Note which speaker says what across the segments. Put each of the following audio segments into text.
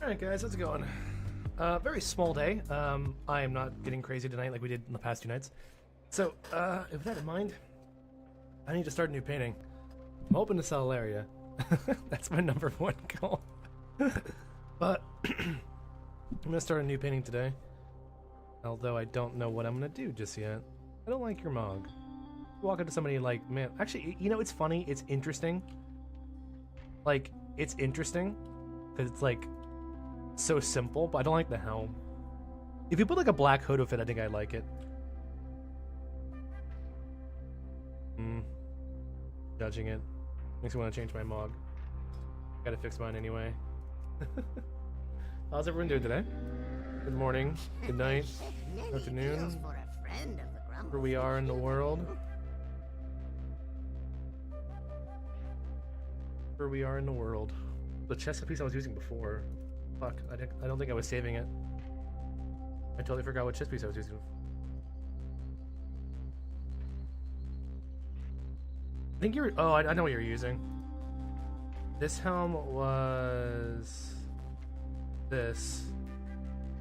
Speaker 1: Alright guys, how's it going? Very small day. I am not getting crazy tonight like we did in the past 2 nights. So, with that in mind, I need to start a new painting. I'm hoping to sell area. That's my #1 goal. But, I'm gonna start a new painting today. Although I don't know what I'm gonna do just yet. I don't like your mog. Walk up to somebody like, man, actually, you know, it's funny, it's interesting. Like, it's interesting, because it's like, so simple, but I don't like the helm. If you put like a black hood with it, I think I'd like it. Judging it. Makes me want to change my mog. Gotta fix mine anyway. How's everyone doing today? Good morning, good night, afternoon, where we are in the world. Where we are in the world. The chest piece I was using before. Fuck, I don't think I was saving it. I totally forgot what chest piece I was using. I think you're. Oh, I know what you're using. This helm was this,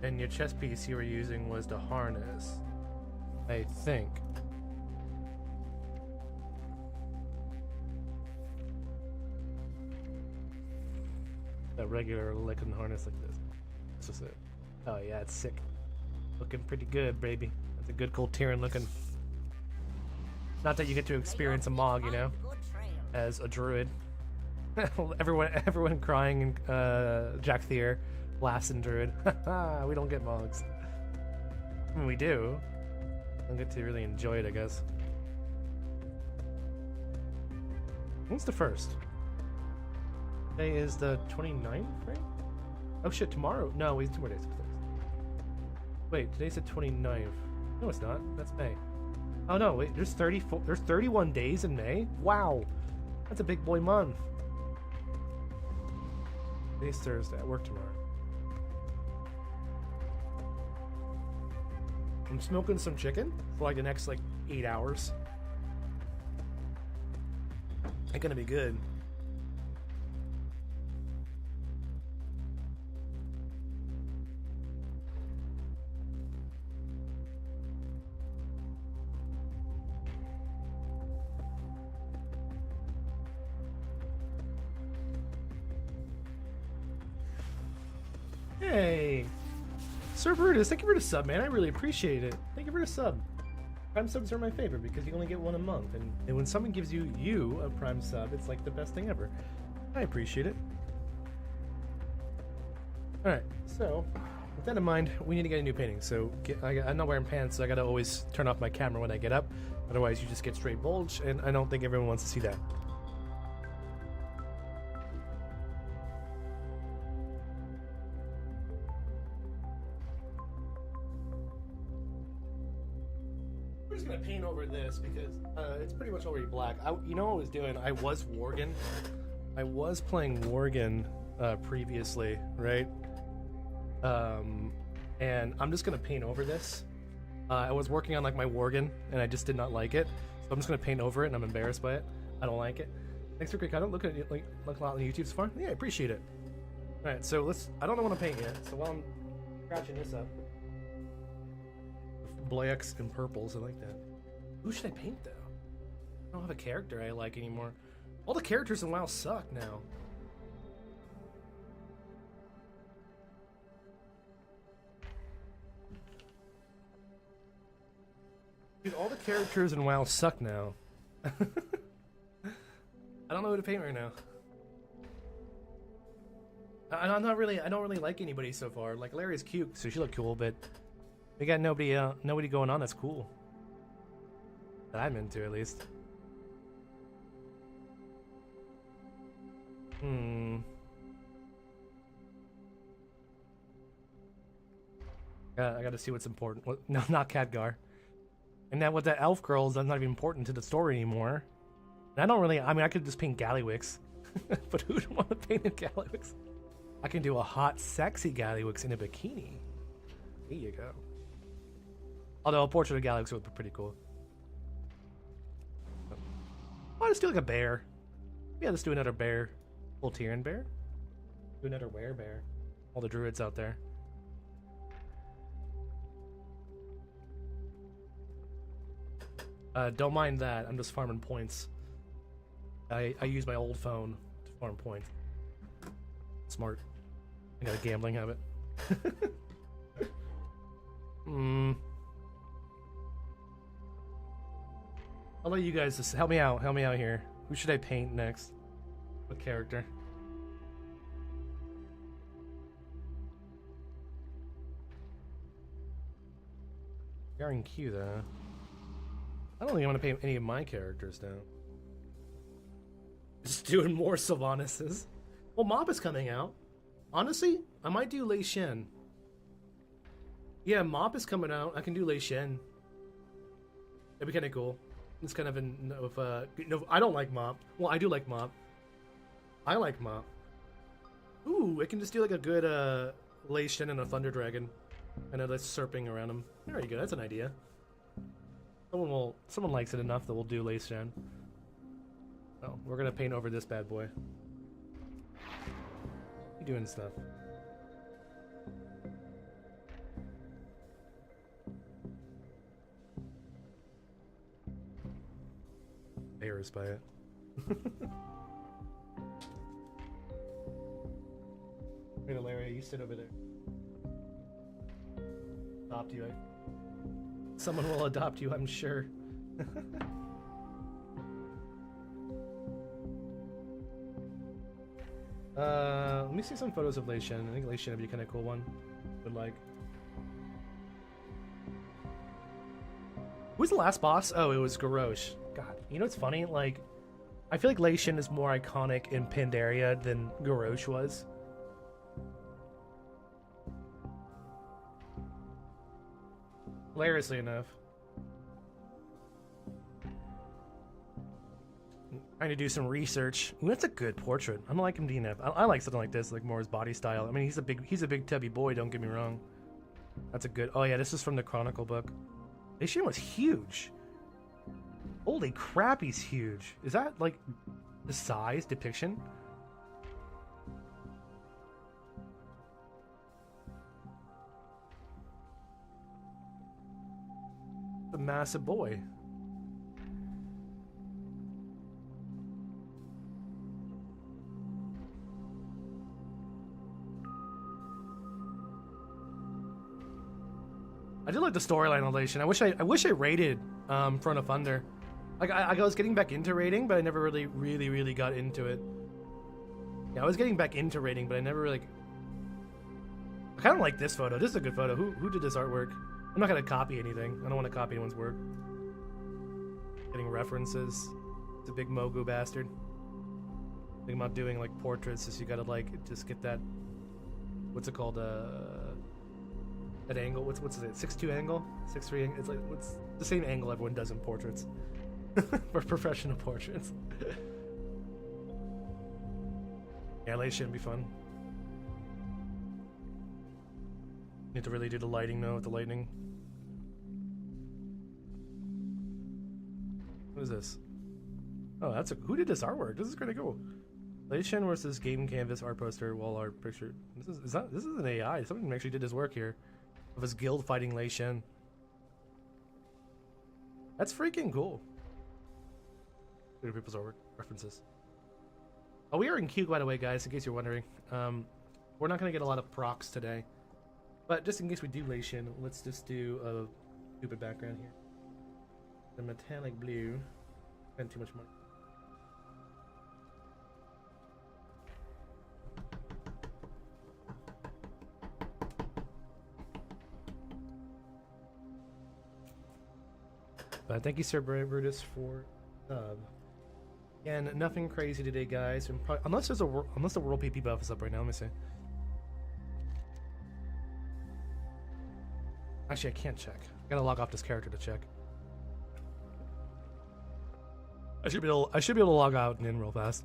Speaker 1: and your chest piece you were using was the harness, I think. A regular looking harness like this. That's just it. Oh yeah, it's sick. Looking pretty good, baby. That's a good cold Tyrion looking. Not that you get to experience a mog, you know, as a druid. everyone crying and Jack Thier laughs in druid. We don't get mogs. I mean, we do. I don't get to really enjoy it, I guess. When's the first? Today is the 29th, right? Oh shit, tomorrow? No, wait, 2 more days. Wait, today's the 29th. No, it's not. That's May. Oh no, wait, there's 31 days in May? Wow. That's a big boy month. Today's Thursday. I work tomorrow. I'm smoking some chicken for like the next 8 hours. It's gonna be good. Hey, Sir Brutus, thank you for the sub, man. I really appreciate it. Thank you for the sub. Prime subs are my favorite because you only get one a month, and when someone gives you a prime sub, it's like the best thing ever. I appreciate it. All right, so with that in mind, we need to get a new painting. So I'm not wearing pants, so I gotta always turn off my camera when I get up. Otherwise, you just get straight bulge, and I don't think everyone wants to see that. I'm just gonna paint over this because it's pretty much already black. You know what I was doing? I was Worgen. I was playing Worgen previously, right? And I'm just gonna paint over this. I was working on my Worgen, and I just did not like it, so I'm just gonna paint over it, and I'm embarrassed by it. I don't like it. Thanks for great content. Look at it, look a lot on YouTube so far. Yeah, I appreciate it. All right, so let's. I don't know what to paint yet, so while I'm scratching this up. Blacks and purples, I like that. Who should I paint though? I don't have a character I like anymore. All the characters in WoW suck now. Dude, all the characters in WoW suck now. I don't know who to paint right now. I don't really like anybody so far. Like Larry's cute, so she looked cool, but we got nobody going on that's cool. That I'm into, at least. I gotta see what's important. No, not Khadgar. And now with the elf girls, that's not even important to the story anymore. And I mean, I could just paint Gallywix. But who would want to paint a Gallywix? I can do a hot, sexy Gallywix in a bikini. There you go. Although a portrait of Gallywix would be pretty cool. Oh, let's do like a bear. Yeah, let's do another bear. Full Tyrion bear. Do another werebear. All the druids out there. Don't mind that. I'm just farming points. I use my old phone to farm points. Smart. I got a gambling habit. I'll let you guys just help me out. Help me out here. Who should I paint next? What character? You're in Q though. I don't think I'm gonna paint any of my characters now. Just doing more Sylvanuses. Well, Mob is coming out. Honestly, I might do Lei Shen. Yeah, Mob is coming out. I can do Lei Shen. That'd be kind of cool. It's kind of no, I don't like Mop. Well, I do like Mop. I like Mop. Ooh, it can just do like a good Lei Shen and a Thunder Dragon, and a serping around him. There you go. That's an idea. Someone likes it enough that we'll do Lei Shen. Oh, we're gonna paint over this bad boy. You doing stuff? Embarrassed by it. Wait, Larry, you sit over there. Adopt you. Someone will adopt you, I'm sure. Let me see some photos of Lei Shen. I think Lei Shen would be a kind of cool one. Would like. Who's the last boss? Oh, it was Garrosh. God, you know what's funny? Like, I feel like Lei Shen is more iconic in Pandaria than Garrosh was. Hilariously enough. Trying to do some research. Ooh, that's a good portrait. I'm liking DNF. I like something like this, like more his body style. I mean, he's a big tubby boy. Don't get me wrong. That's a good. Oh yeah, this is from the Chronicle book. Lei Shen was huge. Holy crap, he's huge. Is that like the size depiction? A massive boy. I did like the storyline on Lei Shen. I wish I raided Front of Thunder. Like I was getting back into raiding, but I never really got into it. Yeah, I was getting back into raiding, but I never really. I kind of like this photo. This is a good photo. Who did this artwork? I'm not gonna copy anything. I don't want to copy anyone's work. Getting references. It's a big Mogu bastard. Thinking about doing like portraits, just you gotta like just get that. What's it called? That angle. What's it? 6'2" angle? 6'3" angle? It's like what's the same angle everyone does in portraits. For professional portraits. Yeah, Lei Shen would be fun. Need to really do the lighting though with the lightning. What is this? Oh, that's who did this artwork? This is pretty cool. Lei Shen versus Game Canvas art poster wall art picture. This is an AI. Someone actually did his work here of his guild fighting Lei Shen. That's freaking cool. Look at people's artwork references. Oh, we are in Q, by the way, guys. In case you're wondering, we're not gonna get a lot of procs today, but just in case we do Lei Shen, let's just do a stupid background here. The metallic blue. Spent too much money. But thank you, Sir Brutus, for and nothing crazy today, guys. And probably, unless the World PP buff is up right now. Let me see. Actually, I can't check. I gotta log off this character to check. I should be able to log out and in real fast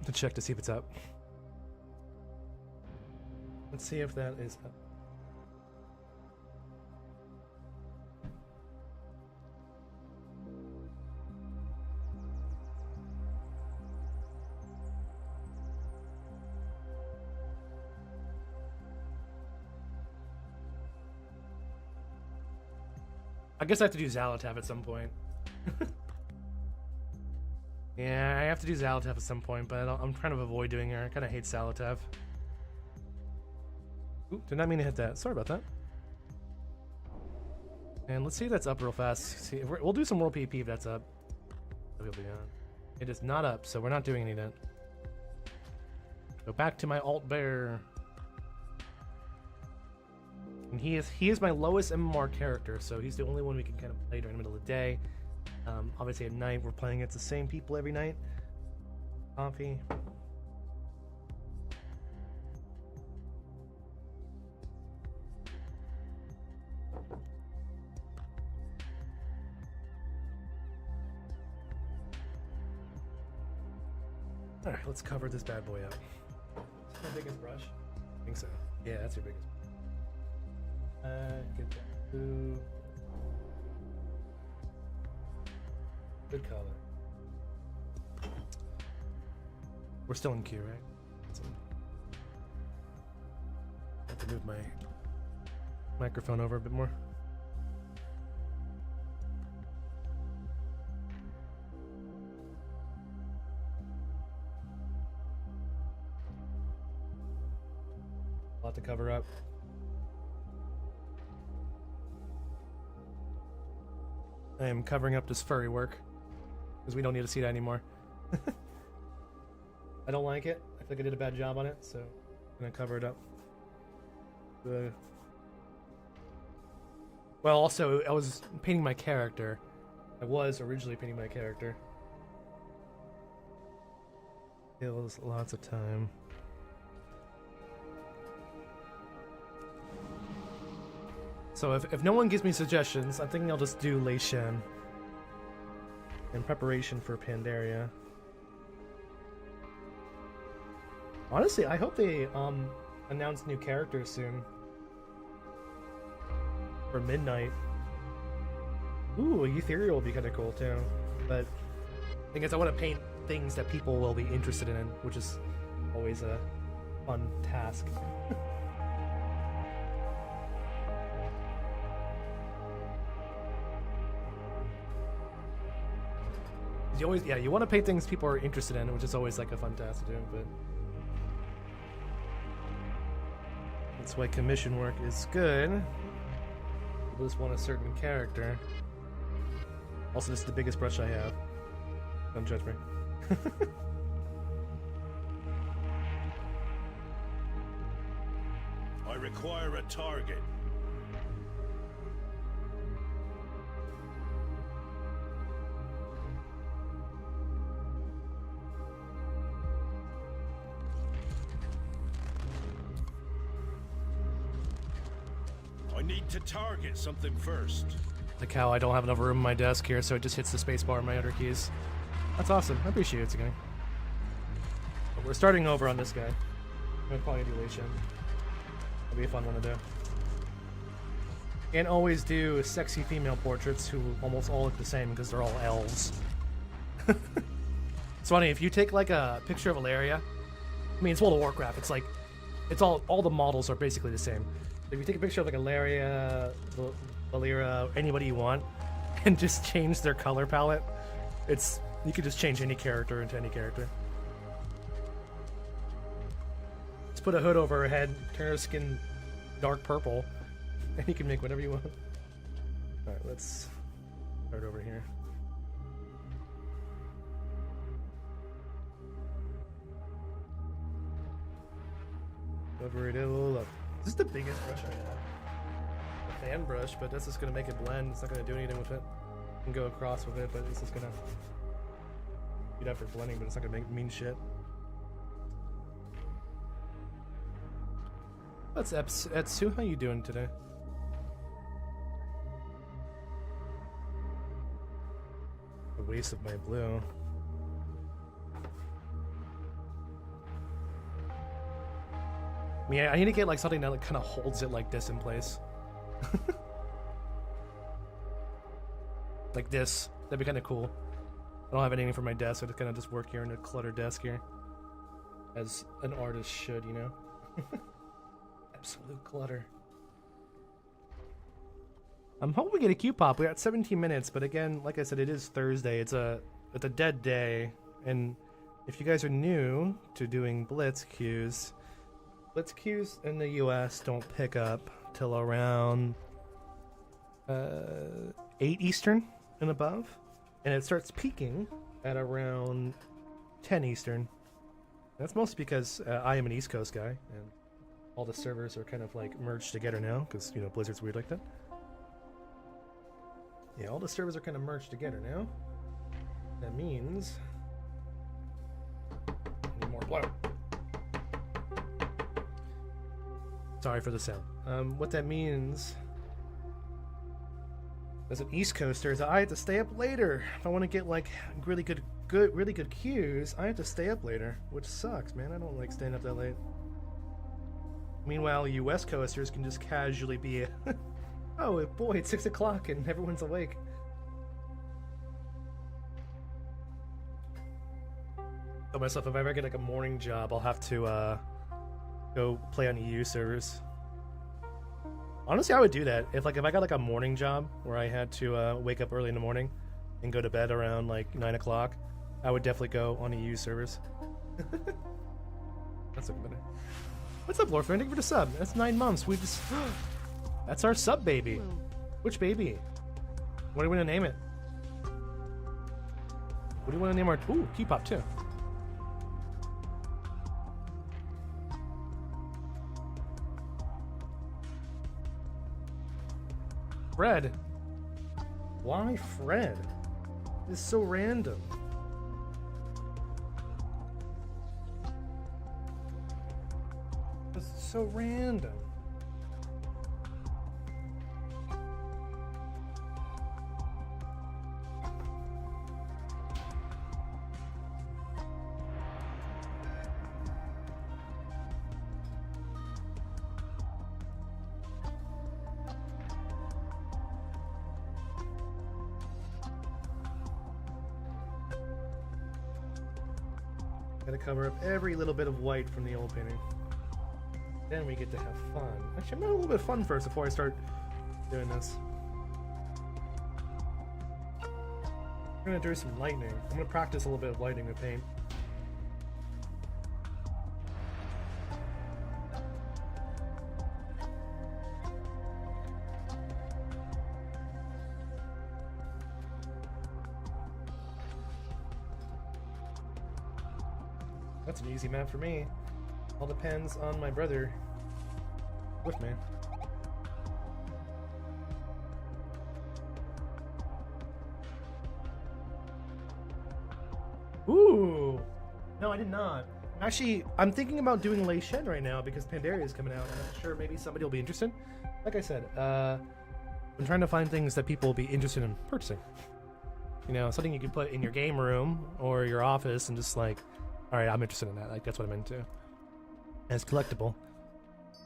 Speaker 1: to check to see if it's up. Let's see if that is up. I guess I have to do Zalatav at some point. Yeah, I have to do Zalatav at some point, but I'm trying to avoid doing her. I kind of hate Zalatav. Ooh, did not mean to hit that. Sorry about that. And let's see if that's up real fast. See, if we'll do some world PP if that's up. It is not up, so we're not doing any of that. Go back to my alt bear. And he is my lowest MMR character, so he's the only one we can kind of play during the middle of the day. Obviously at night we're playing against the same people every night. Coffee. Alright, let's cover this bad boy up. Is this my biggest brush? I think so. Yeah, that's your biggest. Get that blue. Good color. We're still in queue, right? So, I have to move my microphone over a bit more. A lot to cover up. I am covering up this furry work because we don't need to see that anymore. I don't like it. I feel like I did a bad job on it, so I'm gonna cover it up. Well, also, I was painting my character. I was originally painting my character. Kills lots of time. So if no one gives me suggestions, I'm thinking I'll just do Lei Shen in preparation for Pandaria. Honestly, I hope they announce new characters soon. For Midnight. Ooh, Ethereal would be kind of cool too. But the thing is, I want to paint things that people will be interested in, which is always a fun task. You always, yeah, you want to paint things people are interested in, which is always like a fun task to do, but that's why commission work is good. People just want a certain character. Also, this is the biggest brush I have. Don't judge me.
Speaker 2: I require a target. I need to target something first.
Speaker 1: Like how I don't have enough room on my desk here, so it just hits the spacebar on my other keys. That's awesome. I appreciate it, guy. But we're starting over on this guy. I'm gonna probably do Lei Shen. That'll be a fun one to do. And always do sexy female portraits who almost all look the same because they're all elves. It's funny, if you take like a picture of Valeria, I mean, it's World of Warcraft, it's like, it's all the models are basically the same. If you take a picture of like Valeria, Valeria, anybody you want, and just change their color palette, you could just change any character into any character. Just put a hood over her head, turn her skin dark purple, and you can make whatever you want. Alright, let's start over here. Cover it all up. This is the biggest brush I have. A fan brush, but that's just gonna make it blend. It's not gonna do anything with it. You can go across with it, but it's just gonna be that for blending, but it's not gonna mean shit. What's Etsu? How you doing today? A waste of my blue. I mean, I need to get like something that like, kind of holds it like this in place. Like this. That'd be kind of cool. I don't have anything for my desk, so I just kind of just work here in a cluttered desk here. As an artist should, you know? Absolute clutter. I'm hoping we get a queue pop. We got 17 minutes, but again, like I said, it is Thursday. It's a dead day, and if you guys are new to doing blitz queues in the U.S. don't pick up till around 8 Eastern and above, and it starts peaking at around 10 Eastern. That's mostly because I am an East Coast guy, and all the servers are kind of like merged together now, because, you know, Blizzard's weird like that. Yeah, all the servers are kind of merged together now. That means... I need more blow. Sorry for the sound. What that means... as an East Coaster is that I have to stay up later. If I want to get like really good queues, I have to stay up later, which sucks, man. I don't like staying up that late. Meanwhile, you West Coasters can just casually be oh boy, it's 6 o'clock and everyone's awake. Tell myself if I ever get like a morning job, I'll have to go play on EU servers. Honestly, I would do that. If I got like a morning job where I had to wake up early in the morning and go to bed around like 9 o'clock, I would definitely go on EU servers. That's looking better. What's up, Lorfin? Thank you for the sub. That's 9 months. We just... That's our sub baby. Which baby? What do we want to name it? What do you want to name our... Ooh, K-pop too. Fred. Why Fred? It's so random. It's so random. Gotta cover up every little bit of white from the old painting. Then we get to have fun. Actually, I'm gonna have a little bit of fun first before I start doing this. I'm gonna do some lightning. I'm gonna practice a little bit of lightning with paint. That's an easy map for me. All depends on my brother with me. Ooh! No, I did not. Actually, I'm thinking about doing Lei Shen right now because Pandaria is coming out, and I'm sure maybe somebody will be interested. Like I said, I'm trying to find things that people will be interested in purchasing. You know, something you can put in your game room or your office and just like, alright, I'm interested in that. Like, that's what I'm into. And it's collectible.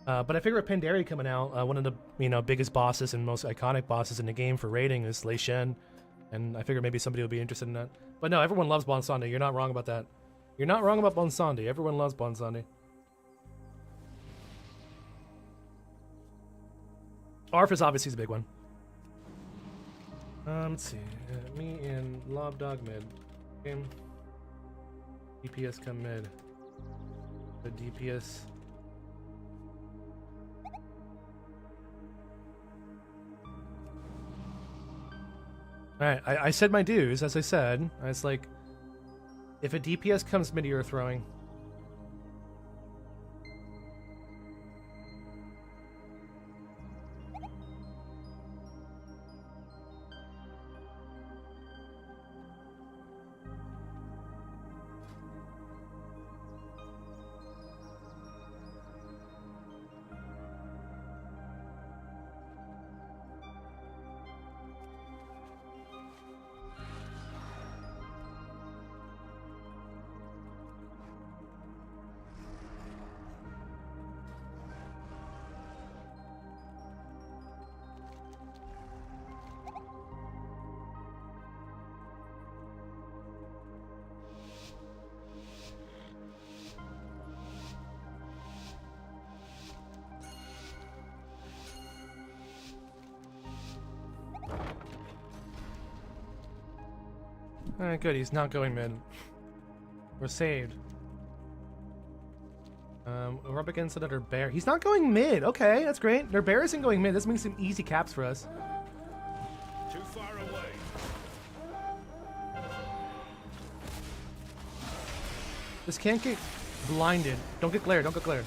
Speaker 1: But I figure with Pandaria coming out, one of the, you know, biggest bosses and most iconic bosses in the game for raiding is Lei Shen. And I figure maybe somebody will be interested in that. But no, everyone loves Bonsandi. You're not wrong about that. You're not wrong about Bonsandi. Everyone loves Bonsandi. ARF is obviously the big one. Let's see. Me and Lob Dog mid. Game. DPS come mid. The DPS. Alright, I said my dues, as I said. I was like, if a DPS comes mid, you're throwing. Alright, good. He's not going mid. We're saved. We're up against another bear. He's not going mid. Okay, that's great. Their bear isn't going mid. This means some easy caps for us.
Speaker 2: Too far away.
Speaker 1: This can't get blinded. Don't get glared. Don't get glared.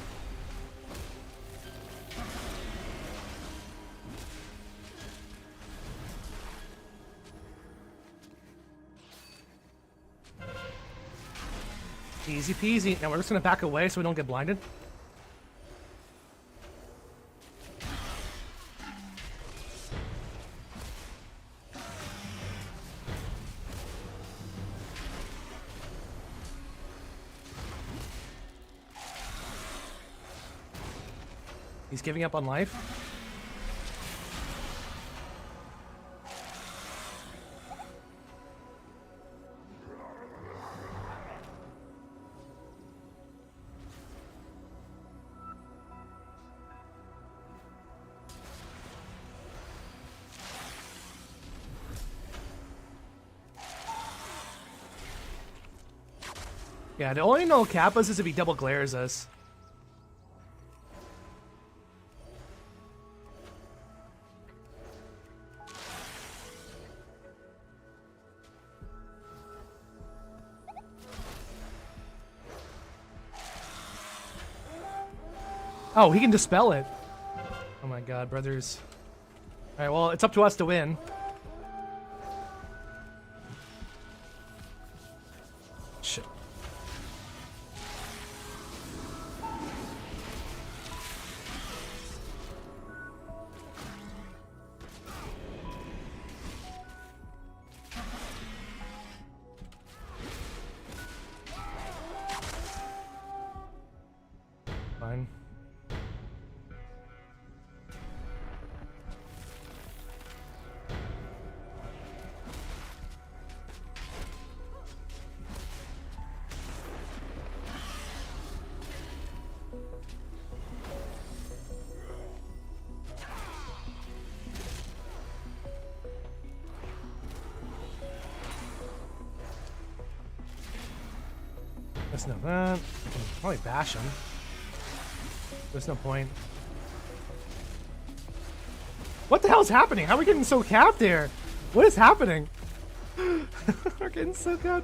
Speaker 1: Easy peasy. Now we're just gonna back away so we don't get blinded. He's giving up on life. Yeah, the only no Kappas is if he double glares us. Oh, he can dispel it. Oh my god, brothers. Alright, well, it's up to us to win. Shit. Fine. That's no that. Probably bash him. There's no point. What the hell's happening? How are we getting so capped here? What is happening? We're getting so good.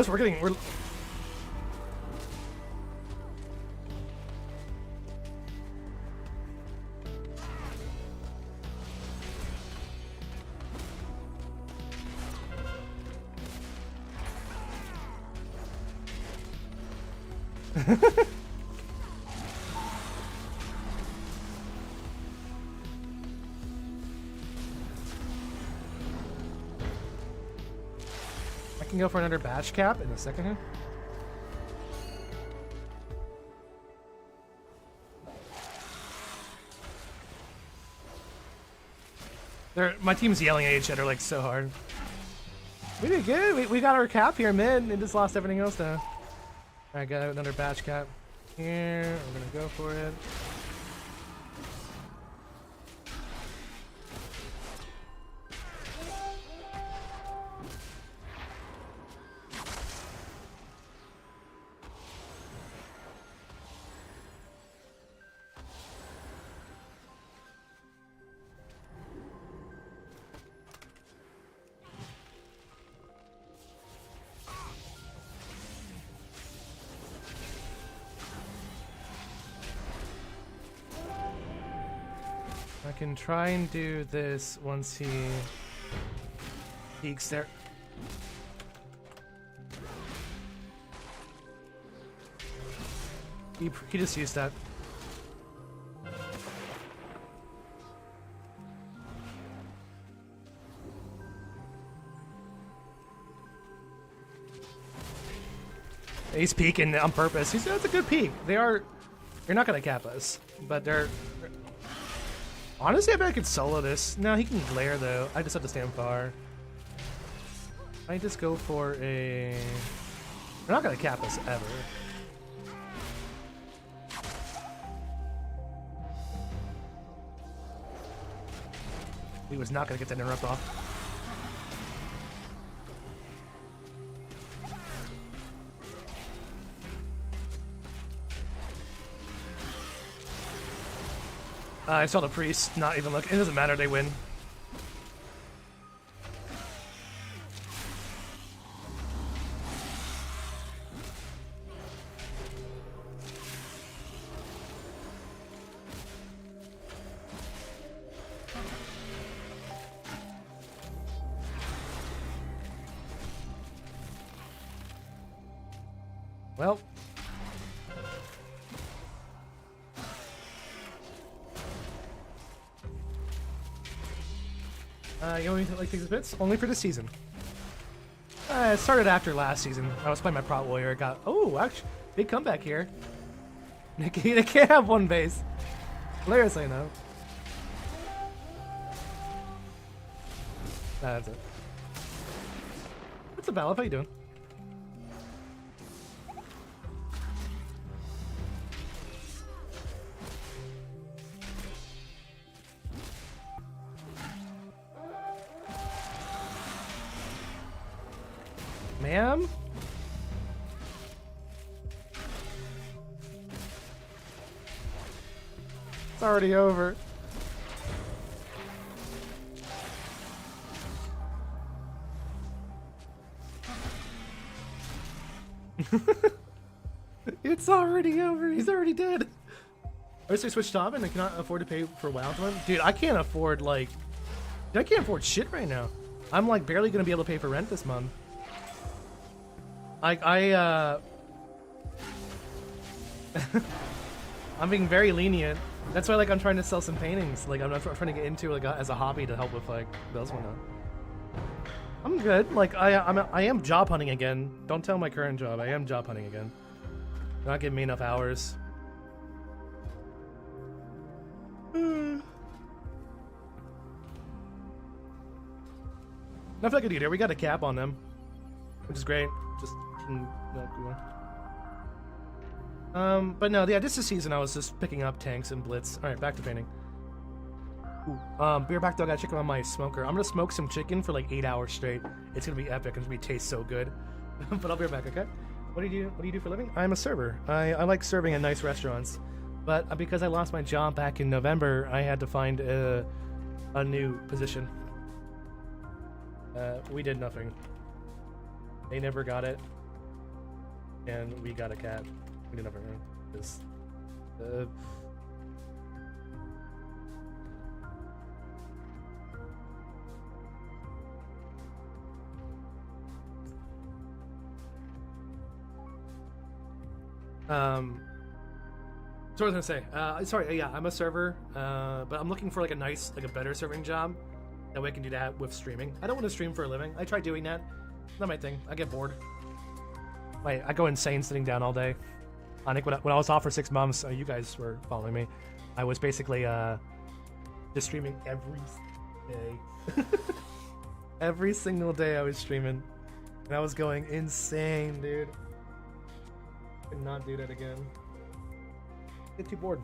Speaker 1: We're getting I can go for another batch cap in a second here. My team's yelling at each other like so hard. We did good. We got our cap here mid and just lost everything else though. Alright, got another batch cap here. We're gonna go for it. I can try and do this once he peeks there. He just used that. He's peeking on purpose. That's a good peek. You're not gonna cap us, but they're. Honestly, I bet I could solo this. No, he can glare though. I just have to stand far. I just go for a... They're not gonna cap us ever. He was not gonna get that interrupt off. I saw the priest not even look. It doesn't matter, they win. Well. You want me to like take the bits? Only for this season. It started after last season. I was playing my Prot Warrior. Got actually big comeback here. They can't have one base. Hilarious, I know. That's it. What's up, Aleph? How you doing? Ma'am? It's already over. It's already over. He's already dead. I wish I switched off and I cannot afford to pay for WoW. Dude, I can't afford I can't afford shit right now. I'm like barely gonna be able to pay for rent this month. I'm being very lenient. That's why like I'm trying to sell some paintings. Like I'm not trying to get into like as a hobby to help with like bills and whatnot. I'm good. Like I am job hunting again. Don't tell my current job. I am job hunting again. They're not giving me enough hours. Nothing I can do there. We got a cap on them, which is great. Just but no, yeah, this is season. I was just picking up tanks and blitz. All right, back to painting. Ooh, beer back though. I gotta check on my smoker. I'm gonna smoke some chicken for like 8 hours straight. It's gonna be epic. It's gonna taste so good. But I'll be right back. Okay. What do you do? What do you do for a living? I'm a server. I like serving at nice restaurants, but because I lost my job back in November, I had to find a new position. We did nothing. They never got it, and we got a cat. We did nothing. Just, so what was I gonna say? Sorry, yeah, I'm a server, but I'm looking for like a nice, like a better serving job. That way I can do that with streaming. I don't want to stream for a living. I tried doing that. Not my thing. I get bored. I go insane sitting down all day. I think when I was off for 6 months, you guys were following me. I was basically just streaming every day. Every single day I was streaming. And I was going insane, dude. Could not do that again. Get too bored.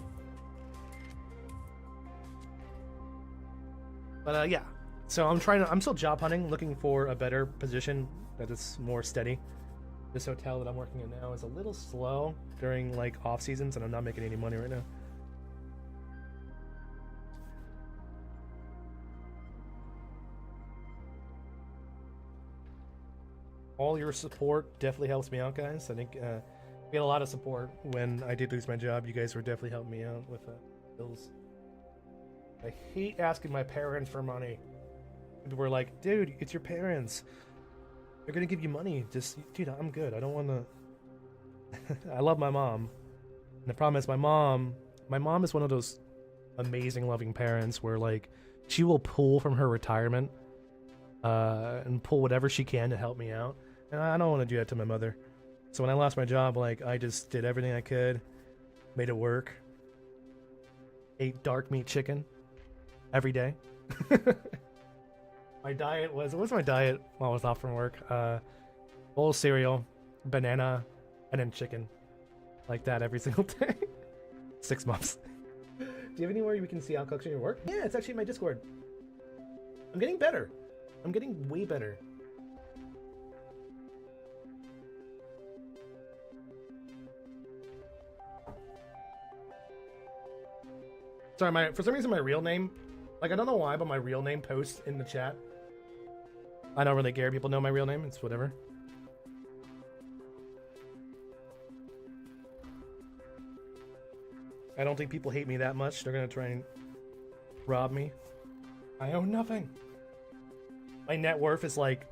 Speaker 1: But yeah. So I'm still job hunting, looking for a better position that is more steady. This hotel that I'm working in now is a little slow during like off seasons, and I'm not making any money right now. All your support definitely helps me out, guys. I think we had a lot of support when I did lose my job. You guys were definitely helping me out with bills. I hate asking my parents for money. People were like, dude, it's your parents. They're gonna give you money. Just, dude, I'm good. I don't want to. I love my mom. And the problem is my mom is one of those amazing, loving parents where, like, she will pull from her retirement and pull whatever she can to help me out. And I don't want to do that to my mother. So when I lost my job, like, I just did everything I could, made it work, ate dark meat chicken every day. My diet was, what was my diet while I was off from work? Bowl of cereal, banana, and then chicken. Like that every single day. 6 months. Do you have anywhere we can see how collection your work? Yeah, it's actually in my Discord. I'm getting better. I'm getting way better. Sorry, for some reason my real name, like I don't know why, but my real name posts in the chat. I don't really care. People know my real name. It's whatever. I don't think people hate me that much. They're gonna try and rob me. I own nothing. My net worth is like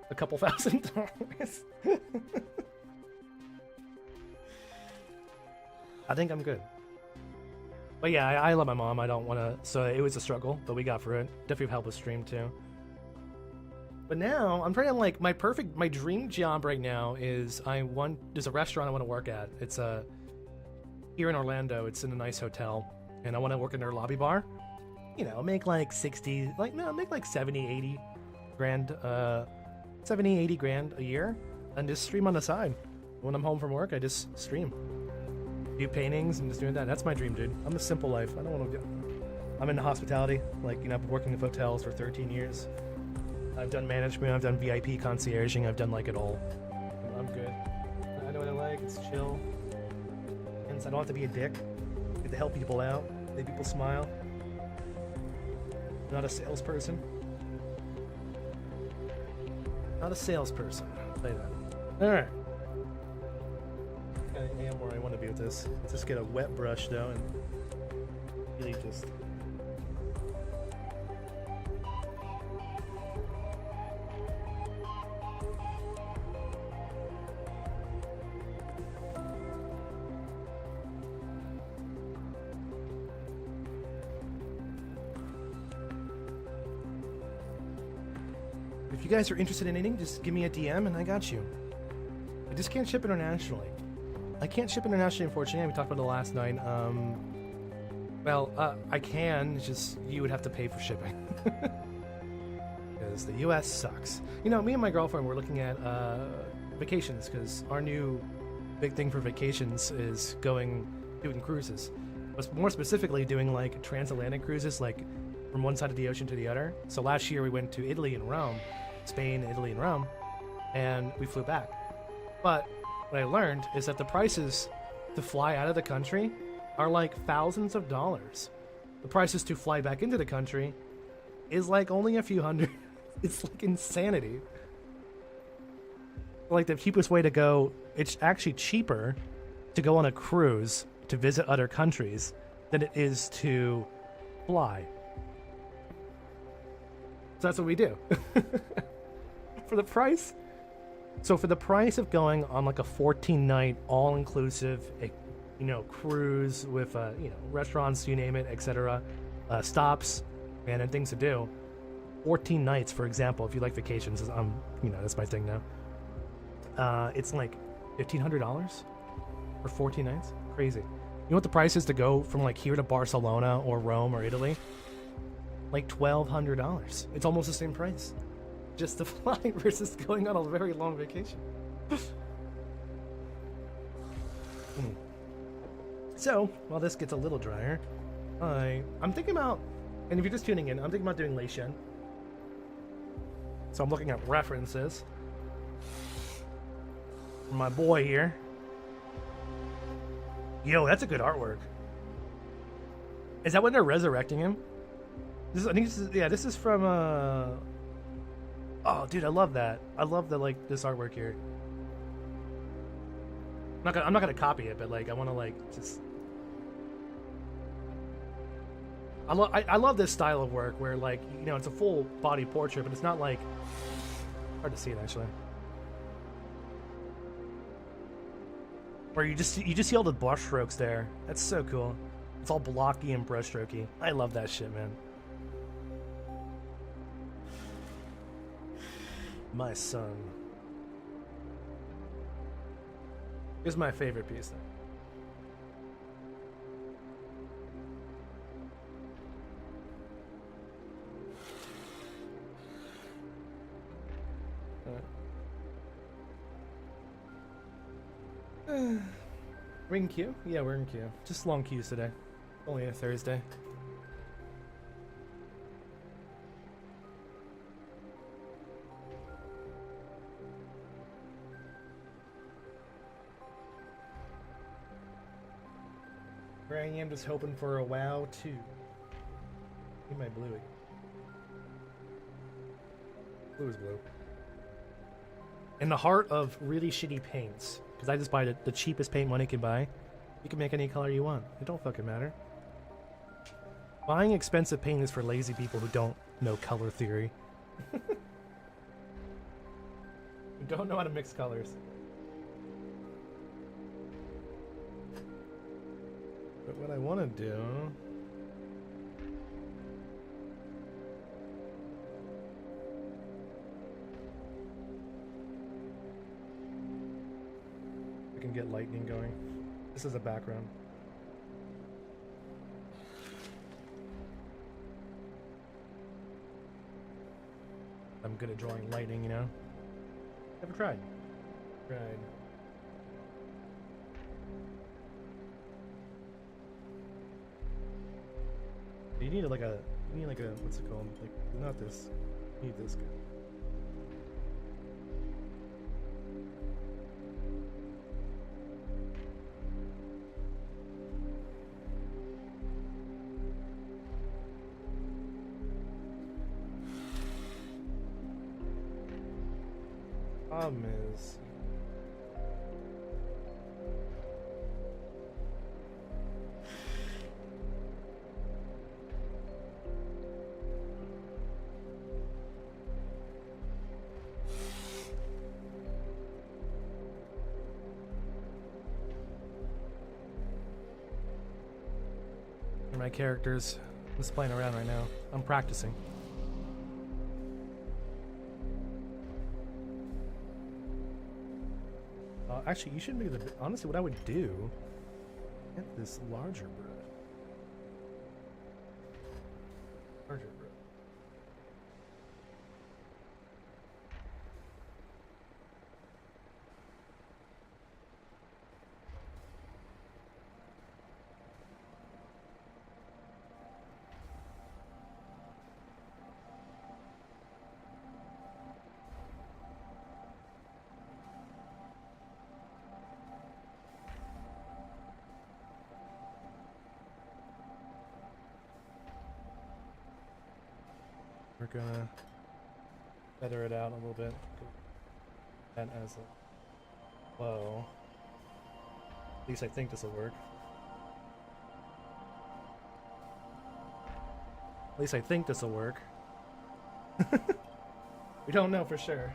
Speaker 1: a couple $1,000. I think I'm good. But yeah, I love my mom. I don't want to. So it was a struggle, but we got through it. Definitely helped with stream too. But now I'm trying to like my dream job right now is there's a restaurant I want to work at. It's here in Orlando. It's in a nice hotel, and I want to work in their lobby bar. You know, make like 60, make like 70, 80 grand, 70, 80 grand a year, and just stream on the side. When I'm home from work, I just stream. Do paintings and just doing that. That's my dream, dude. I'm a simple life. I don't want to I'm into hospitality. Like, you know, I've been working in hotels for 13 years. I've done management. I've done VIP concierging. I've done like it all. I'm good. I know what I like. It's chill. And I don't have to be a dick. I get to help people out. Make people smile. Not a salesperson. Not a salesperson. I'll tell you that. Alright. I am where I want to be with this. Let's just get a wet brush though and really just if you guys are interested in anything, just give me a DM and I got you. I just can't ship internationally. I can't ship internationally, unfortunately. We talked about it last night. I can. It's just you would have to pay for shipping. Because the U.S. sucks. You know, me and my girlfriend were looking at vacations because our new big thing for vacations is doing cruises. But more specifically, doing like transatlantic cruises, like from one side of the ocean to the other. So last year we went to Italy and Rome, Spain, Italy, and Rome, and we flew back. But what I learned is that the prices to fly out of the country are like thousands of dollars. The prices to fly back into the country is like only a few hundred. It's like insanity. Like the cheapest way to go, it's actually cheaper to go on a cruise to visit other countries than it is to fly. So that's what we do. For the price. So for the price of going on like a 14-night all-inclusive, you know, cruise with, you know, restaurants, you name it, etc., stops, and things to do, 14 nights, for example, if you like vacations, you know, that's my thing now. It's like $1,500 for 14 nights. Crazy. You know what the price is to go from like here to Barcelona or Rome or Italy? Like $1,200. It's almost the same price. Just to fly versus going on a very long vacation. So, while this gets a little drier, I'm thinking about, and if you're just tuning in, I'm thinking about doing Lei Shen. So I'm looking at references. My boy here. Yo, that's a good artwork. Is that when they're resurrecting him? I think this is from, oh, dude, I love that. I love the like this artwork here. I'm not gonna copy it, but like I want to like just. I love this style of work where like, you know, it's a full body portrait, but it's not like hard to see it actually. Where you just see all the brush strokes there. That's so cool. It's all blocky and brush strokey. I love that shit, man. My son. Here's my favorite piece though. We're in queue? Yeah, we're in queue. Just long queues today. Only a Thursday. Here I am just hoping for a WoW 2. Need my blue. Blue is blue. In the heart of really shitty paints, because I just buy the cheapest paint money can buy, you can make any color you want. It don't fucking matter. Buying expensive paint is for lazy people who don't know color theory. Who don't know how to mix colors. But what I want to do... I can get lightning going. This is a background. I'm good at drawing lightning, you know? Never tried. Tried. You need like a, what's it called? Like, not this. You need this guy. Problem is, my characters. I'm just playing around right now. I'm practicing. Actually, you should make the... Honestly, what I would do... Get this larger bread. Larger bread. We're gonna feather it out a little bit. That as a low. At least I think this will work. At least I think this will work. We don't know for sure.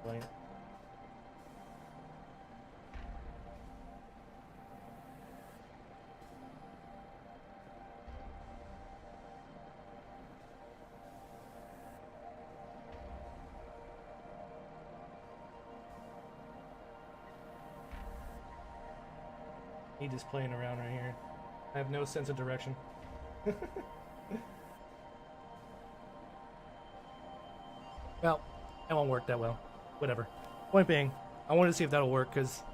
Speaker 1: Right. He just playing around right here. I have no sense of direction. Well, that won't work that well. Whatever. Point being, I wanted to see if that'll work because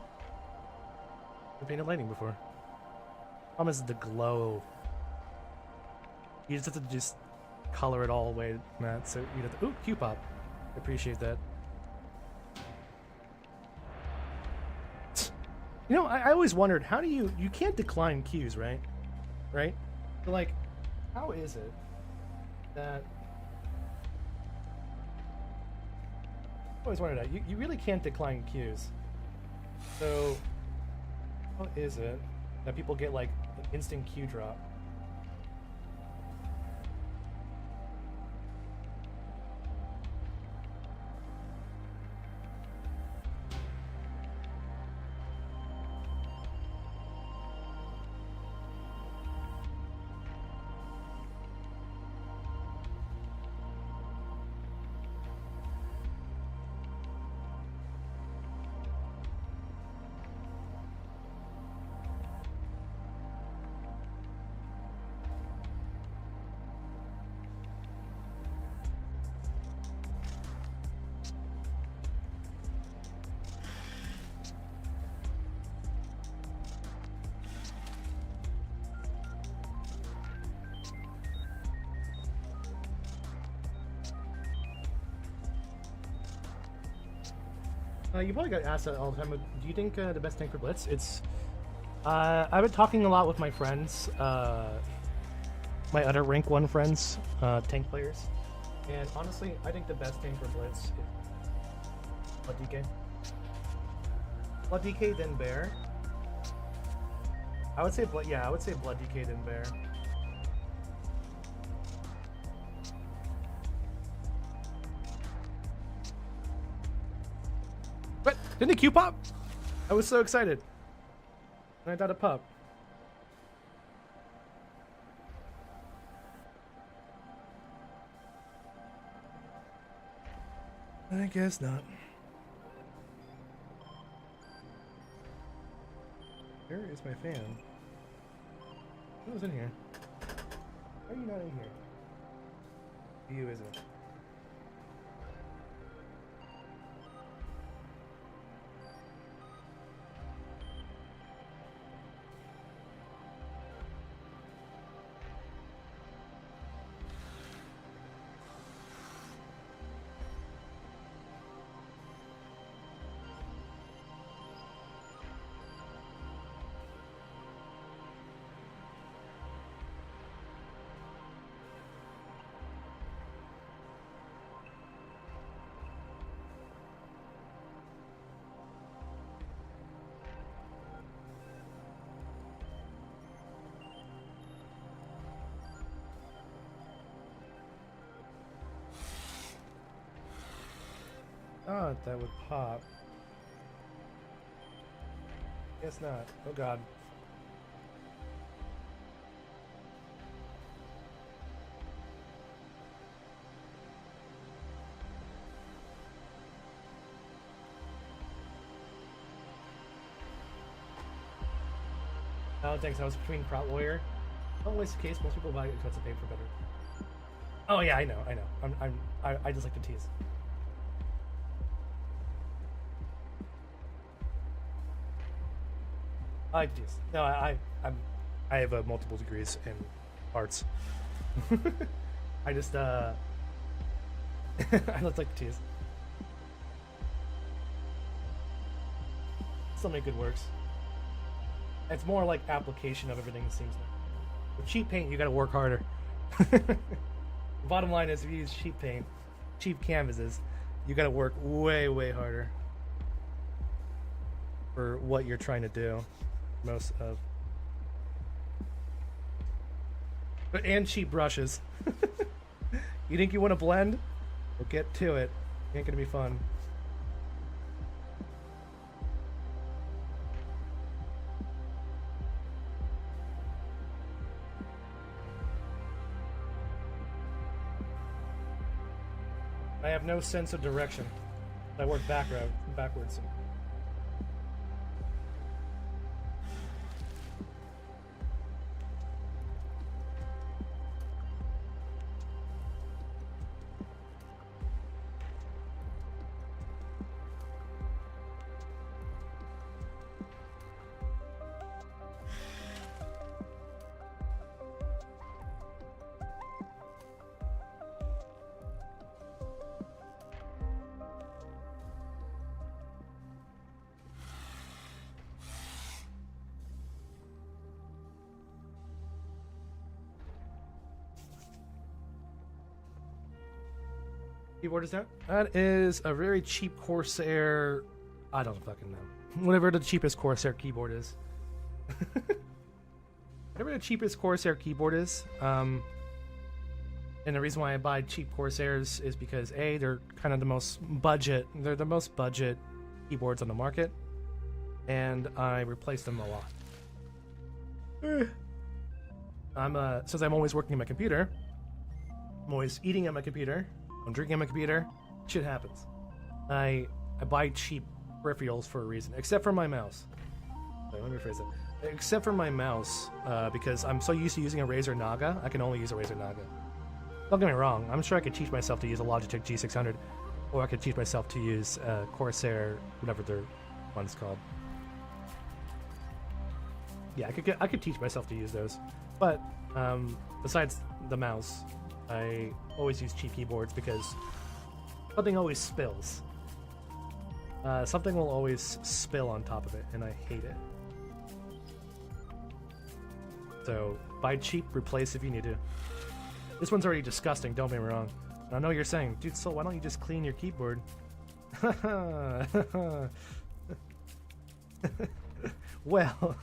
Speaker 1: I've painted lightning before. Problem is the glow. You just have to just color it all away, Matt. So you have to. Ooh, Q-pop. I appreciate that. You know, I always wondered, how do you can't decline cues, right? Right? But like, how is it that... I always wondered that. You really can't decline cues. So, how is it that people get like an instant cue drop? You probably got asked that all the time. But do you think the best tank for Blitz? It's. I've been talking a lot with my friends, my other rank 1 friends, tank players, and honestly, I think the best tank for Blitz is Blood DK. Blood DK then Bear. I would say Blood DK then Bear. But didn't the Q pop? I was so excited. And I thought it popped. I guess not. Where is my fan? Who was in here? Why are you not in here? You isn't. Thought that would pop. Guess not. Oh god. Oh, thanks. I was between Prot Lawyer. Not always the case. Most people buy it because they pay for better. Oh yeah, I know. I just like to tease. I like to tease. No, I have multiple degrees in arts. I just I just like to tease. Still make good works. It's more like application of everything, it seems like. With cheap paint, you gotta work harder. Bottom line is, if you use cheap paint, cheap canvases, you gotta work way, way harder for what you're trying to do. Most of. But and cheap brushes. You think you want to blend? Well, get to it. Ain't gonna be fun. I have no sense of direction. I work backwards. Keyboard is that? That is a very cheap Corsair. I don't fucking know. Whatever the cheapest Corsair keyboard is. Whatever the cheapest Corsair keyboard is. And the reason why I buy cheap Corsairs is because A, they're kind of the most budget. They're the most budget keyboards on the market, and I replace them a lot. Since I'm always working on my computer, I'm always eating at my computer. I'm drinking on my computer. Shit happens. I buy cheap peripherals for a reason, except for my mouse. Wait, let me rephrase it. Except for my mouse, because I'm so used to using a Razer Naga, I can only use a Razer Naga. Don't get me wrong. I'm sure I could teach myself to use a Logitech G600, or I could teach myself to use Corsair, whatever their one's called. Yeah, I could teach myself to use those. But besides the mouse, I always use cheap keyboards because something always spills. Something will always spill on top of it, and I hate it. So, buy cheap, replace if you need to. This one's already disgusting, don't get me wrong. And I know you're saying, dude, so why don't you just clean your keyboard? Well,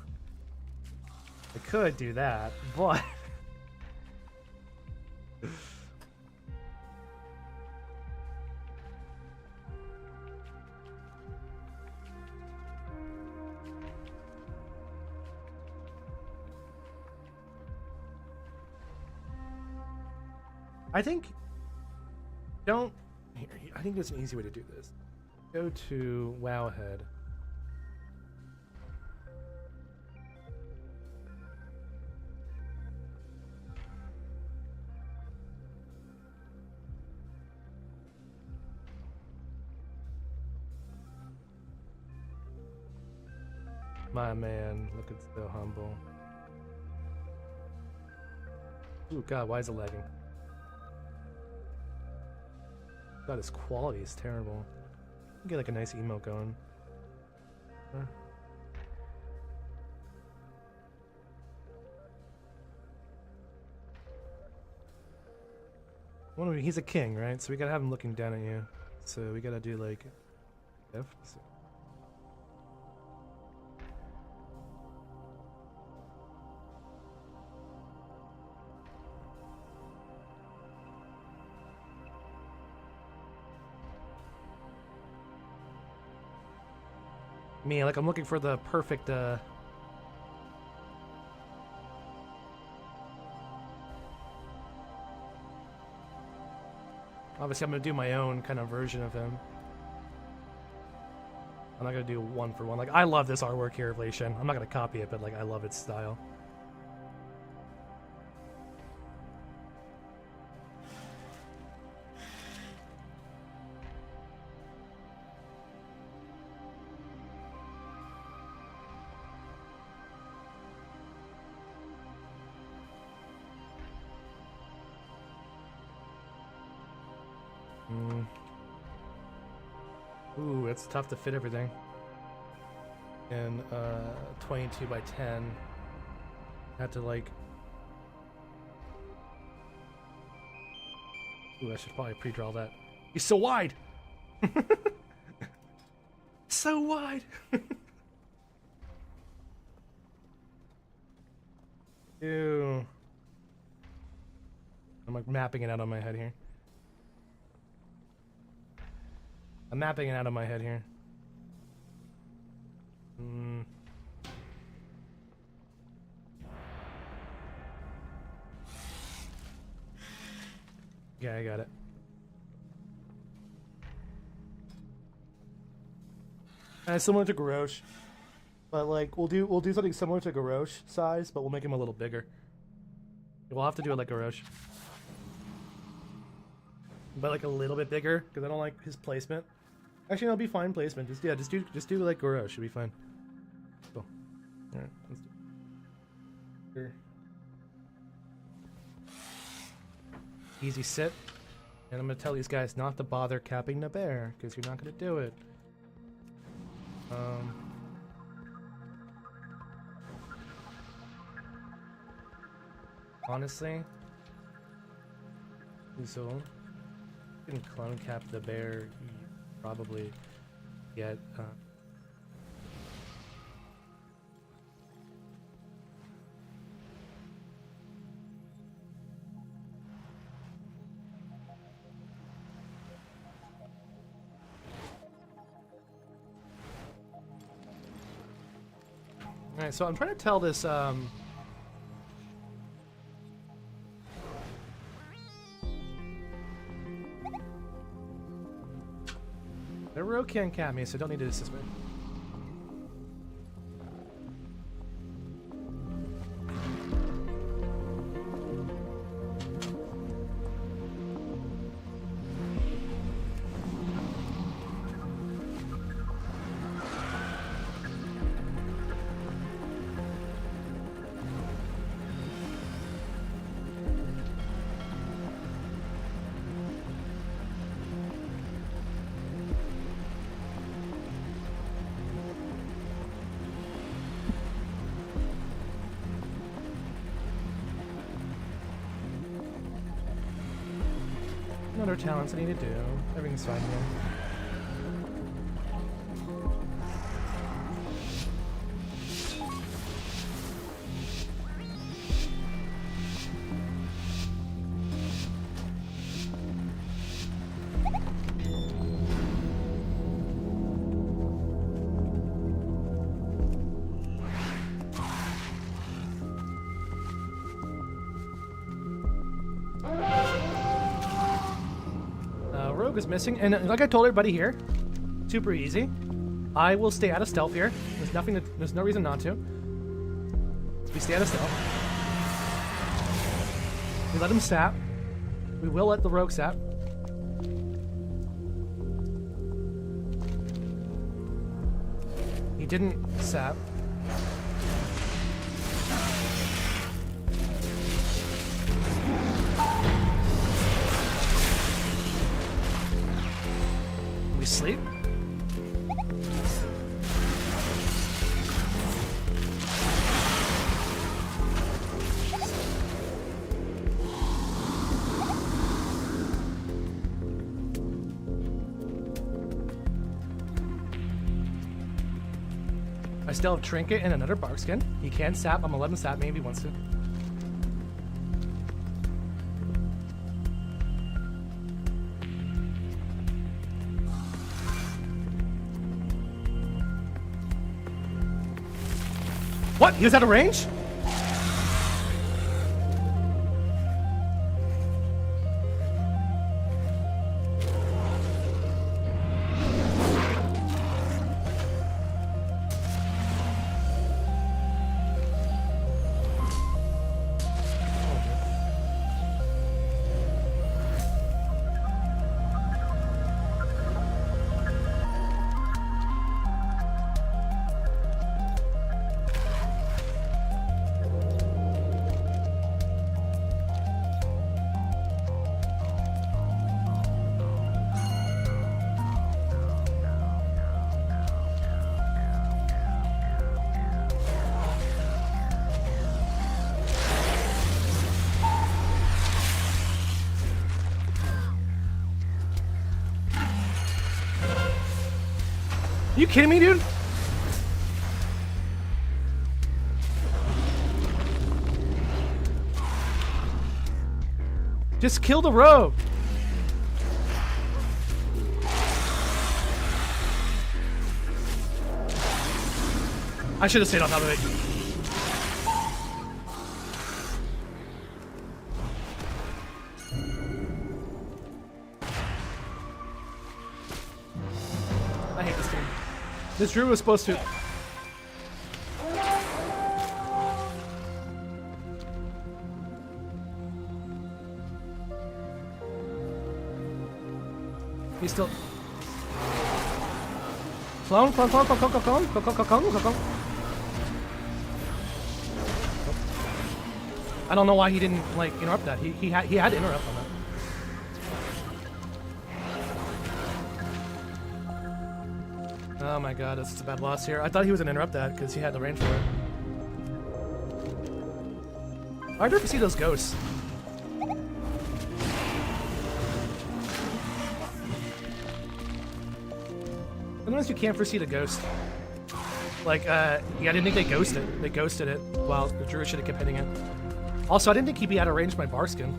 Speaker 1: I could do that, but... I think I think there's an easy way to do this. Go to Wowhead. My man, look, it's so humble. Ooh, God, why is it lagging? God, his quality is terrible. Get like a nice emote going. Huh. Well, he's a king, right? So we gotta have him looking down at you. So we gotta do like F. Me, like I'm looking for the perfect obviously I'm gonna do my own kind of version of him. I'm not gonna do one for one. Like, I love this artwork here of Lei Shen. I'm not gonna copy it, but like I love its style. Ooh, it's tough to fit everything in 22 by 10. Had to like... Ooh, I should probably pre-draw that. He's so wide! So wide! Ew. I'm like mapping it out on my head here. I'm mapping it out of my head here. Yeah, I got it. Similar to Garrosh, but like we'll do something similar to Garrosh size, but we'll make him a little bigger. We'll have to do it like Garrosh, but like a little bit bigger because I don't like his placement. Actually, it'll be fine placement. Just do like Garrosh. Should be fine. Cool. All right, let's do it. Sure. Easy sit, and I'm gonna tell these guys not to bother capping the bear because you're not gonna do it. Honestly, so you can clone cap the bear. Probably get Alright, so I'm trying to tell this Ro can't cap me, so don't need to assist me. other talents I need to do. Everything's fine here. Rogue is missing, and like I told everybody here, super easy. I will stay out of stealth here. There's no reason not to. We stay out of stealth. We let him sap. We will let the rogue sap. He didn't sap. We sleep. I still have Trinket and another Barkskin. He can sap. I'm 11 sap. Maybe he wants to. What? He was out of range? You kidding me, dude? Just kill the rogue. I should have stayed on top of it. I hate this game. This Drew was supposed to... He's still... Clone. I don't know why he didn't, like, interrupt that. He had to interrupt on that. Oh my god, that's a bad loss here. I thought he was gonna interrupt that because he had the range for it. I'd rather see those ghosts. Sometimes you can't foresee the ghost. Like, yeah, I didn't think they ghosted. They ghosted it while the Druid should have kept hitting it. Also, I didn't think he'd be out of range of my Barskin.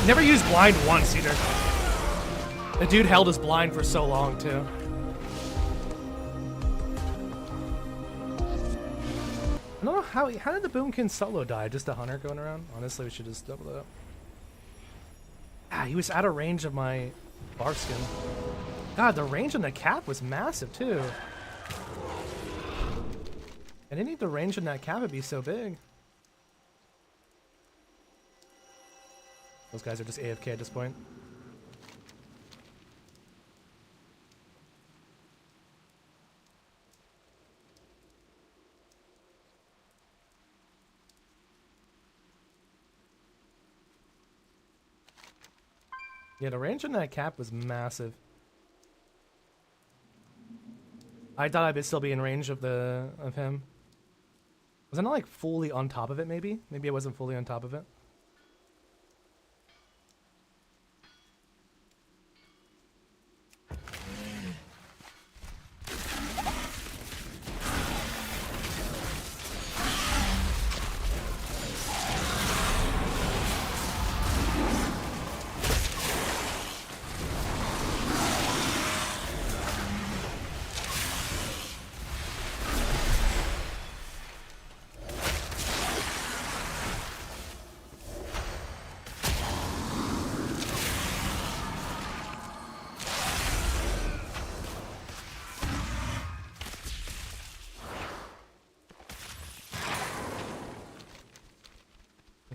Speaker 1: Never used blind once either. The dude held his blind for so long too. I don't know how did the Boomkin solo die? Just a hunter going around? Honestly, we should just double it up. Ah, he was out of range of my Bark skin. God, the range on the cap was massive too. I didn't think the range on that cap would be so big. Those guys are just AFK at this point. Yeah, the range on that cap was massive. I thought I'd still be in range of him. Was I not like fully on top of it maybe? Maybe I wasn't fully on top of it.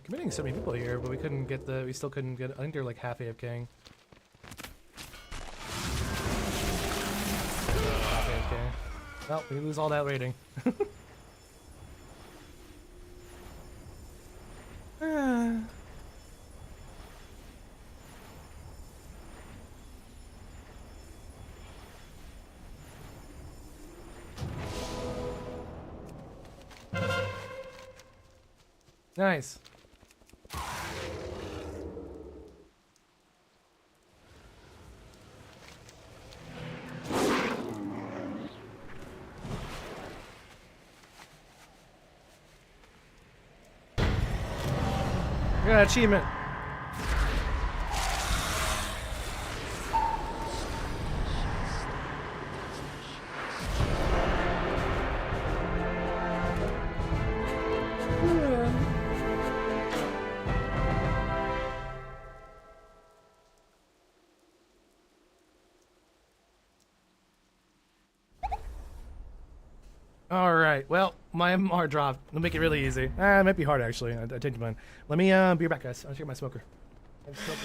Speaker 1: Committing so many people here, but we still couldn't get, I think they're like half AFKing. Half AFK. Well, we lose all that rating. Nice. Yeah, achievement. Alright, well, my MMR dropped. It'll make it really easy. It might be hard actually. I changed mine. Let me be right back, guys. I'll check my smoker. I'm smoking.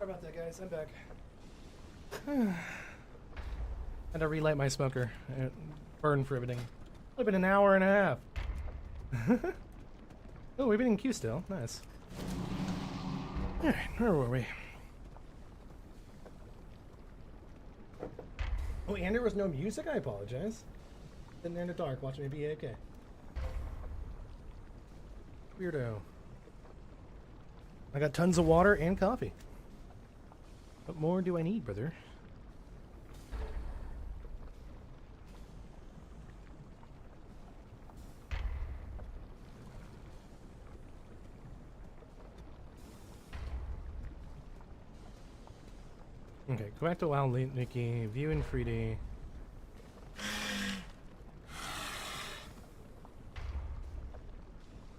Speaker 1: Sorry about that, guys. I'm back. Had to relight my smoker. It burned for everything. It's been an hour and a half. Oh, we've been in queue still. Nice. Alright, where were we? Oh, and there was no music? I apologize. Sitting there in the dark watching me be AFK. Weirdo. I got tons of water and coffee. What more do I need, brother? Okay, go back to Wild Nikki, view in 3D.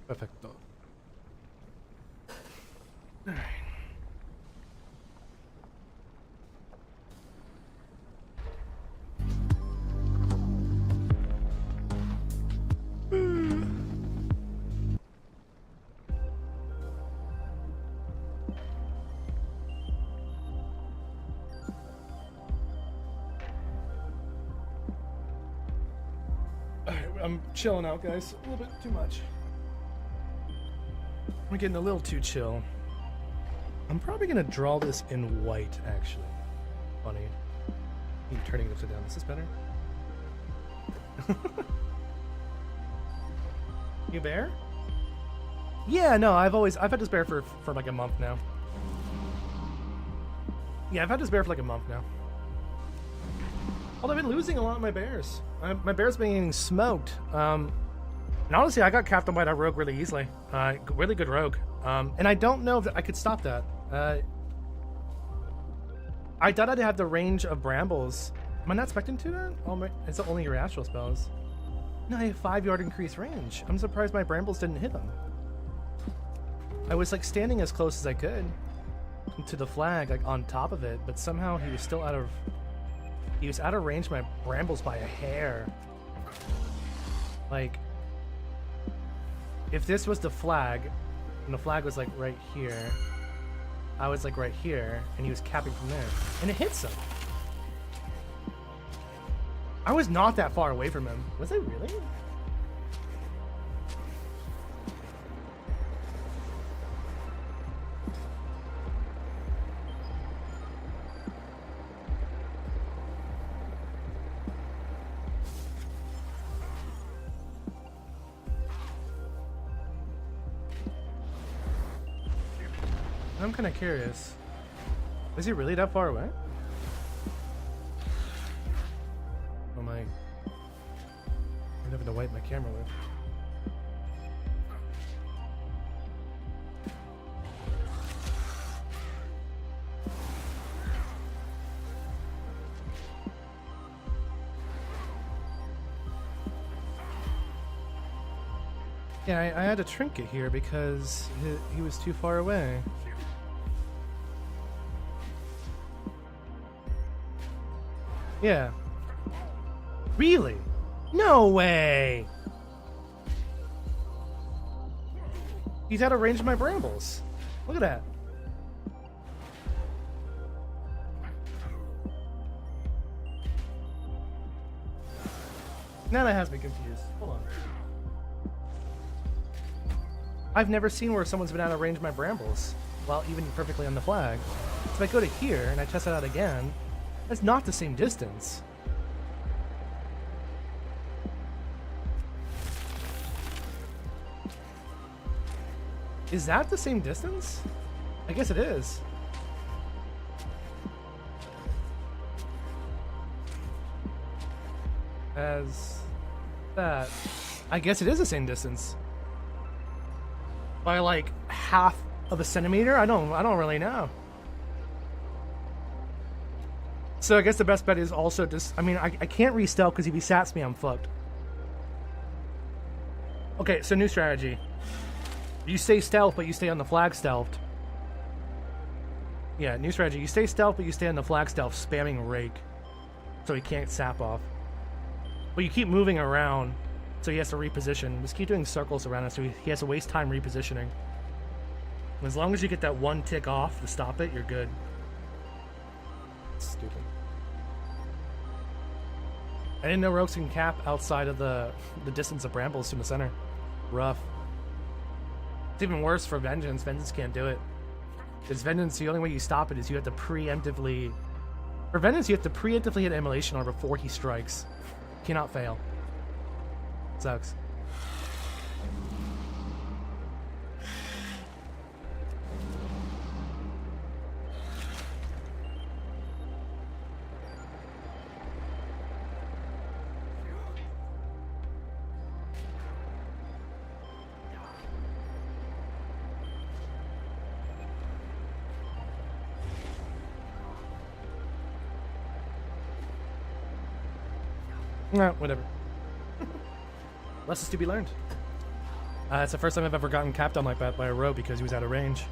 Speaker 1: Perfecto. Alright. I'm chilling out, guys. A little bit too much. I'm getting a little too chill. I'm probably gonna draw this in white, actually. Funny. Keep turning it upside down. Is this better? You bear? Yeah, no, I've had this bear for like a month now. Yeah, I've had this bear for like a month now. Although I've been losing a lot of my bears. My bear's been getting smoked. And honestly, I got captained by that rogue really easily. Really good rogue. And I don't know if I could stop that. I thought I'd have the range of brambles. Am I not expecting to that? Oh, it's only your astral spells. No, I have 5-yard increased range. I'm surprised my brambles didn't hit him. I was like standing as close as I could to the flag, like on top of it, but somehow he was still out of range of my brambles by a hair. Like, if this was the flag, and the flag was like right here, I was like right here, and he was capping from there, and it hits him. I was not that far away from him. Was I really? I'm kind of curious. Is he really that far away? Oh my. I'm having to wipe my camera with. Yeah, I had to trinket here because he was too far away. Yeah. Really? No way! He's out of range of my brambles. Look at that. Now that has me confused. Hold on. I've never seen where someone's been out of range of my brambles while even perfectly on the flag. So if I go to here and I test it out again, that's not the same distance. Is that the same distance? I guess it is. As that, I guess it is the same distance. By like half of a centimeter? I don't really know. So I guess the best bet is also just, I mean, I can't re-stealth because if he sats me, I'm fucked. Okay, so new strategy. You stay stealth, but you stay on the flag stealthed. Yeah, new strategy. You stay stealth, but you stay on the flag stealth, spamming rake. So he can't sap off. But you keep moving around, so he has to reposition. Just keep doing circles around us, so he has to waste time repositioning. As long as you get that one tick off to stop it, you're good. Stupid. I didn't know rogues can cap outside of the distance of brambles from the center. Rough. It's even worse for Vengeance. Vengeance can't do it. Because Vengeance, the only way you stop it is you have to preemptively... For Vengeance, you have to preemptively hit Immolation Arm before he strikes. Cannot fail. Sucks. No, whatever. Lessons to be learned. It's the first time I've ever gotten capped on like that by a rogue because he was out of range.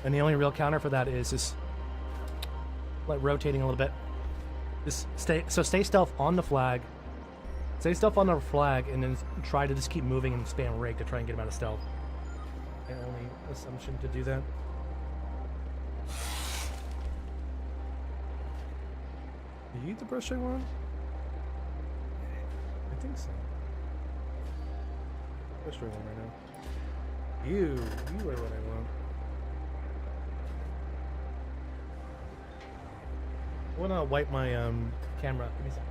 Speaker 1: And the only real counter for that is just like rotating a little bit. Just stay stealth on the flag. Stay stealth on the flag and then try to just keep moving and spam rake to try and get him out of stealth. My only assumption to do that. Did you eat the brush I want? I think so. Let's try one right now. You are what I want. I wanna wipe my camera. Give me a second.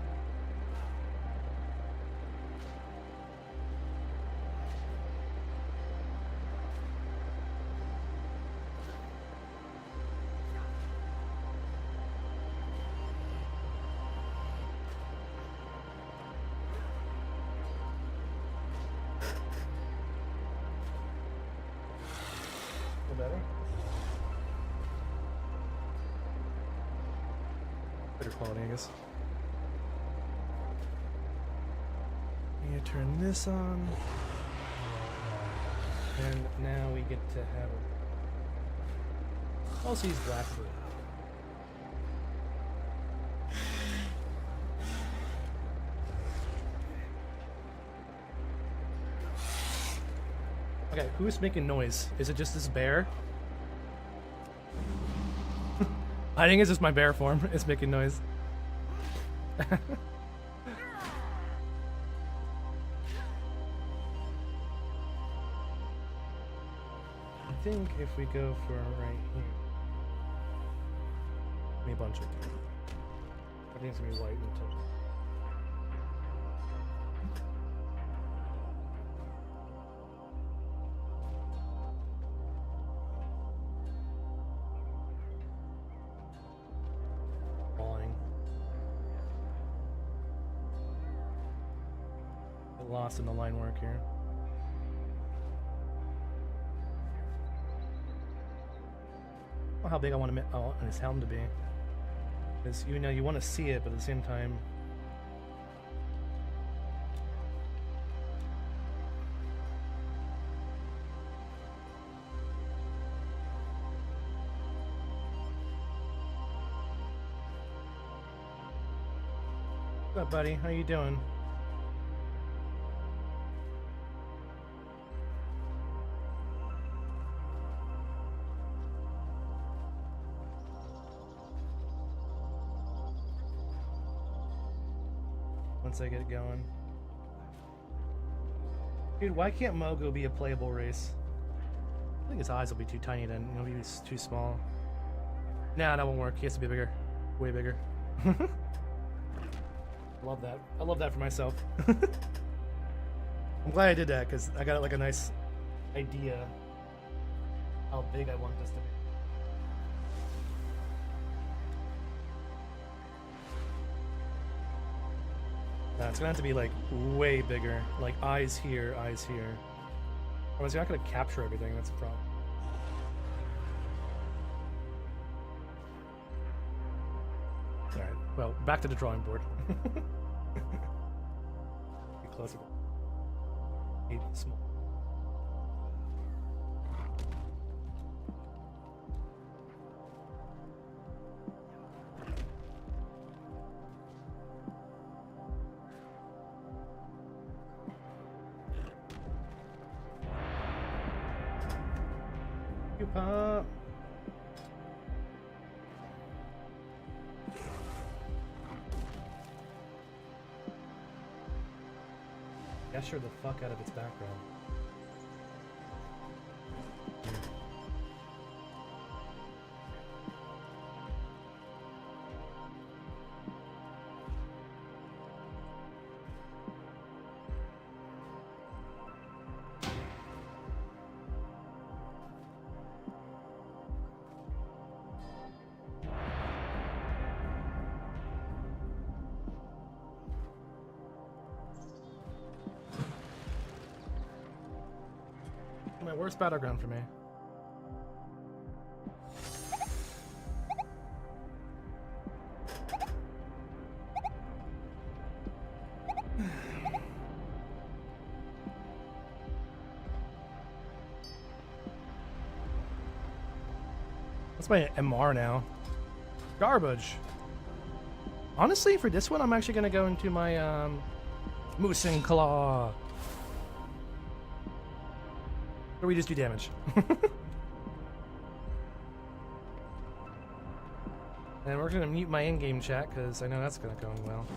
Speaker 1: Better quality, I guess. You turn this on, and now we get to have it. Also use black for it. Okay, who's making noise? Is it just this bear? I think it's just my bear form. It's making noise. I think if we go for right here, me a bunch of. I think it's gonna be white until. Lost in the line work here. Well, how big I want his helm to be. Because you know you want to see it, but at the same time. What's up, buddy? How you doing? Once I get it going. Dude, why can't Mogo be a playable race? I think his eyes will be too tiny then. He'll be too small. Nah, that won't work. He has to be bigger. Way bigger. Love that. I love that for myself. I'm glad I did that because I got like a nice idea how big I want this to be. It's gonna have to be like way bigger, like eyes here, eyes here. Otherwise, you're not gonna capture everything. That's a problem. All right. Well, back to the drawing board. Be closer. 8 small. pop. Gesture the fuck out of its background. My worst battleground for me. That's my MMR now. Garbage. Honestly, for this one, I'm actually gonna go into my Moose and Claw. Or we just do damage. And we're gonna mute my in-game chat because I know that's gonna go well.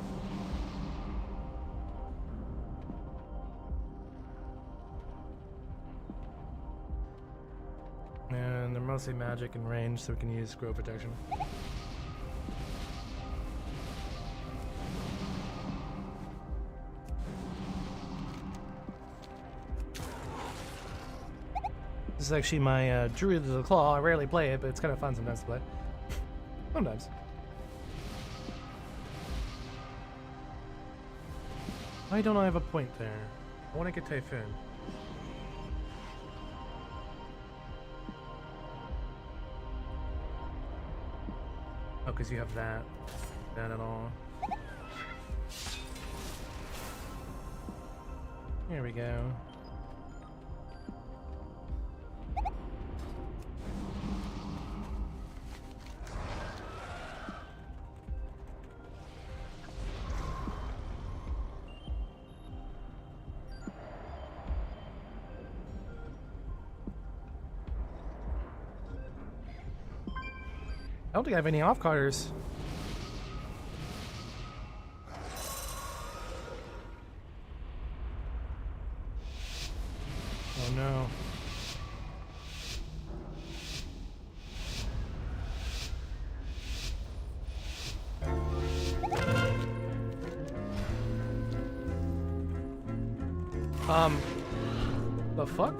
Speaker 1: And they're mostly magic and range, so we can use scroll protection. This is actually my Druid of the Claw. I rarely play it, but it's kind of fun sometimes to play. Sometimes. Why don't I have a point there? I want to get Typhoon. Oh, because you have that. That at all. Here we go. I don't think I have any off-carders. Oh no. The fuck?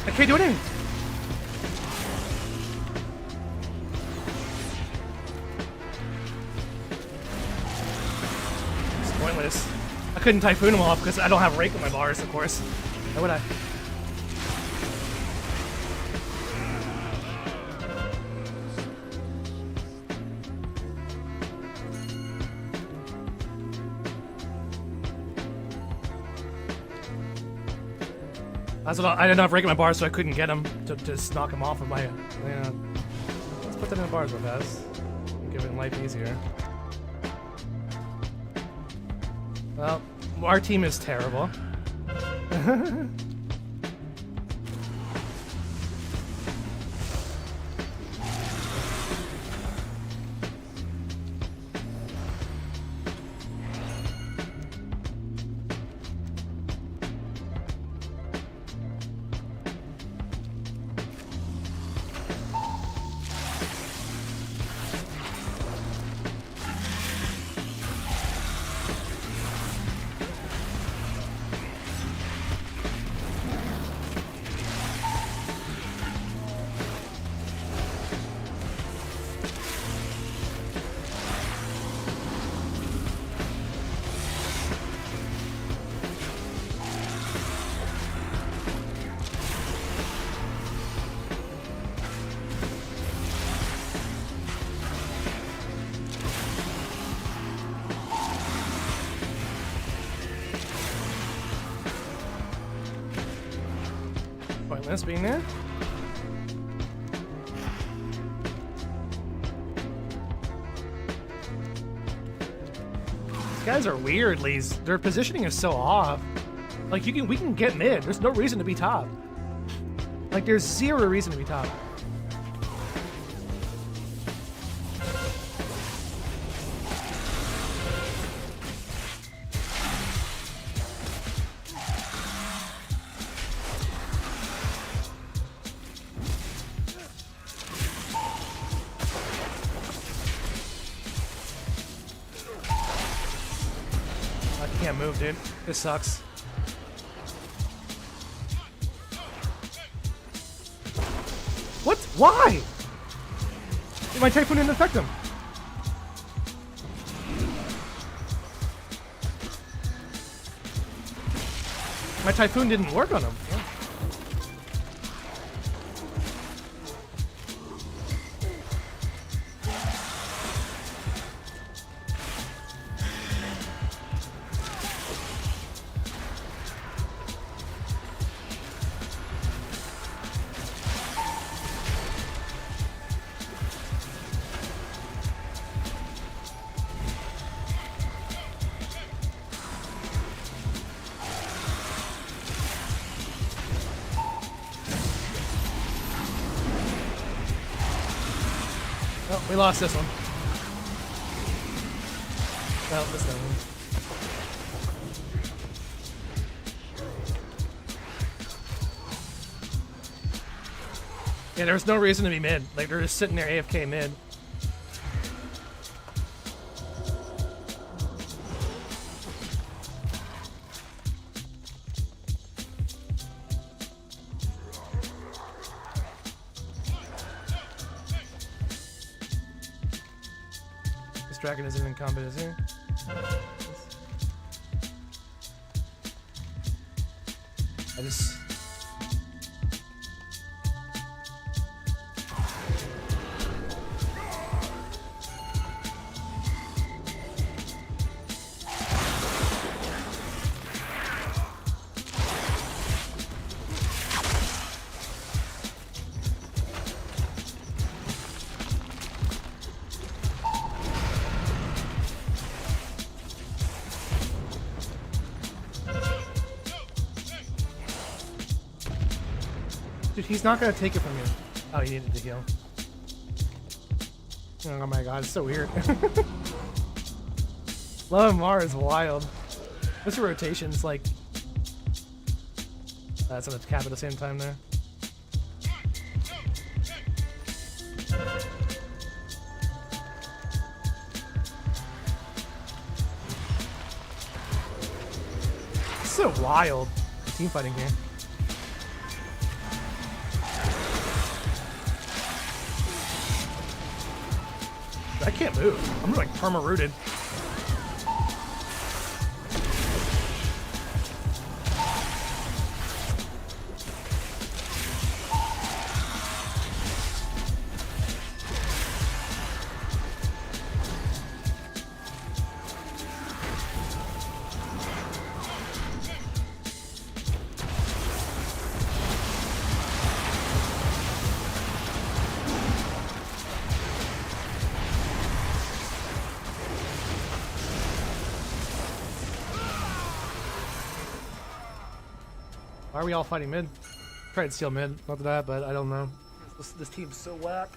Speaker 1: I can't do anything. It's pointless. I couldn't Typhoon him off because I don't have Rake with my bars, of course. Why would I? I didn't have Rake with my bars, so I couldn't get him to just knock him off of my. Yeah. Let's put that in the bars real fast. Give it life easier. Well, Our team is terrible. Pointless being there. These guys are weird, Lee's. Their positioning is so off. Like we can get mid. There's no reason to be top. Like there's zero reason to be top. I can't move, dude. This sucks. What? Why? My Typhoon didn't affect him. My Typhoon didn't work on him. Yeah. Oh, we lost this one. Well, this one. Yeah, there's no reason to be mid. Like, they're just sitting there AFK mid. Dragon isn't in combat, is he? I just... Dude, he's not gonna take it from you. Oh, he needed to heal. Oh my god, it's so weird. MMR is wild. What's the rotations like? That's on the cap at the same time there. It's so wild. Team fighting here. I can't move. I'm like perma-rooted. Why are we all fighting mid? Try to steal mid. Not that, but I don't know. This team's so whack.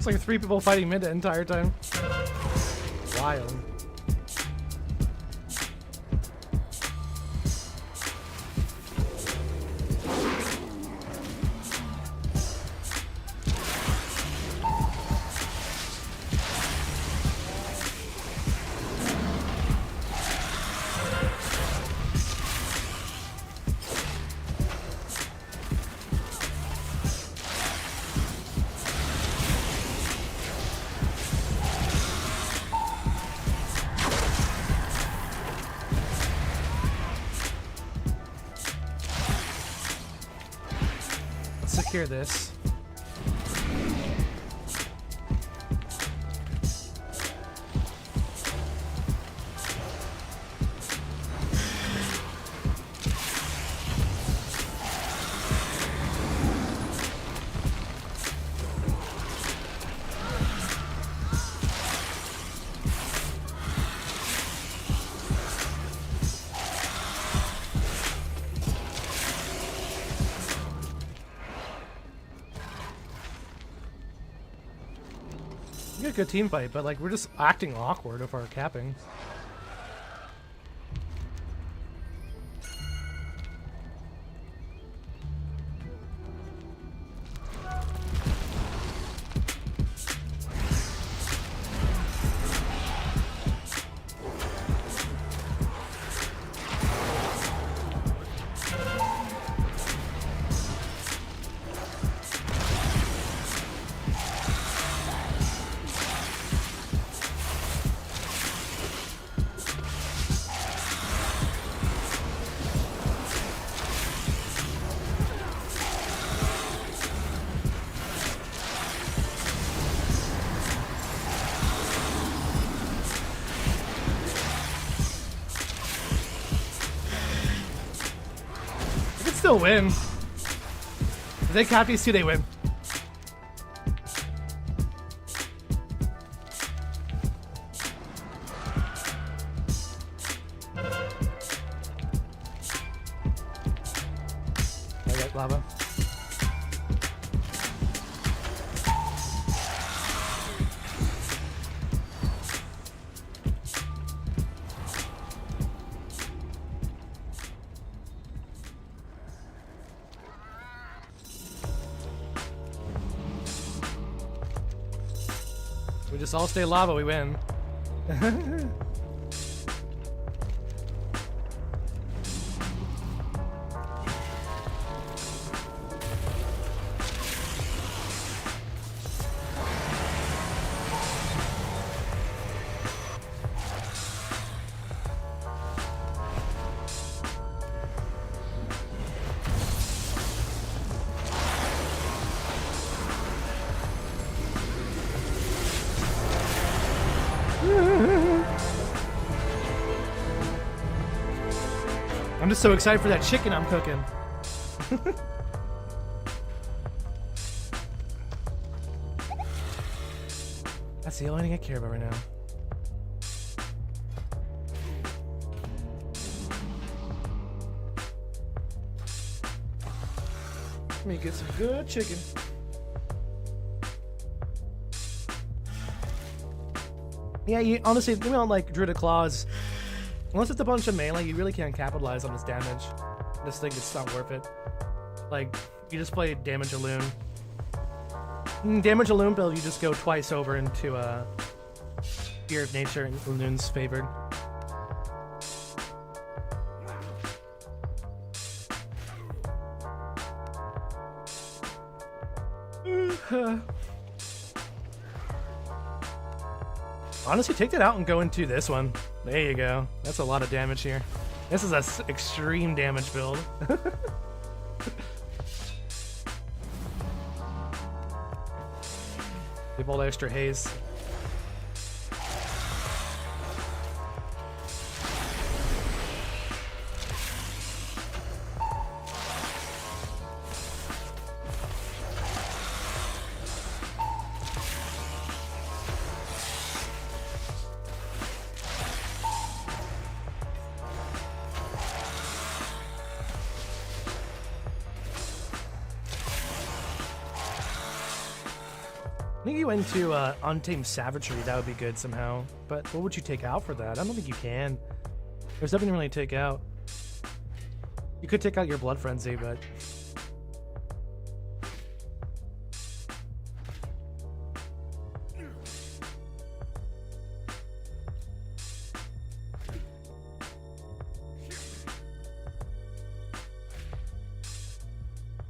Speaker 1: Like 3 people fighting mid the entire time. Wild. Secure this. We got a good team fight, but like we're just acting awkward if our capping. Still win. If they cap these two, they win. I got lava. We just all stay lava, we win. I'm just so excited for that chicken I'm cooking. That's the only thing I care about right now. Let me get some good chicken. Yeah, you honestly, even on like Druid of Claws, unless it's a bunch of melee, you really can't capitalize on this damage. I just think it's not worth it. Like, you just play damage alone. Damage a loon build, you just go twice over into Fear of Nature and loon's favored. Honestly, take that out and go into this one. There you go. That's a lot of damage here. This is a extreme damage build. Give all the extra haze. I think you went to Untamed Savagery, that would be good somehow. But what would you take out for that? I don't think you can. There's nothing to really take out. You could take out your Blood Frenzy, but...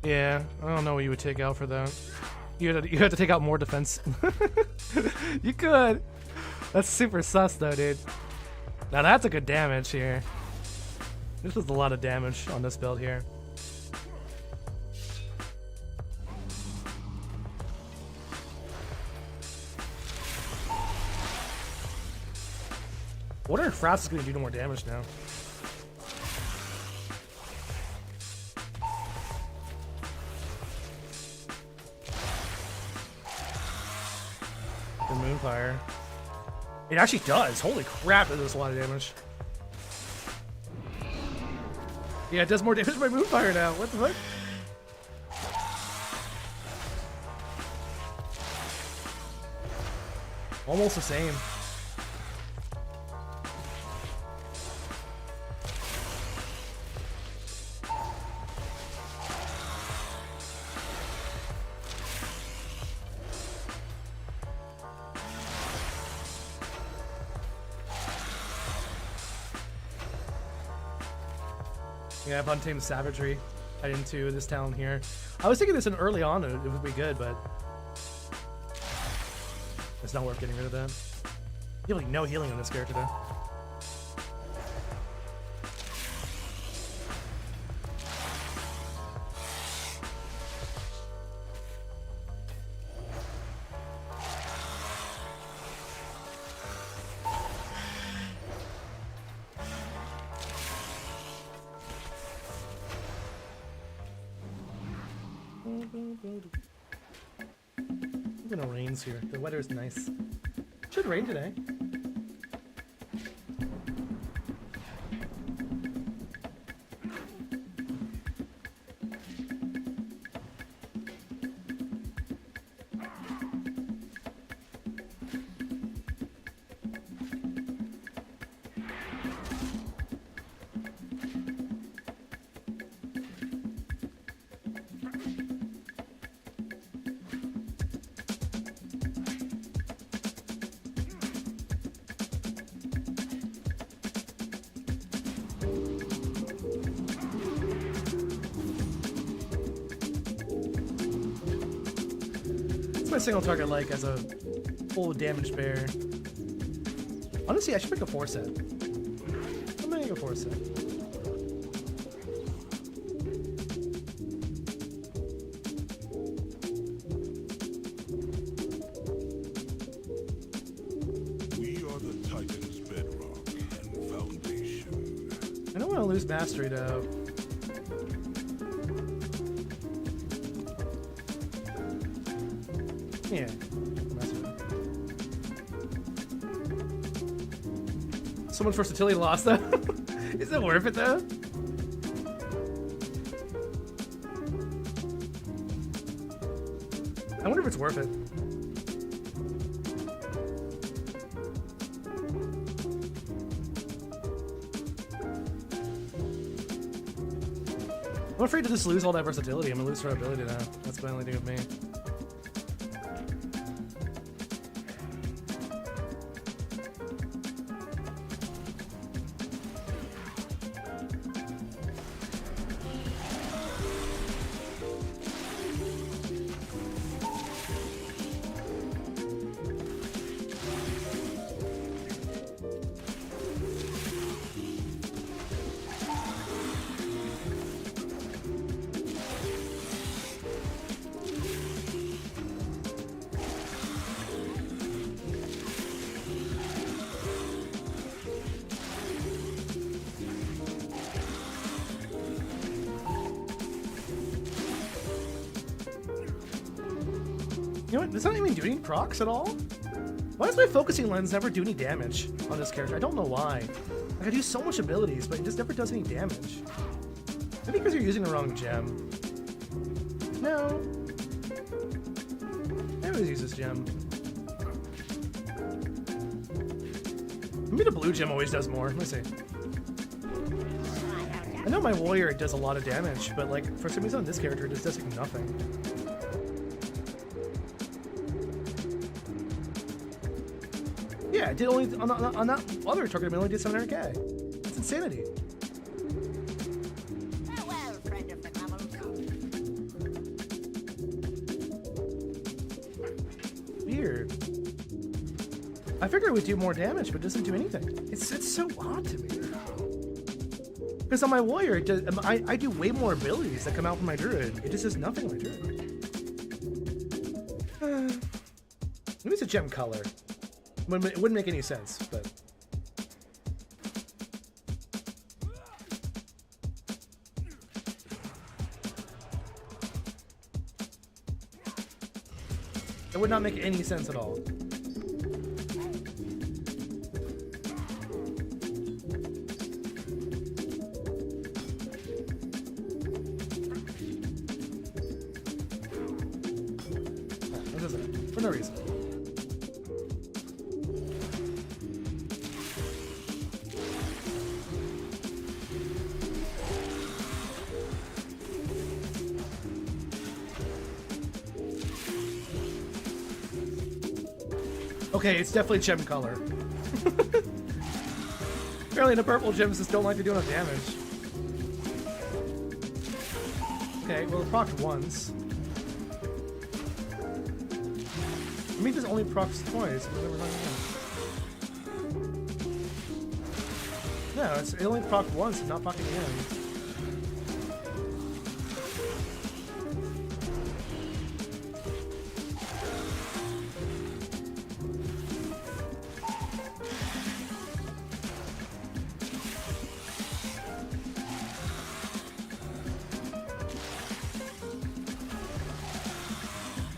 Speaker 1: yeah, I don't know what you would take out for that. You have to take out more defense. You could. That's super sus though, dude. Now that's a good damage here. This was a lot of damage on this build here. I wonder if Frost is going to do more damage now. The Moonfire. It actually does. Holy crap, it does a lot of damage. Yeah, it does more damage by Moonfire now. What the fuck? Almost the same. Yeah, I have Untamed Savagery tied into this town here. I was thinking this in early on, it would be good, but it's not worth getting rid of that. You have like no healing on this character though. It's gonna rain here. The weather is nice. Should rain today. My single target like as a full damage bear. Honestly, I should pick a 4-set. I'm gonna go 4-set.
Speaker 2: We are the Titan's bedrock and foundation.
Speaker 1: I don't want to lose mastery though. Yeah. So much versatility lost though. Is it worth it though? I wonder if it's worth it. I'm afraid to just lose all that versatility. I'm gonna lose her ability now. That's the only thing with me. does that even do any procs at all? Why does my focusing lens never do any damage on this character? I don't know why. Like, I do so much abilities, but it just never does any damage. Maybe because you're using the wrong gem. No. I always use this gem. Maybe the blue gem always does more. Let me see. I know my warrior does a lot of damage, but like for some reason on this character it just does like nothing. Yeah, it did only on that other target. It only did 700k. That's insanity.
Speaker 3: Farewell, friend of the camel.
Speaker 1: Weird. I figured it would do more damage, but it doesn't do anything. It's so odd to me. Because on my warrior, it does, I do way more abilities that come out from my druid. It just does nothing on my druid. Maybe it's a gem color. It wouldn't make any sense, but... It would not make any sense at all. For no reason. Okay, it's definitely gem color. Apparently the purple gems just don't like to do enough damage. Okay, well it procced once. I mean, this only procs twice. No, it only proc once and not proc again.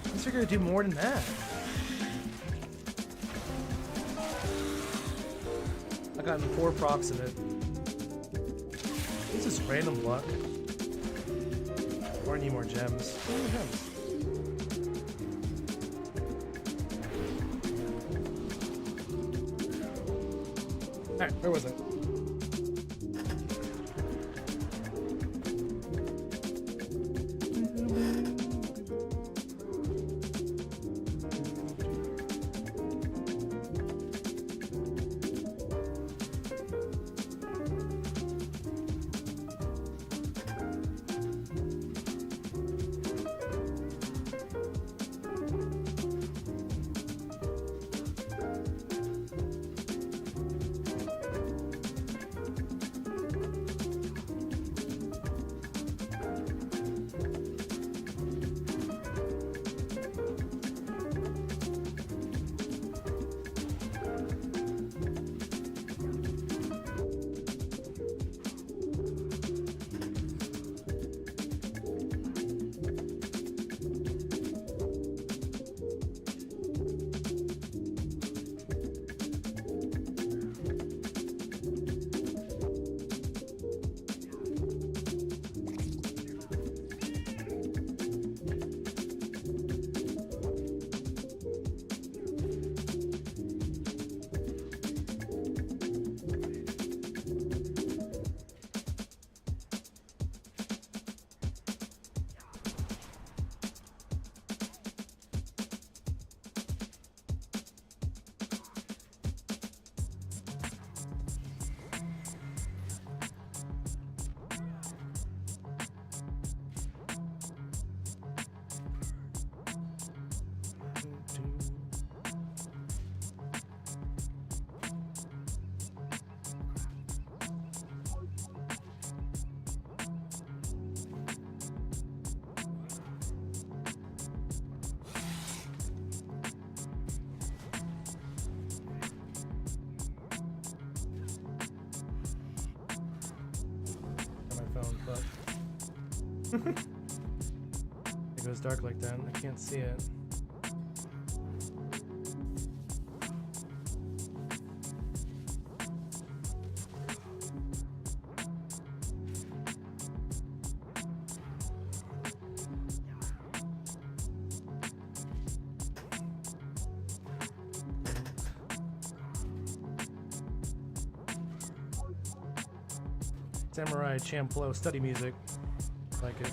Speaker 1: I was figuring to do more than that. I've gotten 4 procs of it. This is random luck. Or I need more gems. I need more gems. Alright, where was it? It goes dark like that. I can't see it. Samurai Champloo study music. Like it.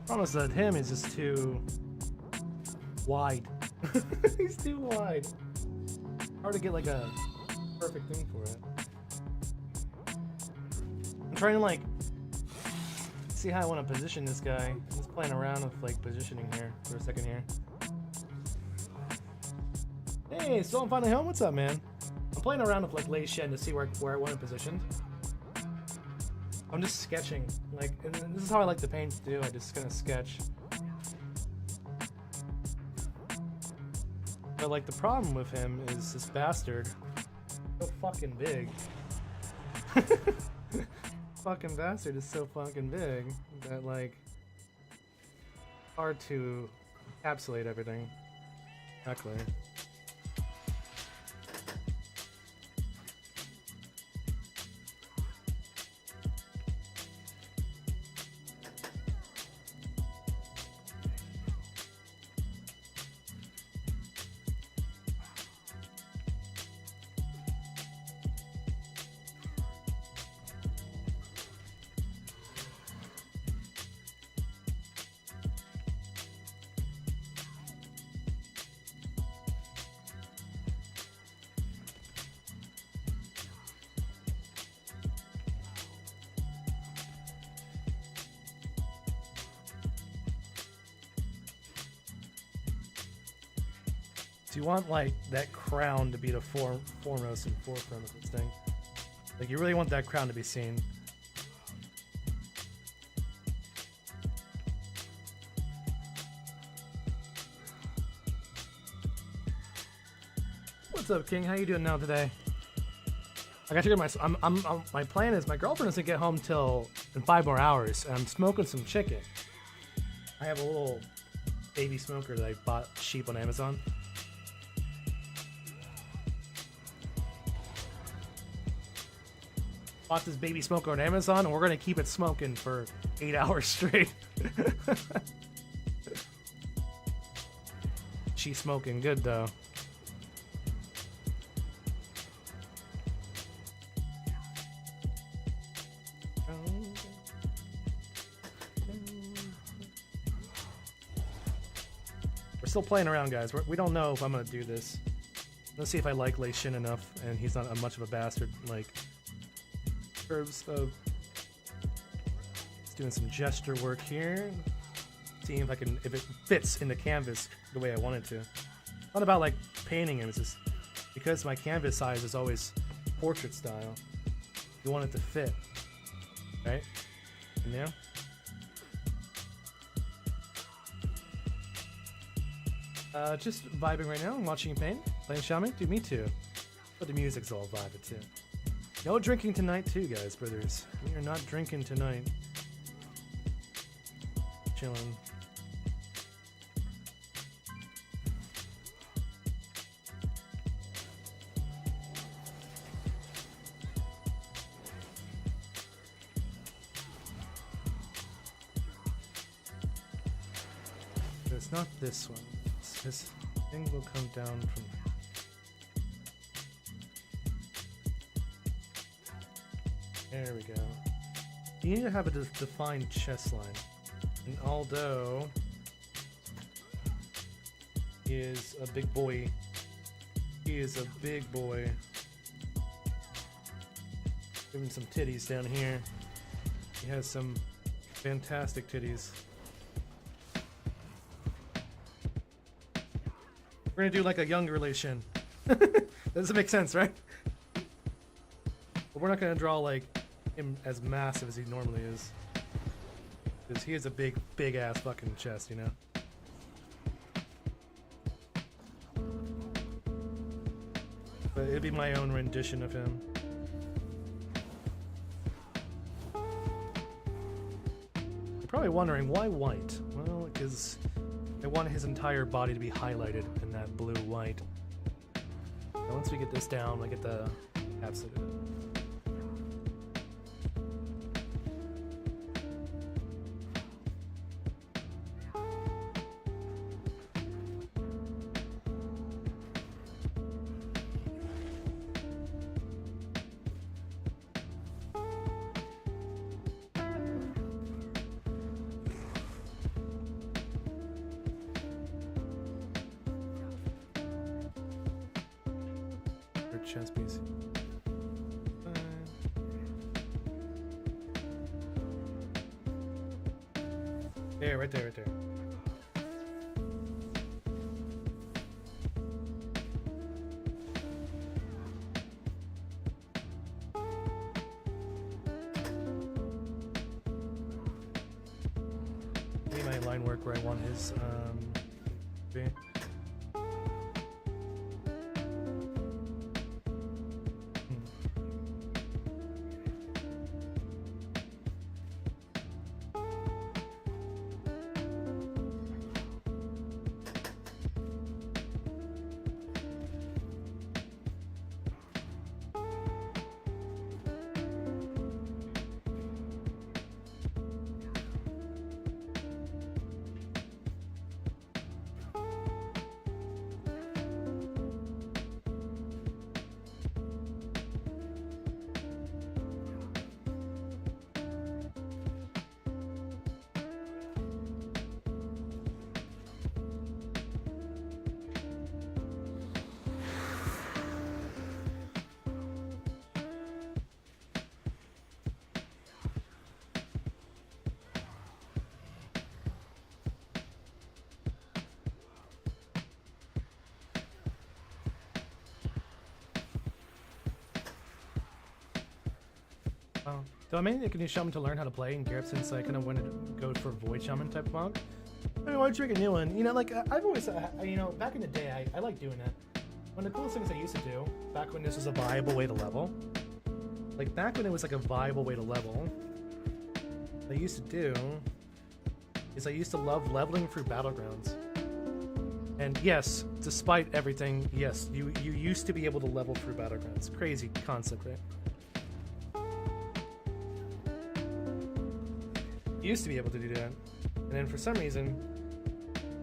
Speaker 1: Promise that him is just too wide. He's too wide. Hard to get like a perfect thing for it. I'm trying to like see how I want to position this guy. I'm just playing around with like positioning here for a second here. Hey, so I'm finally home. What's up, man? I'm playing around with like Lei Shen to see where I want it positioned. I'm just sketching, like, and this is how I like the paint to do. I just kind of sketch. But like the problem with him is this bastard, so fucking big. Fucking bastard is so fucking big that like hard to encapsulate everything. Exactly. You want like that crown to be the foremost and forefront of this thing. Like you really want that crown to be seen. What's up, King? How you doing now today? I got to get my plan is my girlfriend doesn't get home till in 5 more hours, and I'm smoking some chicken. I have a little baby smoker that I bought cheap on Amazon. Bought this baby smoker on Amazon, and we're gonna keep it smoking for 8 hours straight. She's smoking good though. We're still playing around, guys. We don't know if I'm gonna do this. Let's see if I like Lei Shen enough, and he's not much of a bastard. Like. Terms of just doing some gesture work here, seeing if it fits in the canvas the way I want it to. Not about like painting him, it's just because my canvas size is always portrait style. You want it to fit, right? You know? Just vibing right now. I'm watching you paint, playing Xiaomi. Dude, me too. But the music's all vibing too. No drinking tonight too, guys, brothers. We are not drinking tonight. chilling. It's not this one. This thing will come down from there. There we go. You need to have a defined chest line. And although he is a big boy, he is a big boy. Give him some titties down here. He has some fantastic titties. We're gonna do like a younger relation. Doesn't make sense, right? But we're not gonna draw like him as massive as he normally is. Because he has a big ass fucking chest, you know? But it'd be my own rendition of him. You're probably wondering, why white? Well, because I want his entire body to be highlighted in that blue-white. Once we get this down, I get the absolute. Chess piece. Yeah, right there, right there. Maybe my line work where I want his be. So I mainly a new shaman to learn how to play in Garrett since I kind of wanted to go for Void Shaman type of monk. I mean, why don't you make a new one? You know, like I've always, you know, back in the day, I like doing it. One of the coolest things I used to do, back when this was a viable way to level, like back when it was like a viable way to level, what I used to do is I used to love leveling through Battlegrounds. And yes, despite everything, yes, you used to be able to level through Battlegrounds. Crazy concept, right? Used to be able to do that, and then for some reason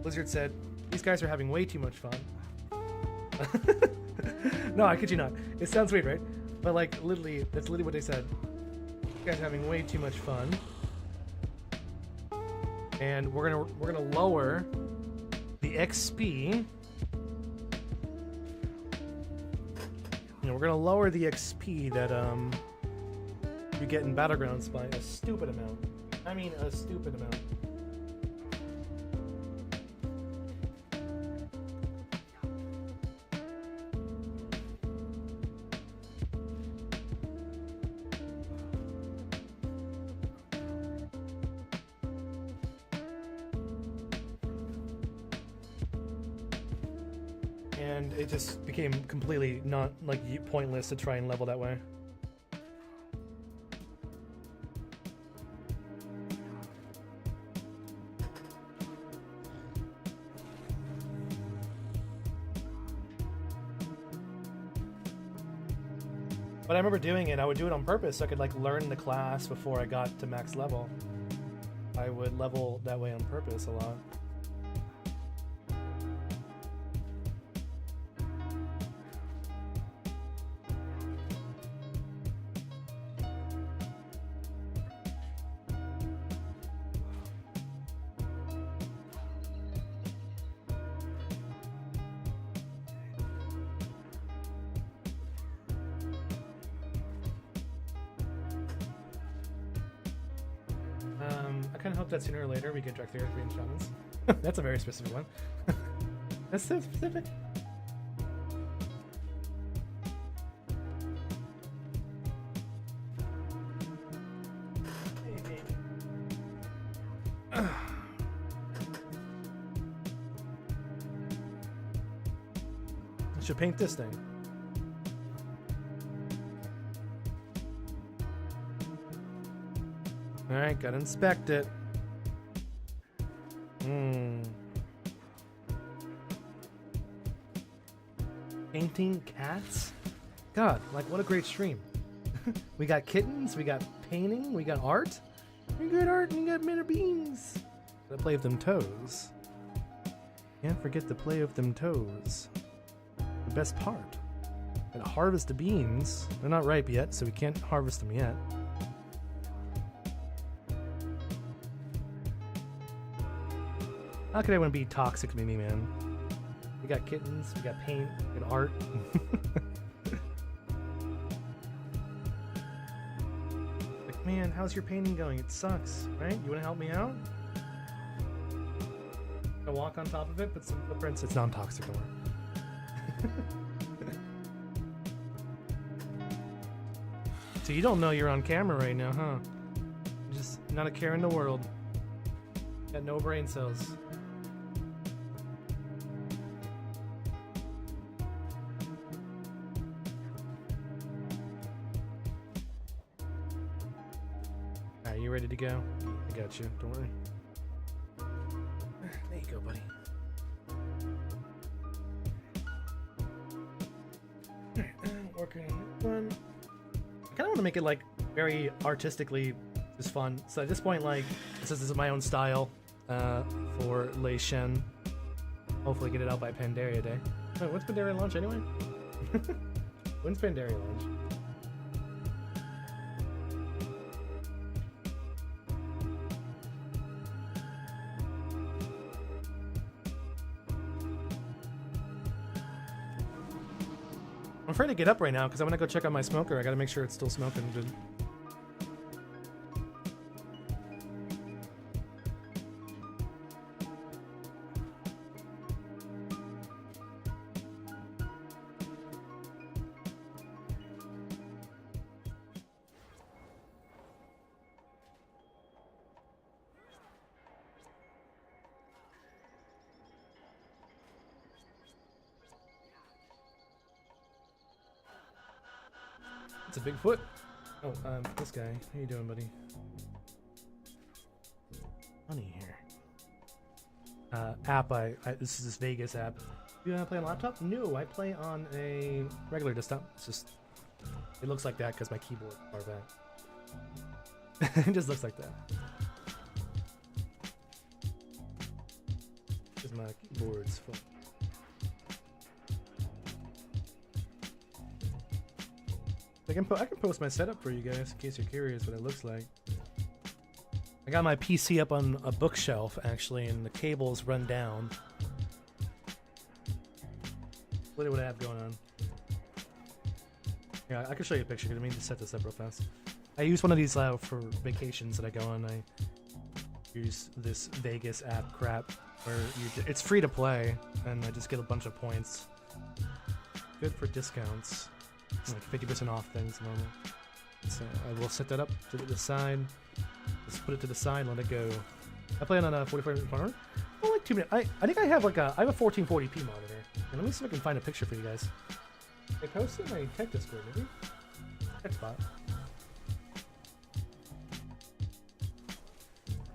Speaker 1: Blizzard said these guys are having way too much fun. No, I kid you not, it sounds weird, right? But like literally, that's literally what they said. You guys are having way too much fun, and we're gonna lower the XP. You know, we're gonna lower the XP that you get in Battlegrounds by a stupid amount. I mean, a stupid amount. And it just became completely not, like, pointless to try and level that way. But I remember doing it. I would do it on purpose so I could like learn the class before I got to max level. I would level that way on purpose a lot. I kind of hope that sooner or later we get directly Earth range shamans. That's a very specific one. That's so specific. I should paint this thing. Alright, gotta inspect it. Painting cats? God, like what a great stream. We got kittens, we got painting, we got art. We got art and we got many beans. Gotta play with them toes. Can't forget to play with them toes. The best part. Gotta harvest the beans. They're not ripe yet, so we can't harvest them yet. How could anyone be toxic to me, man? We got kittens, we got paint, we got art. Like, man, how's your painting going? It sucks, right? You wanna help me out? Gonna walk on top of it, put some footprints. It's non-toxic, don't worry. So you don't know you're on camera right now, huh? Just not a care in the world. Got no brain cells. Alright, you ready to go? I got you, don't worry. There you go, buddy. Alright, working on this one. I kind of want to make it like very artistically just fun. So at this point, like, this is my own style for Lei Shen. Hopefully get it out by Pandaria Day. Wait, when's Pandaria launch anyway? When's Pandaria launch? I'm afraid to get up right now because I'm gonna go check on my smoker. I gotta make sure it's still smoking good. It's a Bigfoot. Oh, this guy. How you doing, buddy? Funny here. App. This is this Vegas app. You wanna play on a laptop? No, I play on a regular desktop. It's just, it looks like that because my keyboard is far back. It just looks like that. Because my keyboard's full. I can post my setup for you guys in case you're curious what it looks like. I got my PC up on a bookshelf actually, and the cables run down. Look at what I have going on. Yeah, I can show you a picture. Let me just set this up real fast. I use one of these for vacations that I go on. I use this Vegas app crap where it's free to play, and I just get a bunch of points. Good for discounts. Like 50% off things normal. So I will set that up to the side. Just put it to the side, let it go. I play on a 44 monitor. Oh, like 2 minutes. I think I have like a 1440p monitor. And let me see if I can find a picture for you guys. I posted my tech Discord, maybe. Tech spot.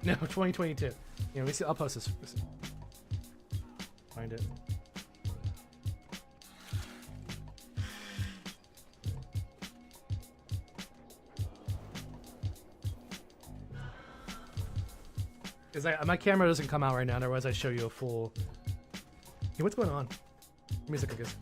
Speaker 1: No, 2022. Yeah, let me see. I'll post this. Find it. Because my camera doesn't come out right now, otherwise I show you a full... Hey, what's going on? Give me a second, guys.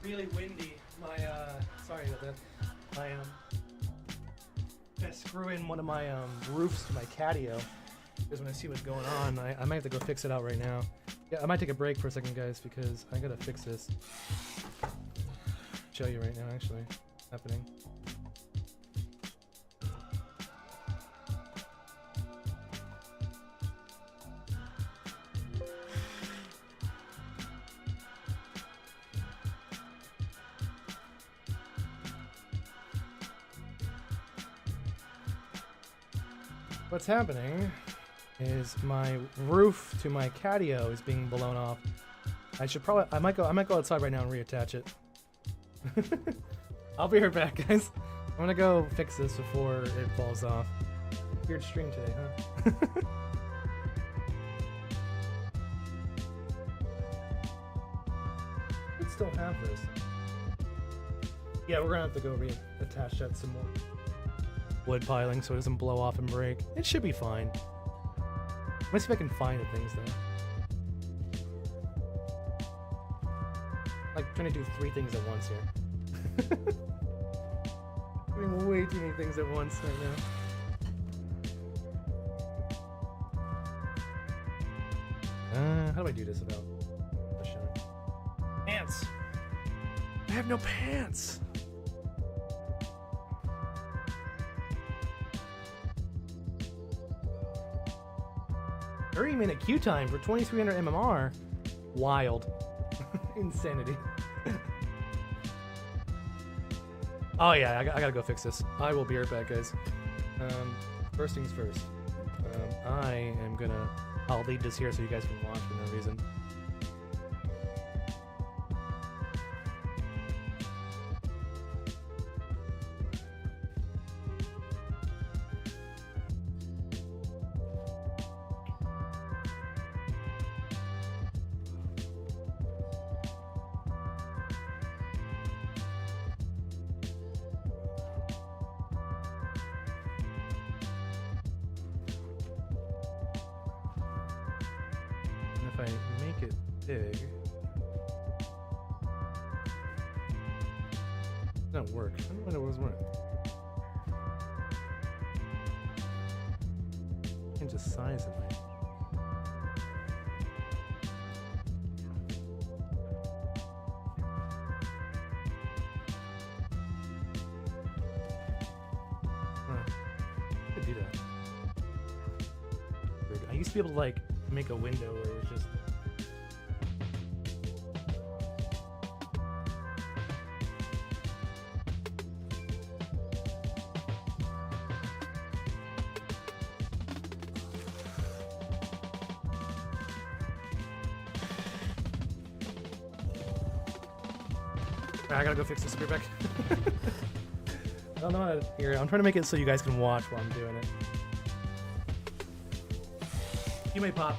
Speaker 1: Really windy. My sorry about that. I gotta screw in one of my roofs to my catio because when I see what's going on, I might have to go fix it out right now. Yeah, I might take a break for a second, guys, because I gotta fix this. Show you right now, actually, happening. What's happening is my roof to my catio is being blown off. I might go outside right now and reattach it. I'll be right back, guys. I'm gonna go fix this before it falls off. Weird stream today, huh? Could still have this. Yeah, we're gonna have to go reattach that some more wood piling so it doesn't blow off and break. It should be fine. Let's see if I can find the things there. Like trying to do 3 things at once here. Doing way too many things at once right now. How do I do this without the shine? Pants! I have no pants! 30-minute queue time for 2300 MMR. Wild. Insanity. Oh yeah, I gotta go fix this. I will be right back, guys. First things first. I'll leave this here so you guys can watch for no reason. If I make it big, it doesn't work. I don't know what it was working. I can just size it. I could do that. I used to be able to like make a window where it was just I gotta go fix this. Be back. I don't know how to here. I'm trying to make it so you guys can watch while I'm doing it. You may pop.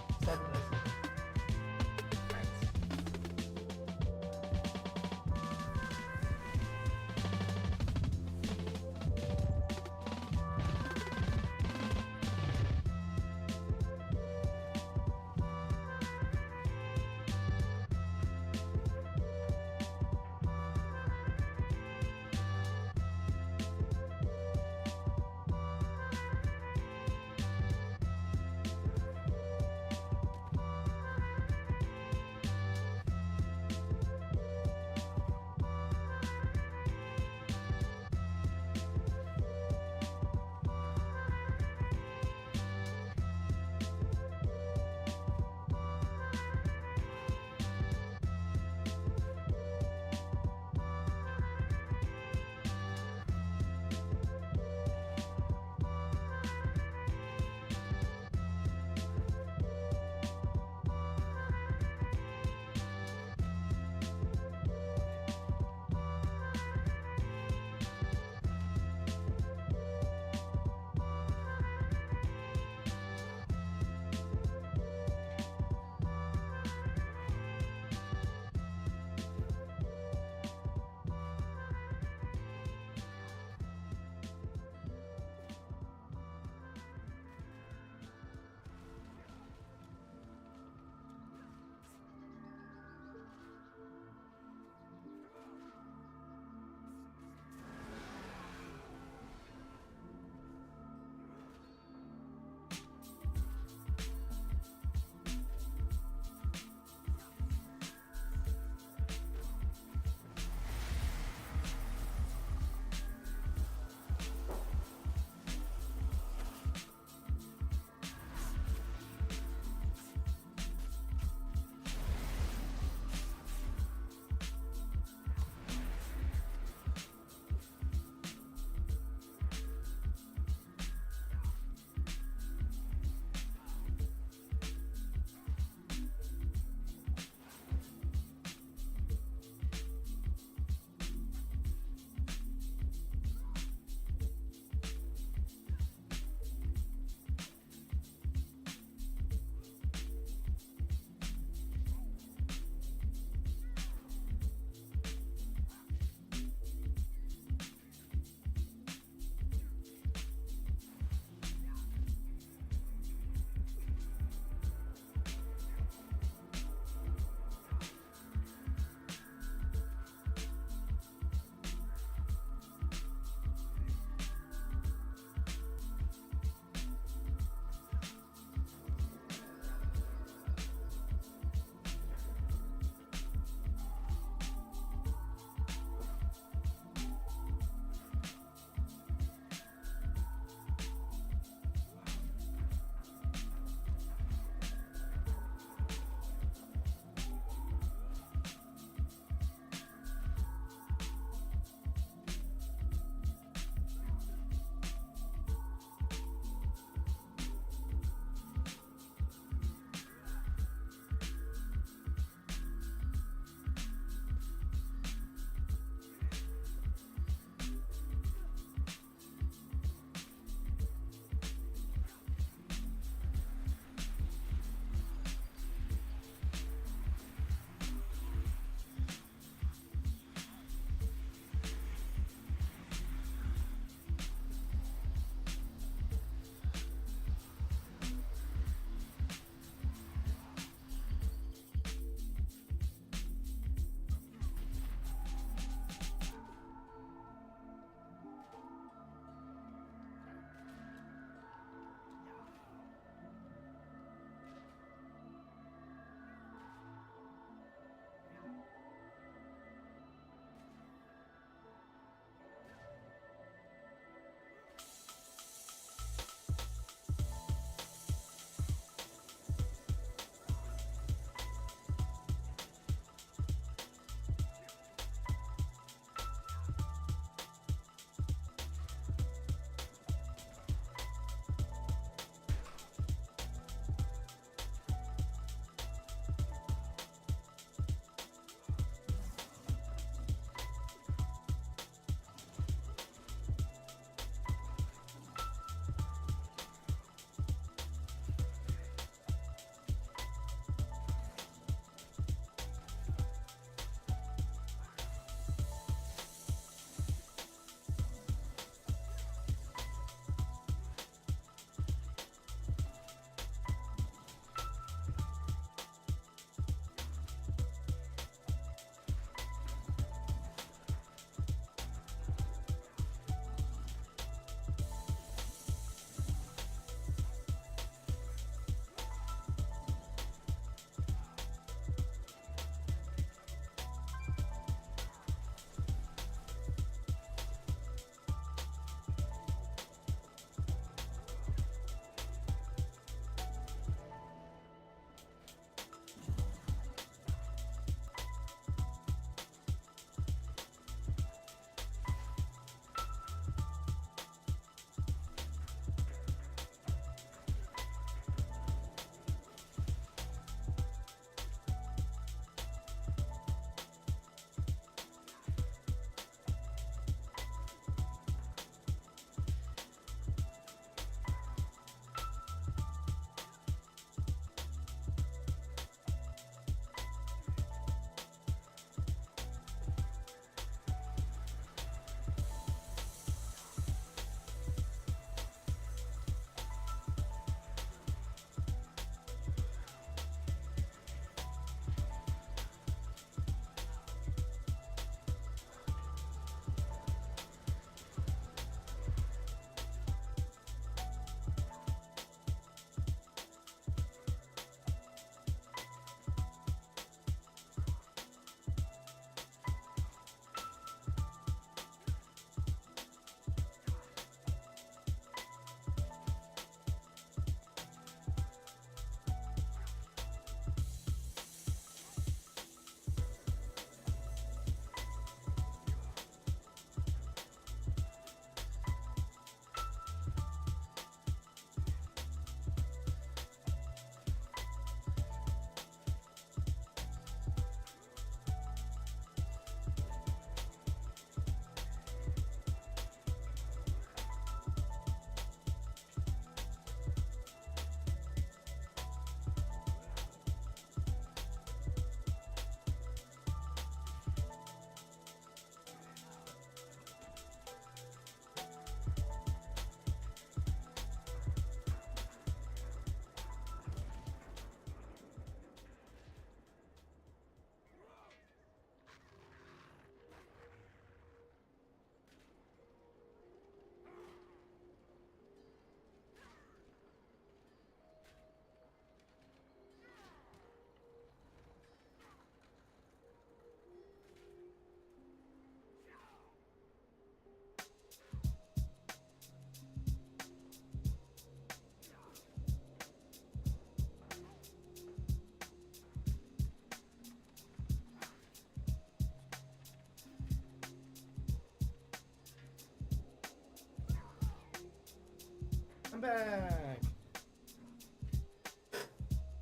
Speaker 1: back.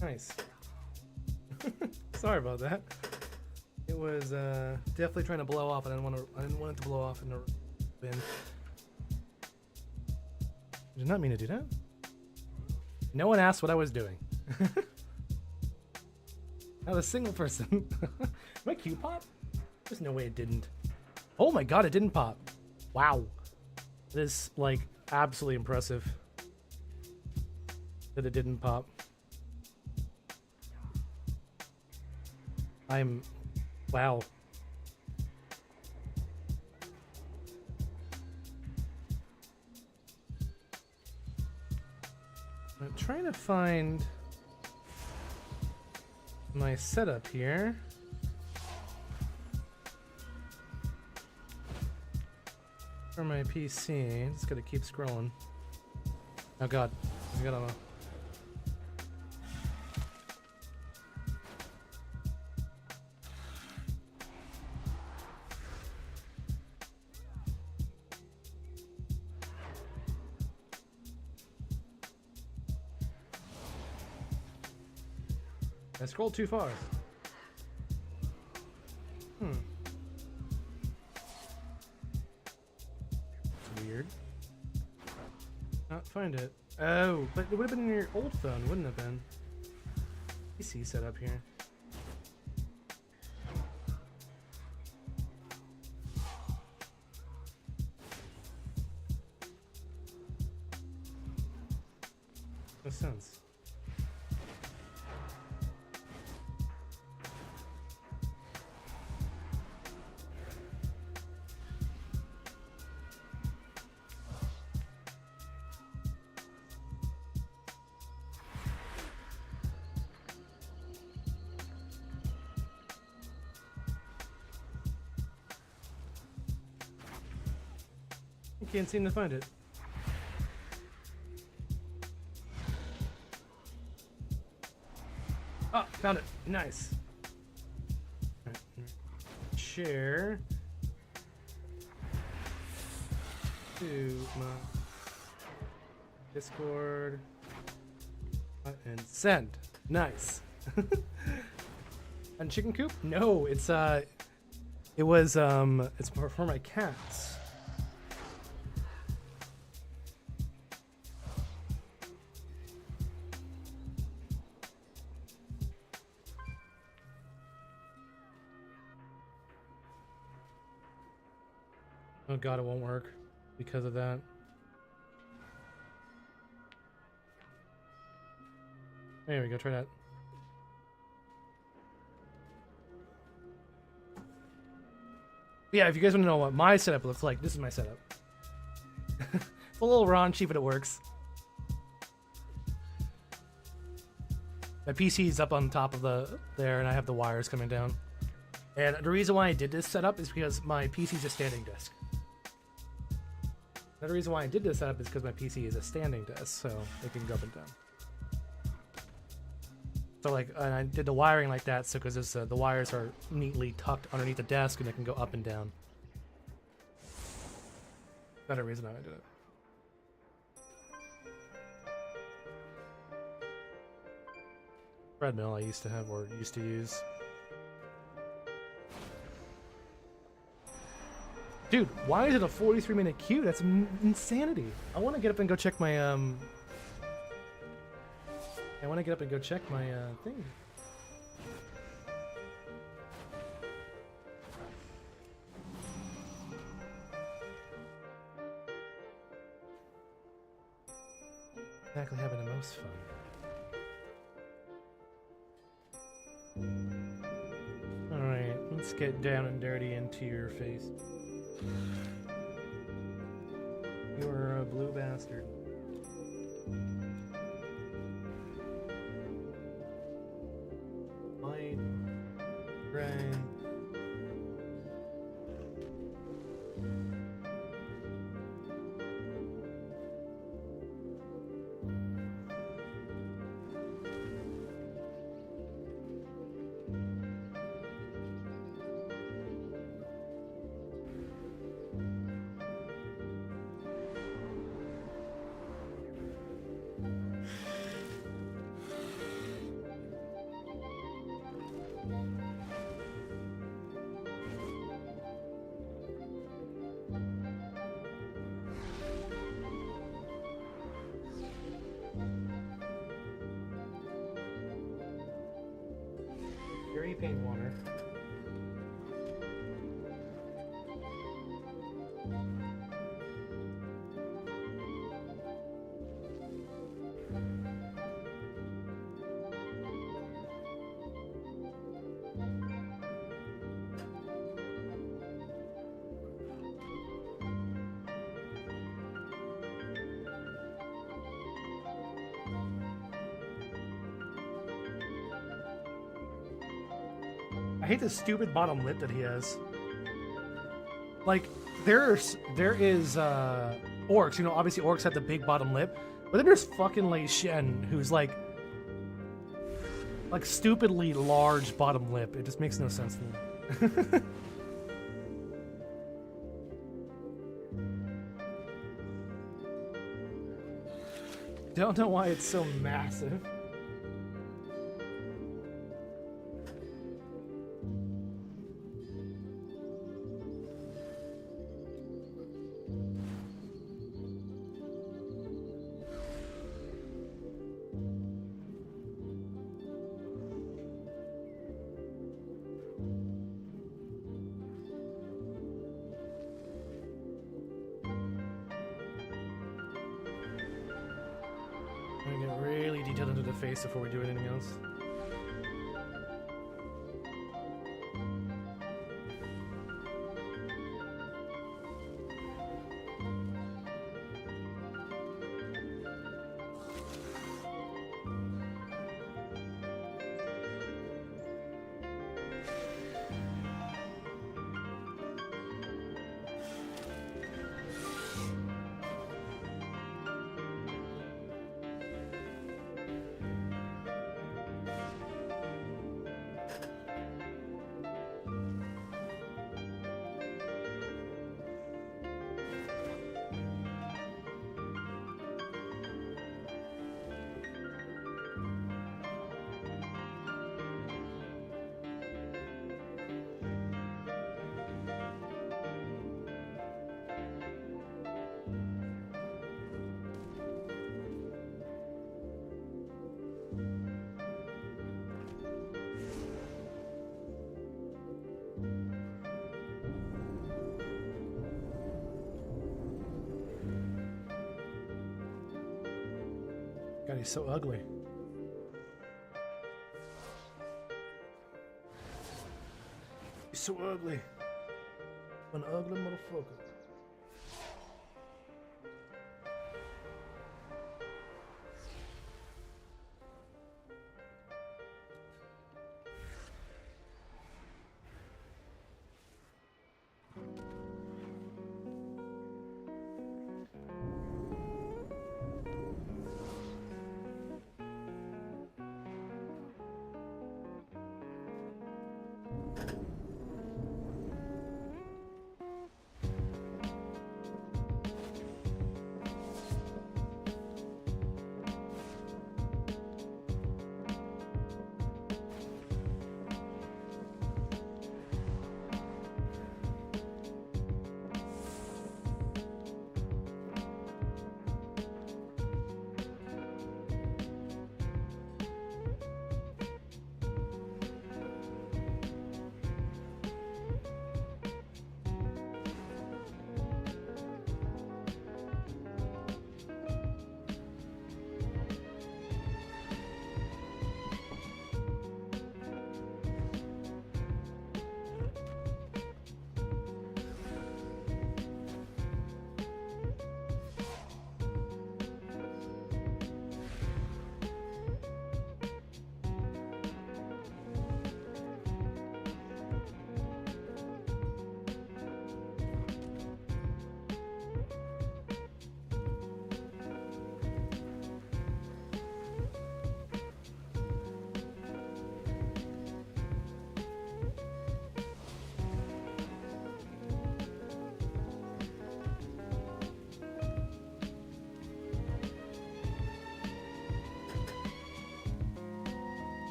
Speaker 1: Nice. Sorry about that. It was definitely trying to blow off. I didn't want it to blow off in the bin. I did not mean to do that. No one asked what I was doing. Not a single person. My Q pop? There's no way it didn't. Oh my god, it didn't pop. Wow. This like absolutely impressive that it didn't pop. Wow. I'm trying to find my setup here. For my PC, just gotta keep scrolling. Oh god, I gotta. I scrolled too far. It's weird. Not find it. Oh, but it would have been in your old phone, wouldn't it have been? PC setup here. No sense. Can't seem to find it. Oh, found it. Nice. Right. Share to my Discord and send. Nice. And chicken coop? No, it's it's for my cats. Oh god, it won't work because of that. There we go, try that. Yeah, if you guys want to know what my setup looks like, this is my setup. It's a little raunchy, but it works. My PC is up on top of there, and I have the wires coming down. And the reason why I did this setup is because my PC is a standing desk. Another reason why I did this setup is because my PC is a standing desk, so it can go up and down. So like, and I did the wiring like that, so because the wires are neatly tucked underneath the desk, and they can go up and down. Another reason why I did it. Treadmill I used to have or used to use. Dude, why is it a 43-minute queue? That's insanity. I want to get up and go check my I want to get up and go check my thing. Exactly having the most fun. All right, let's get down and dirty into your face. You're a blue bastard. White, gray. paint water. I hate this stupid bottom lip that he has. Like, there is orcs, you know, obviously orcs have the big bottom lip, but then there's fucking Lei Shen, who's like stupidly large bottom lip. It just makes no sense to me. Don't know why it's so massive. I'm gonna get really detailed into the face before we do anything else. God, he's so ugly. He's so ugly. An ugly motherfucker.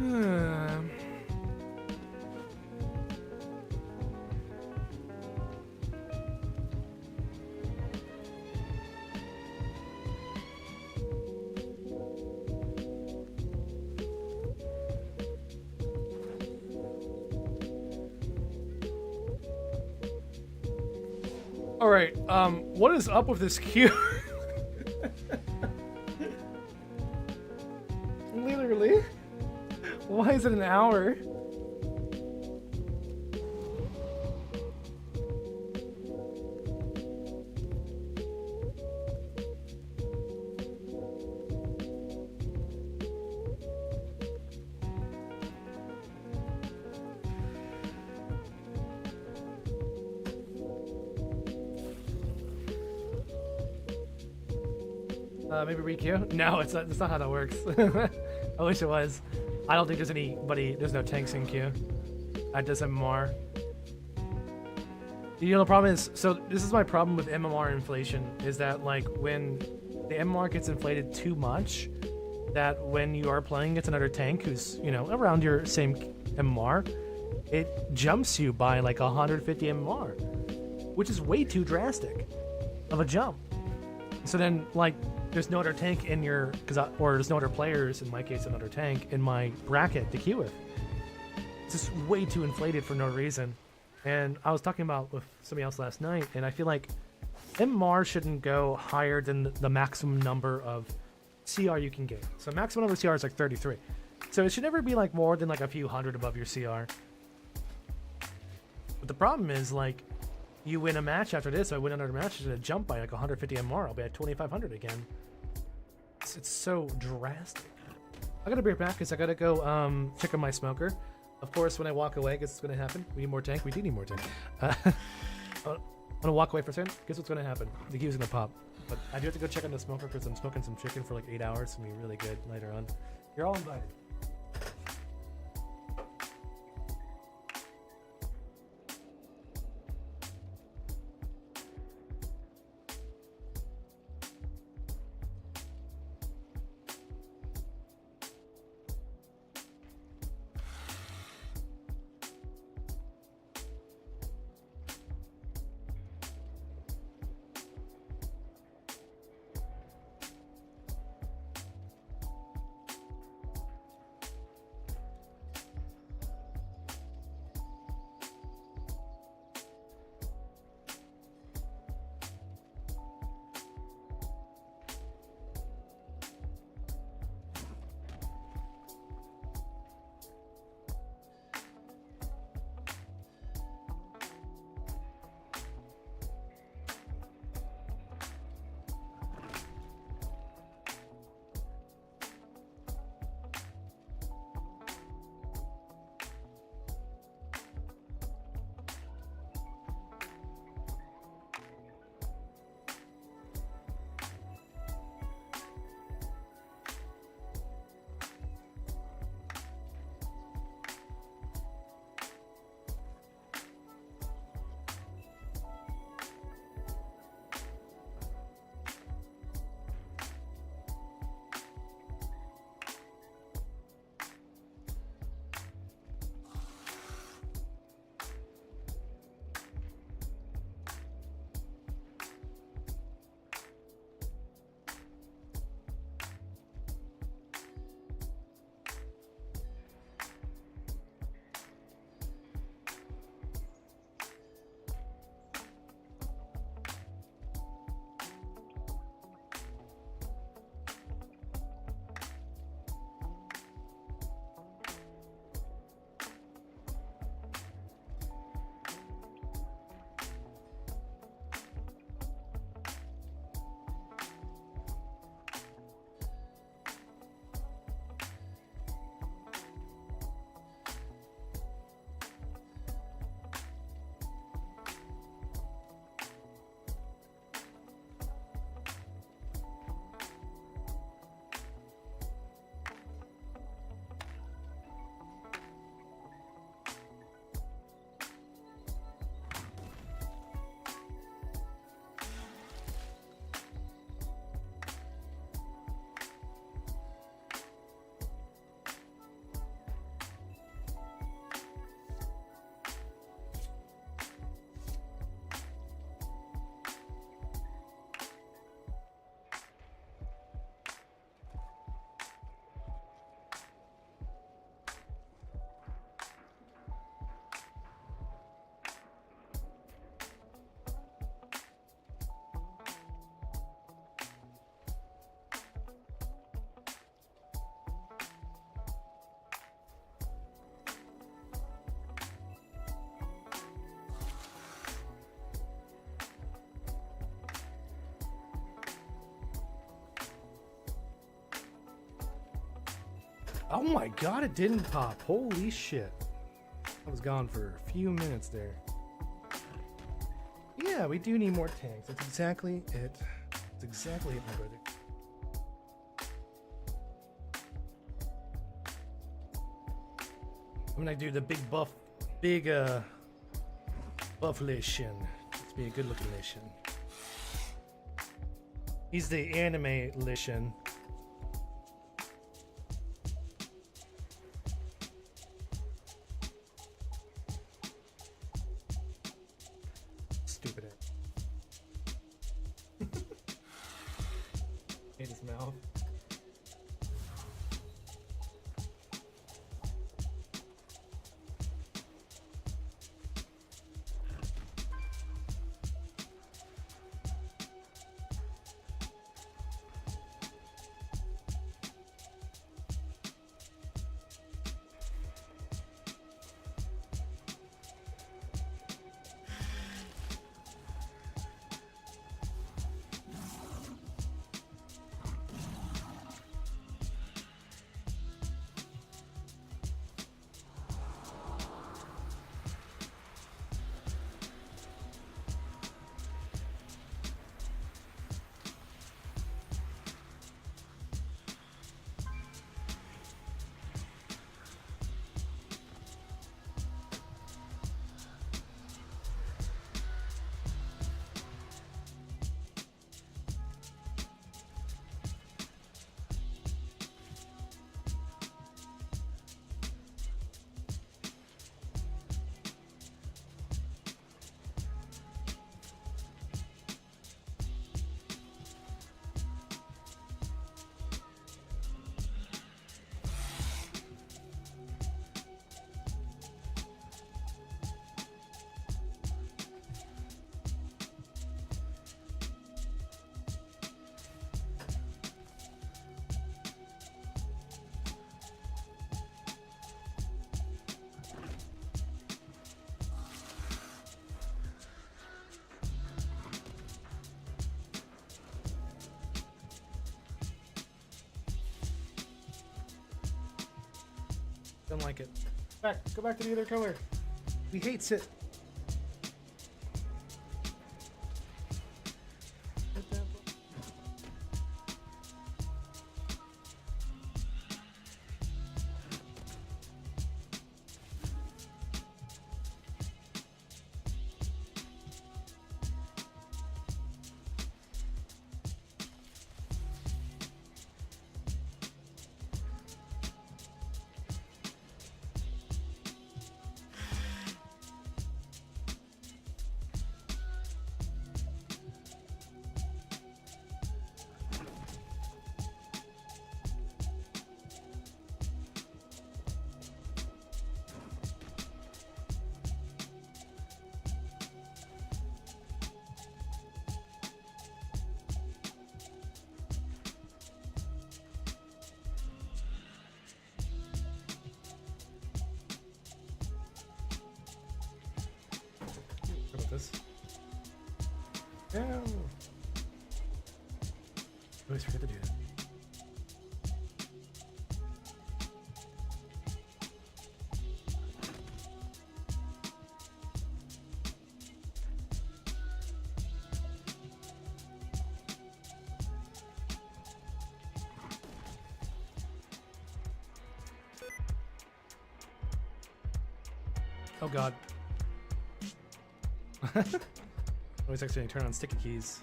Speaker 1: All right. What is up with this queue? Literally. Why is it an hour? Maybe requeue? No, it's not. That's not how that works. I wish it was. I don't think there's anybody. There's no tanks in queue. That does MMR. You know, the problem is. So this is my problem with MMR inflation. Is that like when the MMR gets inflated too much, that when you are playing against another tank who's around your same MMR, it jumps you by like 150 MMR, which is way too drastic of a jump. So then like. There's no other tank in your, or there's no other players, in my case, another tank in my bracket to queue with. It's just way too inflated for no reason. And I was talking about with somebody else last night, and I feel like MMR shouldn't go higher than the maximum number of CR you can get. So maximum number of CR is like 33. So it should never be like more than like a few hundred above your CR. But the problem is like, you win a match after this, I win another match, it's gonna jump by like 150 MR. I'll be at 2,500 again. It's so drastic. I gotta be right back because I gotta go check on my smoker. Of course, when I walk away, guess what's gonna happen? We need more tank. We do need more tank. I'm gonna walk away for a second. Guess what's gonna happen? The queue's gonna pop. But I do have to go check on the smoker because I'm smoking some chicken for like 8 hours. It's gonna be really good later on. You're all invited. Oh my god, it didn't pop. Holy shit. I was gone for a few minutes there. Yeah, we do need more tanks. That's exactly it. That's exactly it, my brother. I'm gonna do the big buff, buff Lichen. Let's be a good looking Lichen. He's the anime Lichen. Stupid ass. Hate his mouth. Don't like it. Go back to the other color. He hates it. This. No. I always forget to do that. Oh god. Always accidentally turn on sticky keys.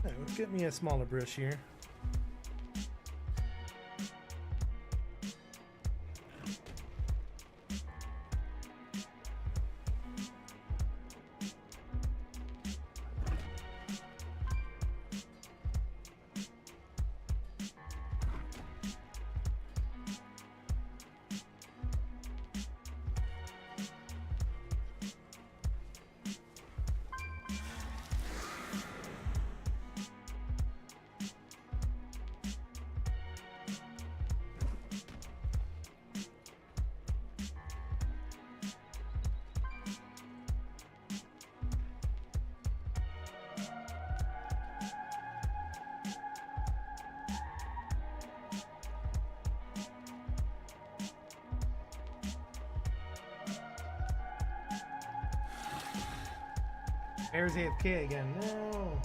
Speaker 1: Alright, let's get me a smaller brush here. Bears AFK again. No.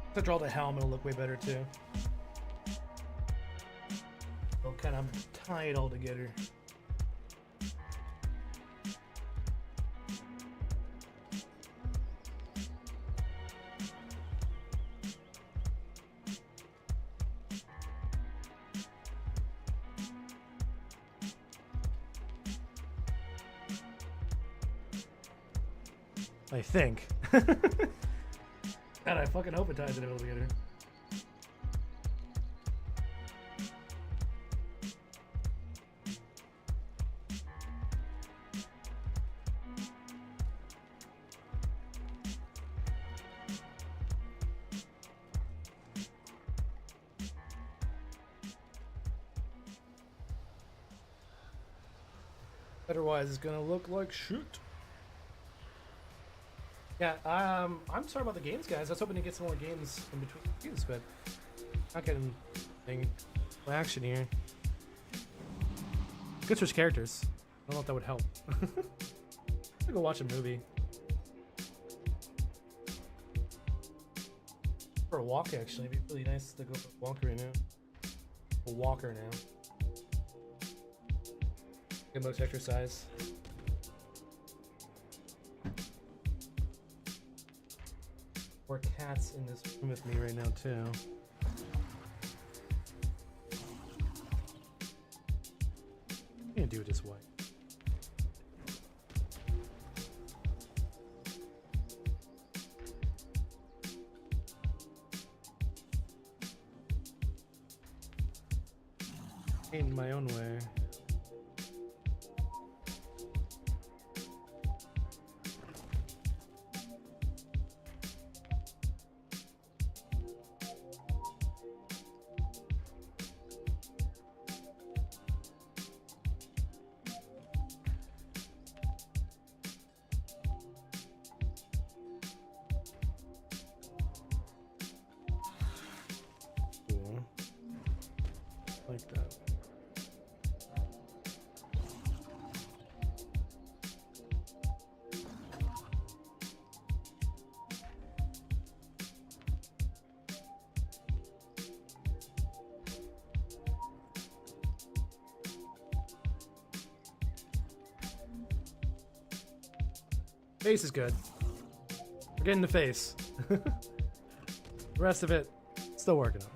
Speaker 1: If I draw the helm, it'll look way better too. It'll kind of tie it all together. I think. God, I fucking hope it ties it all together. Otherwise, it's gonna look like shit. Yeah, I'm sorry about the games, guys. I was hoping to get some more games in between games, but not getting anything action here. Good switch characters. I don't know if that would help. I'll go watch a movie. For a walk, actually. It'd be really nice to go for a walk right now. A walker now. Get much exercise. More cats in this room with me right now too. I'm gonna do it this way. In my own way. Like that. Face is good. We're getting the face. The rest of it, still working on it.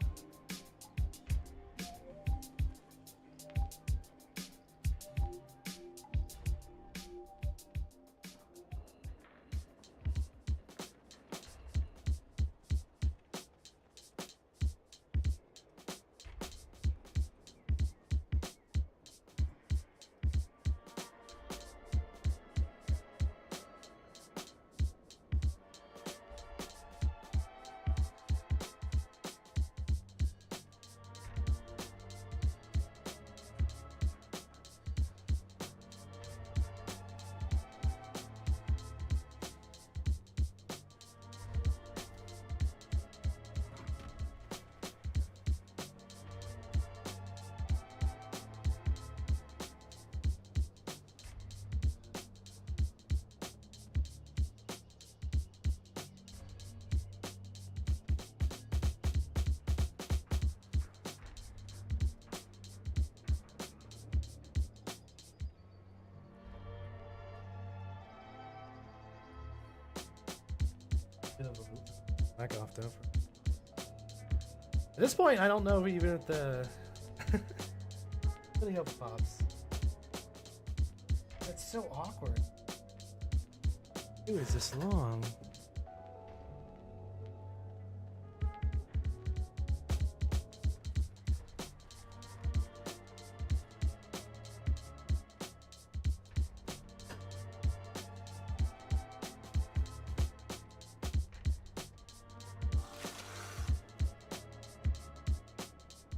Speaker 1: Bit of a back off though. At this point, I don't know even if the really hope it pops. That's so awkward. Who is this long?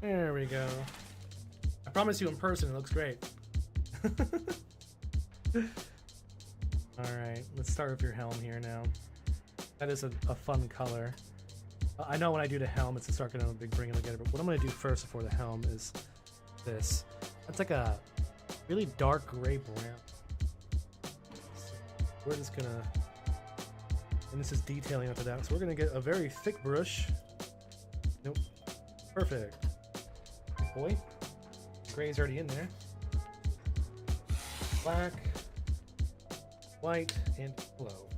Speaker 1: There we go. I promise you in person it looks great. Alright, let's start with your helm here now. That is a fun color. I know when I do the helm it's to start getting a big bring it together, but what I'm going to do first before the helm is this. That's like a really dark gray brown. So we're just going to... And this is detailing after that. So we're going to get a very thick brush. Nope. Perfect. Boy. Gray's already in there. Black, white, and yellow.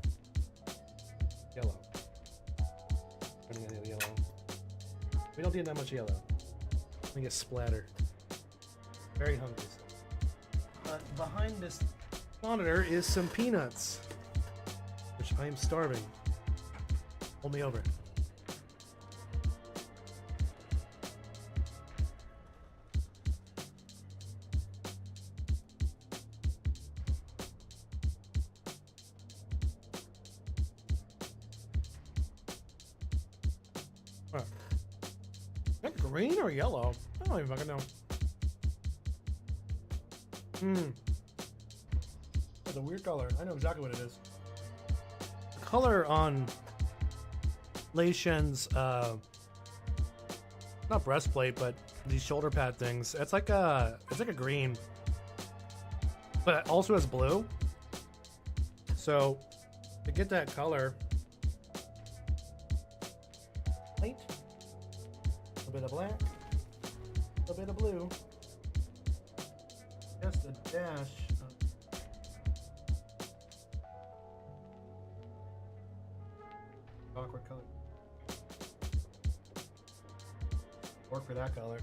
Speaker 1: Yellow. Running out of yellow. We don't need that much yellow. We get splattered. Very hungry. Behind this monitor is some peanuts, which I am starving. Hold me over. Green or yellow? I don't even fucking know. That's a weird color. I know exactly what it is. The color on Lei Shen's not breastplate, but these shoulder pad things. It's like a green, but it also has blue. So to get that color, white. A bit of black, a bit of blue, just a dash of awkward color. Work for that color.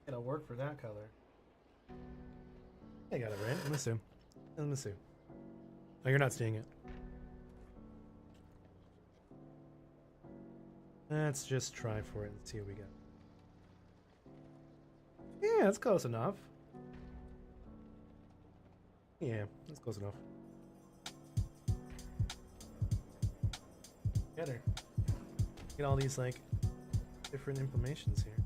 Speaker 1: It'll work for that color. I got it right. Let me see. Let me see. Oh, you're not seeing it. Let's just try for it and see what we got. Yeah, that's close enough. Yeah, that's close enough. Better. Get all these like different implementations here.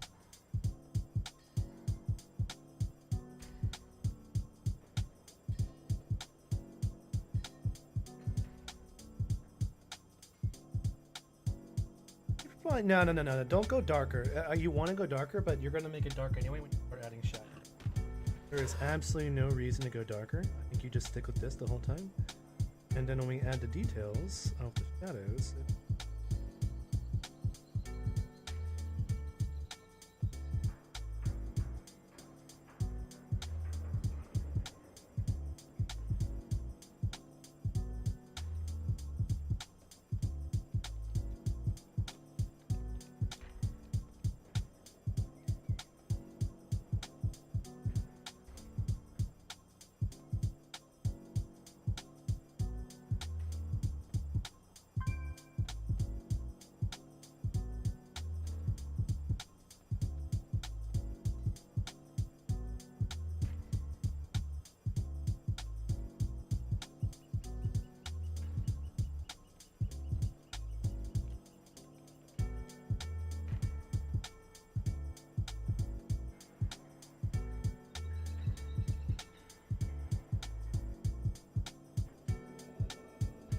Speaker 1: No. Don't go darker. You want to go darker, but you're going to make it dark anyway when you start adding shadow. There is absolutely no reason to go darker. I think you just stick with this the whole time. And then when we add the details of the shadows...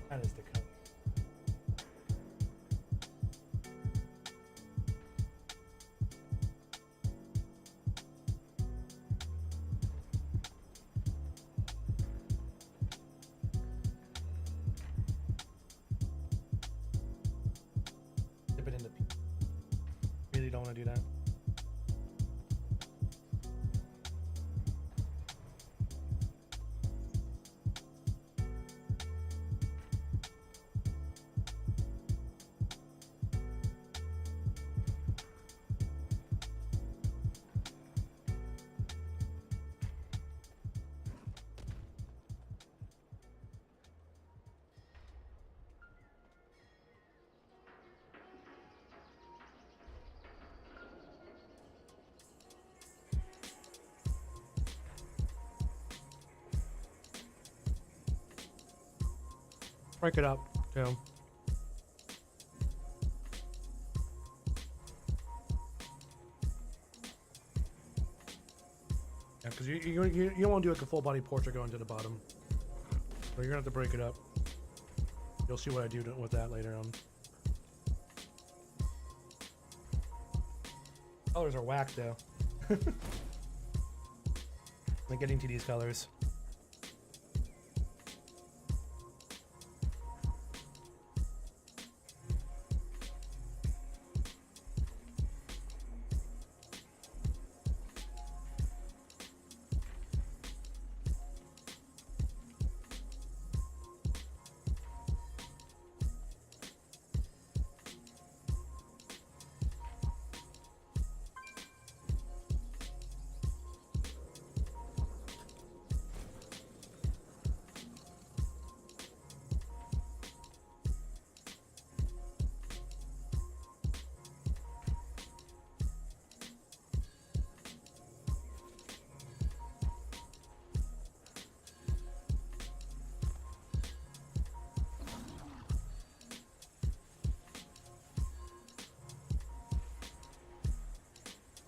Speaker 1: That is the color. Dip it into pink. Really don't want to do that. Break it up, too. Yeah, because you don't want to do like a full body portrait going to the bottom. So you're gonna have to break it up. You'll see what I do with that later on. Colors are whack though. Like getting to these colors.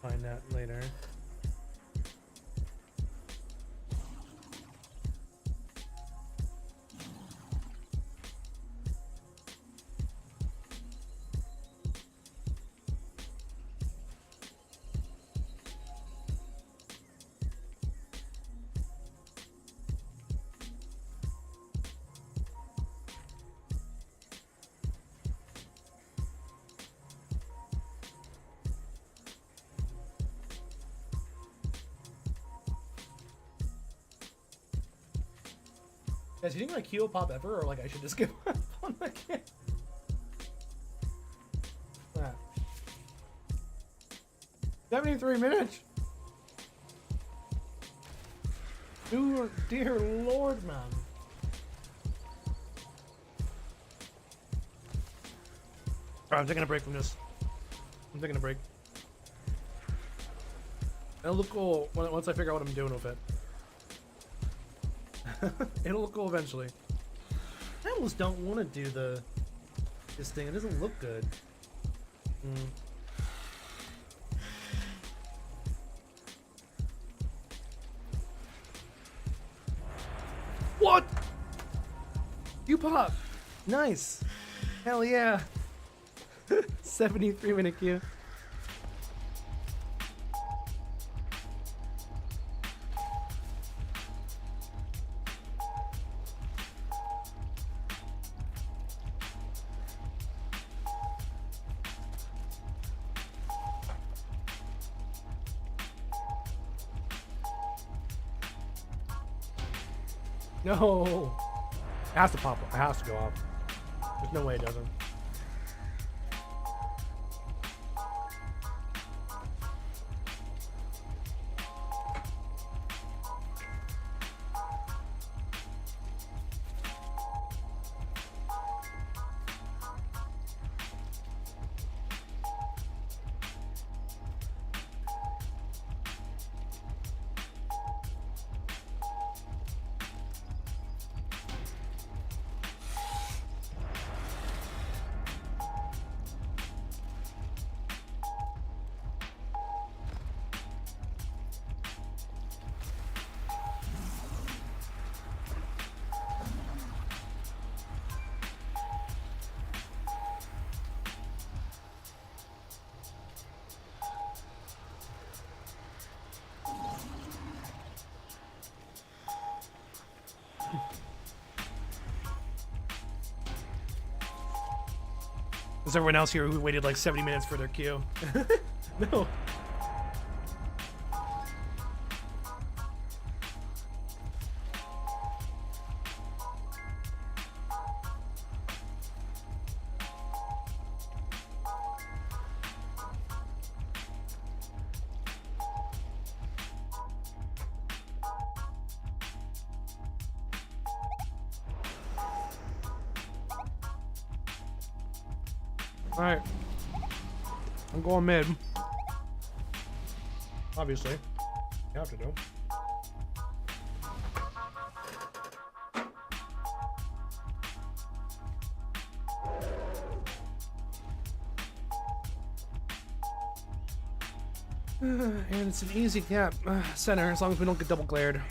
Speaker 1: Find that later. Guys, you think my key will pop ever, or like I should just give up on the game? Ah. 73 minutes. Dear Lord, man. Alright, I'm taking a break from this. I'm taking a break. It'll look cool once I figure out what I'm doing with it. It'll look cool eventually. I almost don't want to do this thing. It doesn't look good. What? You pop. Nice. Hell yeah. 73-minute queue. No! It has to pop. It has to go up. There's no way it doesn't. There's everyone else here who waited like 70 minutes for their queue. No. Alright. I'm going mid. Obviously. You have to do. And it's an easy cap center as long as we don't get double glared.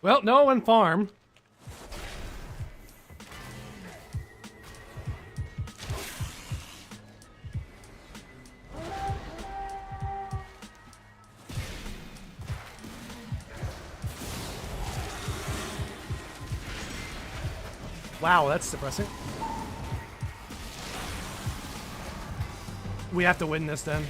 Speaker 1: Well, no one farm. Wow, that's depressing. We have to win this then.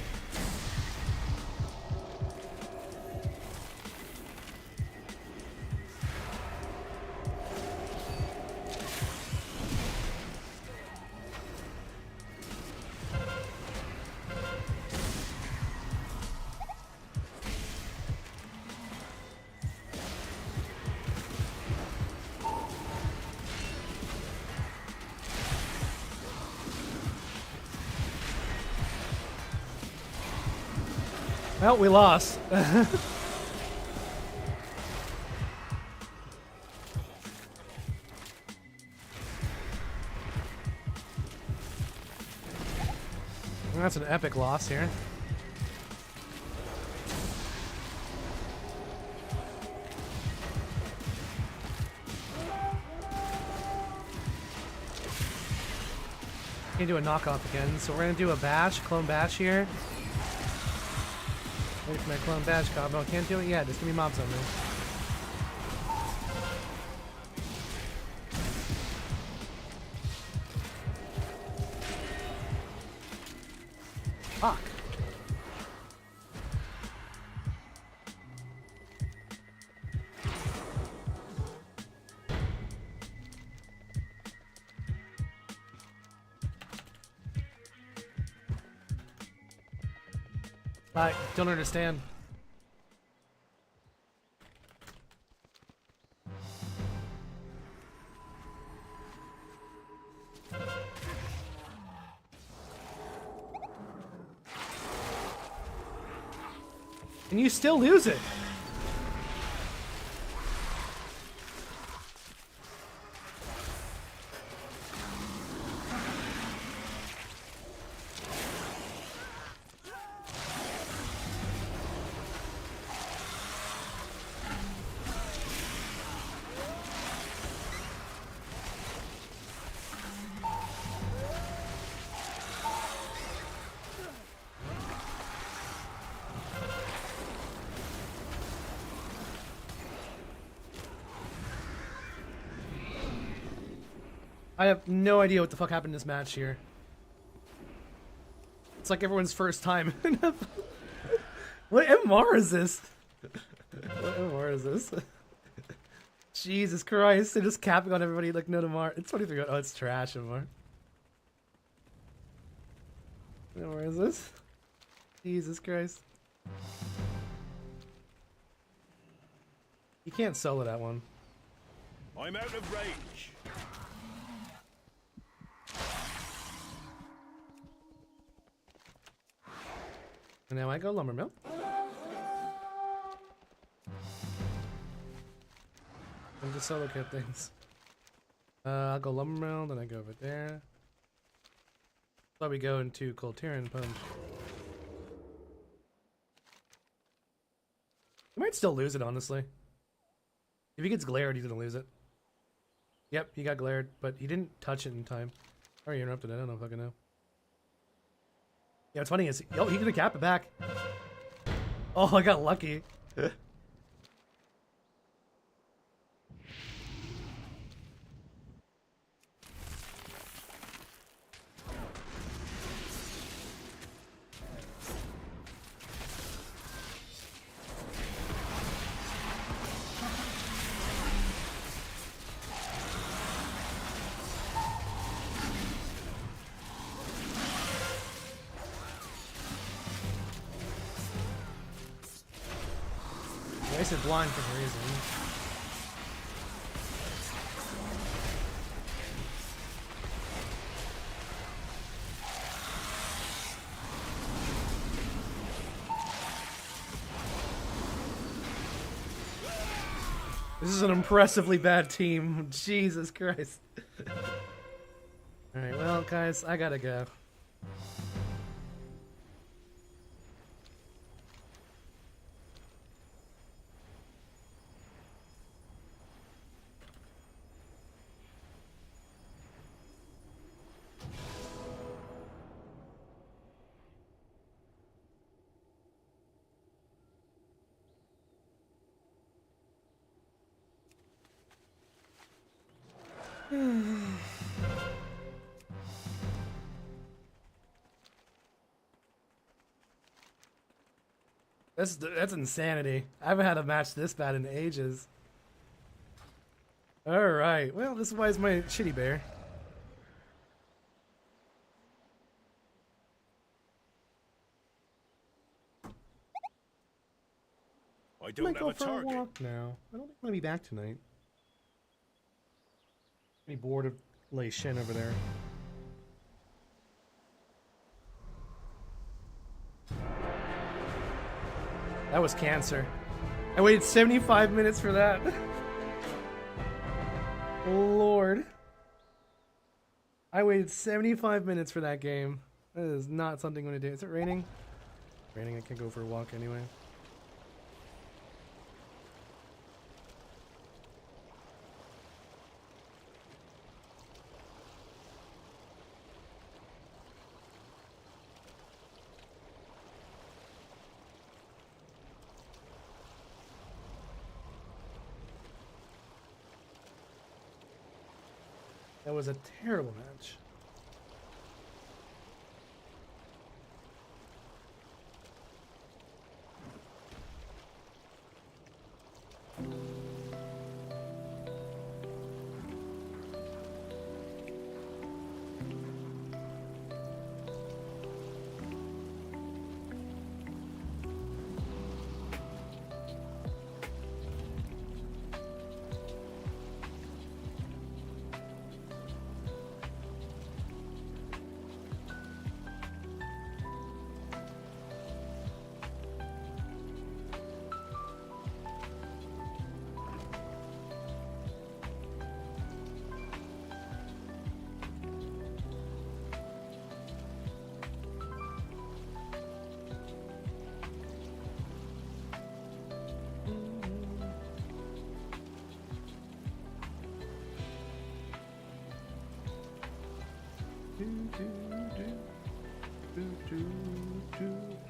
Speaker 1: Well, we lost. That's an epic loss here. Gonna do a knockoff again, so we're gonna do a bash, clone bash here. Wait for my clone bash combo. Can't do it yet. There's gonna be mobs on me. Fuck. I don't understand. And you still lose it. I have no idea what the fuck happened in this match here. It's like everyone's first time. What MMR is this? What MMR is this? Jesus Christ, they're just capping on everybody like no tomorrow. It's 23. Oh, it's trash, MMR. Where is this? Jesus Christ. You can't solo that one.
Speaker 2: I'm out of range.
Speaker 1: And now I go lumber mill. And just solo kit things. I'll go lumber mill, then I go over there. Thought we go into Coltarian punch. He might still lose it, honestly. If he gets glared, he's gonna lose it. Yep, he got glared, but he didn't touch it in time. Or he interrupted it, I don't know if I can know. Yeah, what's funny is, oh, he could have capped it back. Oh, I got lucky. I said blind for a reason. This is an impressively bad team. Jesus Christ. Alright, well, guys, I gotta go. That's insanity. I haven't had a match this bad in ages. Alright, well, this is why it's my shitty bear.
Speaker 2: I
Speaker 1: I
Speaker 2: don't
Speaker 1: might
Speaker 2: have
Speaker 1: go
Speaker 2: a
Speaker 1: for a
Speaker 2: target.
Speaker 1: walk now. I don't think I'm gonna be back tonight. Be bored of Lei Shen over there. That was cancer. I waited 75 minutes for that. Lord. I waited 75 minutes for that game. That is not something I'm gonna do. Is it raining? Raining, I can't go for a walk anyway. That was a terrible match.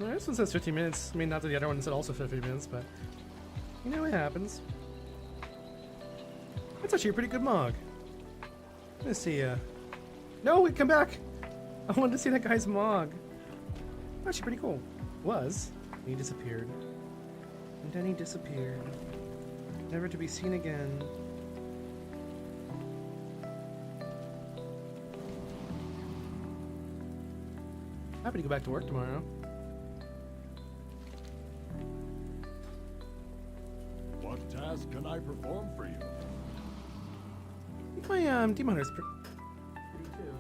Speaker 1: No, this one says 15 minutes. I mean, not that the other one said also 15 minutes, but you know, it happens. That's actually a pretty good mog. Let's see. No, wait, come back. I wanted to see that guy's mog. Actually, pretty cool. Was. He disappeared. And then he disappeared. Never to be seen again. Happy to go back to work tomorrow.
Speaker 2: What task can I perform for you?
Speaker 1: I think my Demon Hunter's pretty too.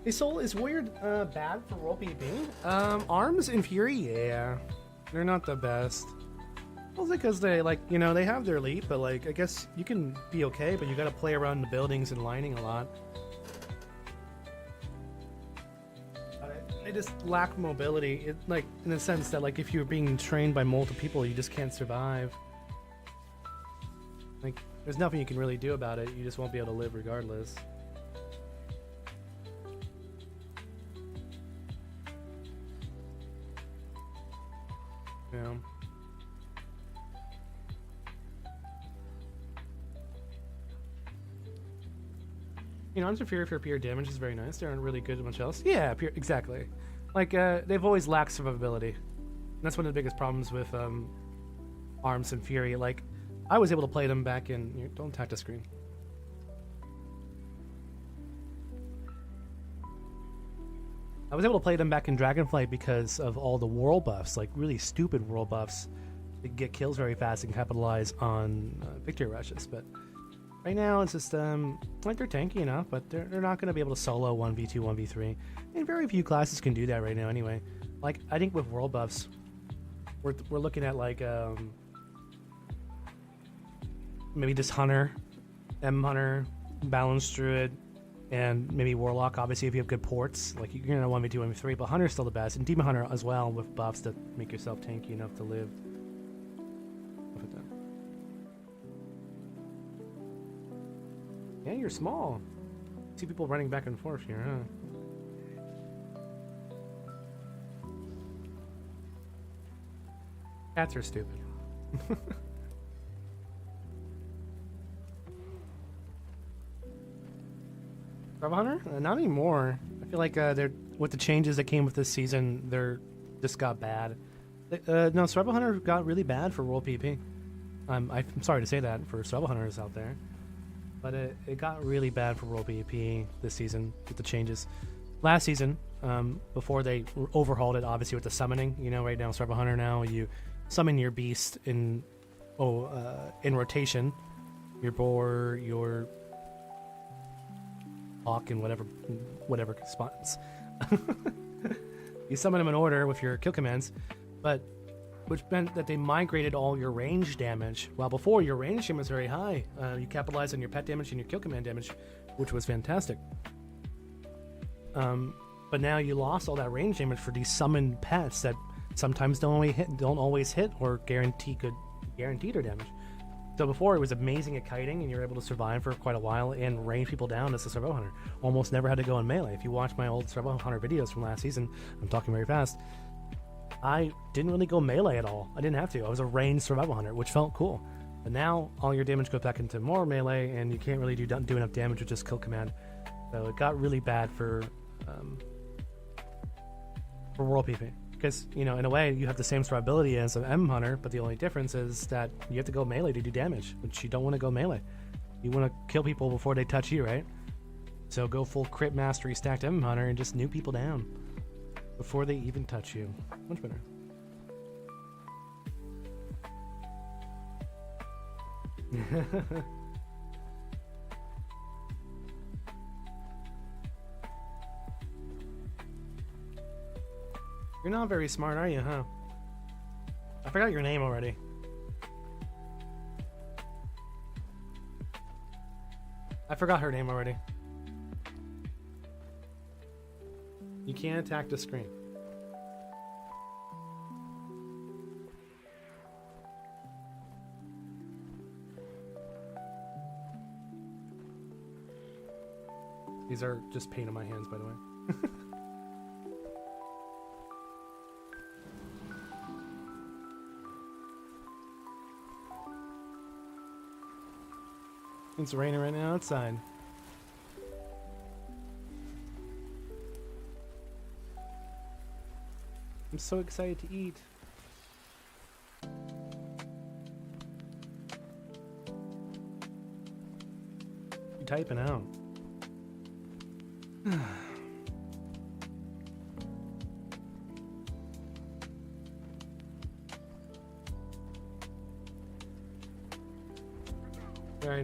Speaker 1: Hey, Soul, is Weird bad for role PvP? Arms and Fury, yeah. They're not the best. Mostly because they, like, you know, they have their elite, but, like, I guess you can be okay, but you gotta play around the buildings and lining a lot. They just lack mobility, like, in the sense that, like, if you're being trained by multiple people, you just can't survive. Like, there's nothing you can really do about it, you just won't be able to live regardless. Yeah. You know, Unfear for pure damage is very nice. They aren't really good at much else. Yeah, pure, exactly. Like, they've always lacked survivability. And that's one of the biggest problems with Arms and Fury. Like, I was able to play them back in... Don't attack the screen. I was able to play them back in Dragonflight because of all the world buffs, like really stupid world buffs that get kills very fast and capitalize on victory rushes. But right now, it's just, like, they're tanky enough, but they're not going to be able to solo 1v2, 1v3. And very few classes can do that right now anyway. Like, I think with world buffs, we're looking at, like, maybe just Hunter, M Hunter, Balanced Druid, and maybe Warlock. Obviously, if you have good ports, like, you're going to 1v2, 1v3, but Hunter's still the best. And Demon Hunter as well, with buffs that make yourself tanky enough to live. Look at that. Yeah, you're small. See people running back and forth here, huh? Cats are stupid. Survival Hunter? Not anymore. I feel like they're with the changes that came with this season, they're just got bad. No, Survival Hunter got really bad for World PvP. I'm sorry to say that for Survival Hunters out there. But it got really bad for World PvP this season with the changes. Last season, before they overhauled it, obviously with the summoning, you know, right now Survival Hunter now, you summon your beast in rotation, your boar, your hawk, and whatever spawns. You summon them in order with your kill commands, but which meant that they migrated all your range damage. While before, your range damage was very high. You capitalized on your pet damage and your kill command damage, which was fantastic. But now you lost all that range damage for these summoned pets that sometimes don't always hit or guarantee their damage. So before, it was amazing at kiting, and you were able to survive for quite a while and range people down as a Survival Hunter. Almost never had to go in melee. If you watch my old Survival Hunter videos from last season, I'm talking very fast, I didn't really go melee at all. I didn't have to. I was a ranged Survival Hunter, which felt cool. But now, all your damage goes back into more melee, and you can't really do enough damage with just kill command. So it got really bad for World PvP. Because, you know, in a way, you have the same survivability as an M Hunter, but the only difference is that you have to go melee to do damage, which you don't want to go melee. You want to kill people before they touch you, right? So go full crit mastery stacked M Hunter and just nuke people down before they even touch you. Much better. You're not very smart, are you, huh? I forgot your name already. I forgot her name already. You can't attack the screen. These are just paint on my hands, by the way. It's raining right now outside. I'm so excited to eat. You typing out? Right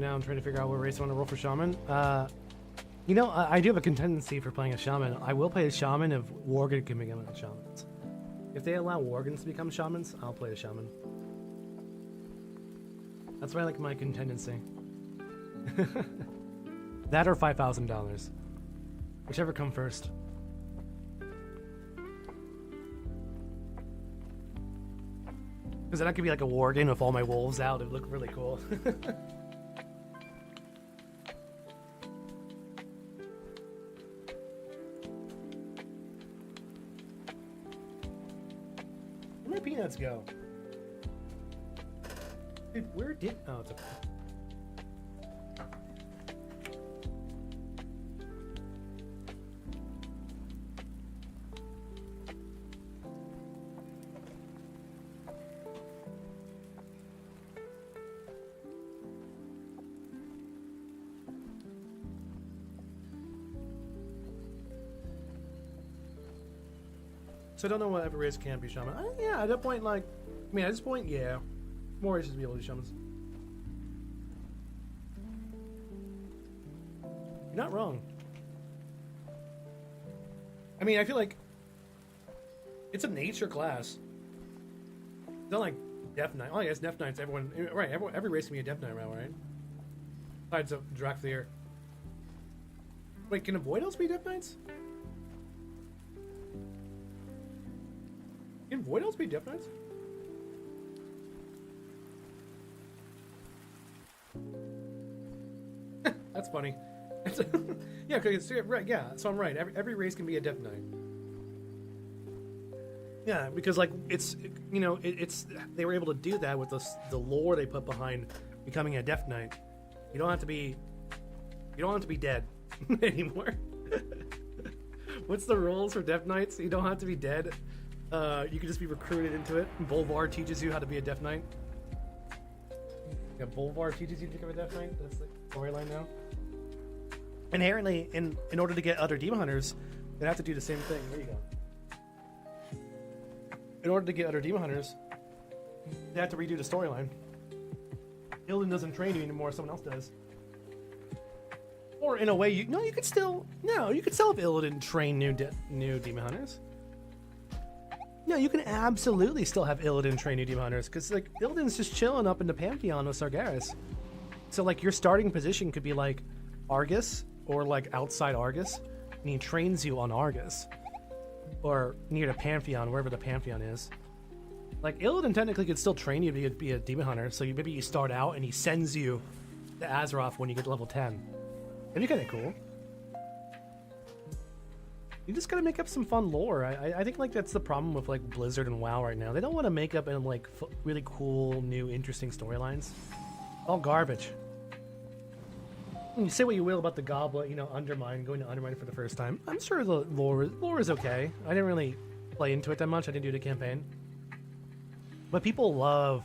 Speaker 1: now I'm trying to figure out what race I want to roll for Shaman. You know, I do have a contingency for playing a Shaman. I will play a Shaman if Worgen can become a Shamans. If they allow Worgens to become Shamans, I'll play a Shaman. That's why I like my contingency. That or $5,000. Whichever come first. Because then I could be like a Worgen with all my wolves out. It would look really cool. Where did my peanuts go? Dude, where did... Oh, it's okay. So I don't know what every race can be shaman. Yeah, at that point, like, I mean, at this point, yeah, more races be able to do shamans. You're not wrong. I mean, I feel like it's a nature class. It's not like Death Knight. Oh, yes, Death Knight's everyone. Right, every race can be a Death Knight round, right? Besides a Drakthir. Wait, can Avoidals be Death Knights? Can Void Elves be Death Knights? That's funny. Yeah, because right, yeah. So I'm right. Every race can be a Death Knight. Yeah, because like it's you know it's they were able to do that with the lore they put behind becoming a Death Knight. You don't have to be dead anymore. What's the rules for Death Knights? You don't have to be dead. You can just be recruited into it. Bolvar teaches you how to be a Death Knight. Yeah, Bolvar teaches you to become a Death Knight. That's the storyline now. Inherently, in order to get other Demon Hunters, they have to do the same thing. There you go. In order to get other Demon Hunters, they have to redo the storyline. Illidan doesn't train you anymore, someone else does. Or in a way, you could still have Illidan train new Demon Hunters. No, you can absolutely still have Illidan train new Demon Hunters, because like Illidan's just chilling up in the Pantheon with Sargeras. So like your starting position could be like Argus or like outside Argus, and he trains you on Argus or near the Pantheon, wherever the Pantheon is. Like Illidan technically could still train you to be a Demon Hunter, so maybe you start out and he sends you to Azeroth when you get to level 10. That'd be kind of cool. You just gotta make up some fun lore. I think like that's the problem with like Blizzard and WoW right now. They don't want to make up and like really cool, new, interesting storylines. All garbage. And you say what you will about the Goblet, Undermine, going to Undermine for the first time. I'm sure the lore is okay. I didn't really play into it that much. I didn't do the campaign. But people love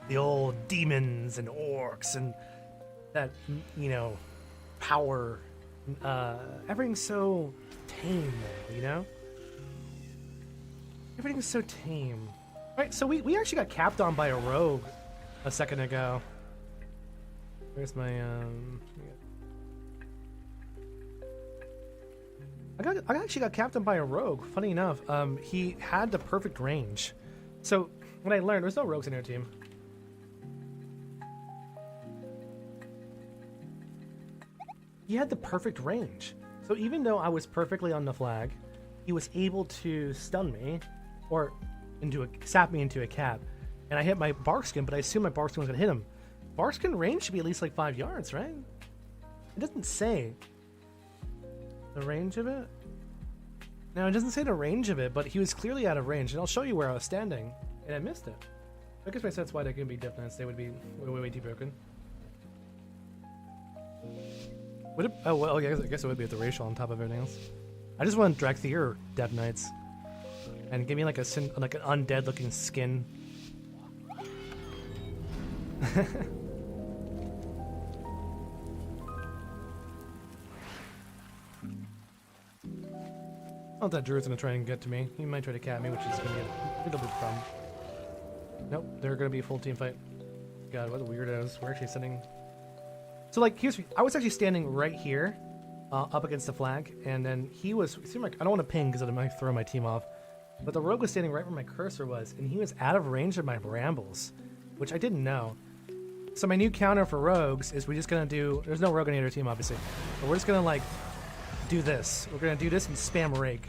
Speaker 1: the old demons and orcs and that, power. Everything's so tame, everything's so tame. Right, so we actually got capped on by a rogue a second ago. Where's my I actually got capped on by a rogue. Funny enough, he had the perfect range. So what I learned, there's no rogues in our team. He had the perfect range. So even though I was perfectly on the flag, he was able to stun me, or sap me into a cap, and I hit my Barkskin, but I assume my Barkskin was gonna hit him. Barkskin range should be at least like 5 yards, right? It doesn't say the range of it. No, it doesn't say the range of it, but he was clearly out of range, and I'll show you where I was standing, and I missed it. I guess my sense why they couldn't be Death Knights. They would be way too broken. Would it, oh, well, I guess it would be with the racial on top of everything else. I just want Drakthir Death Knights. And give me like an undead looking skin. Not that Druid's gonna try and get to me. He might try to cap me, which is gonna be a little bit problem. Nope, they're gonna be a full team fight. God, what weirdos. We're actually sitting. So like, I was actually standing right here, up against the flag, and then he was. It seemed like I don't want to ping because it might throw my team off. But the rogue was standing right where my cursor was, and he was out of range of my brambles, which I didn't know. So my new counter for rogues is we're just gonna do. There's no rogue on either team, obviously, but we're just gonna like do this. We're gonna do this and spam rake.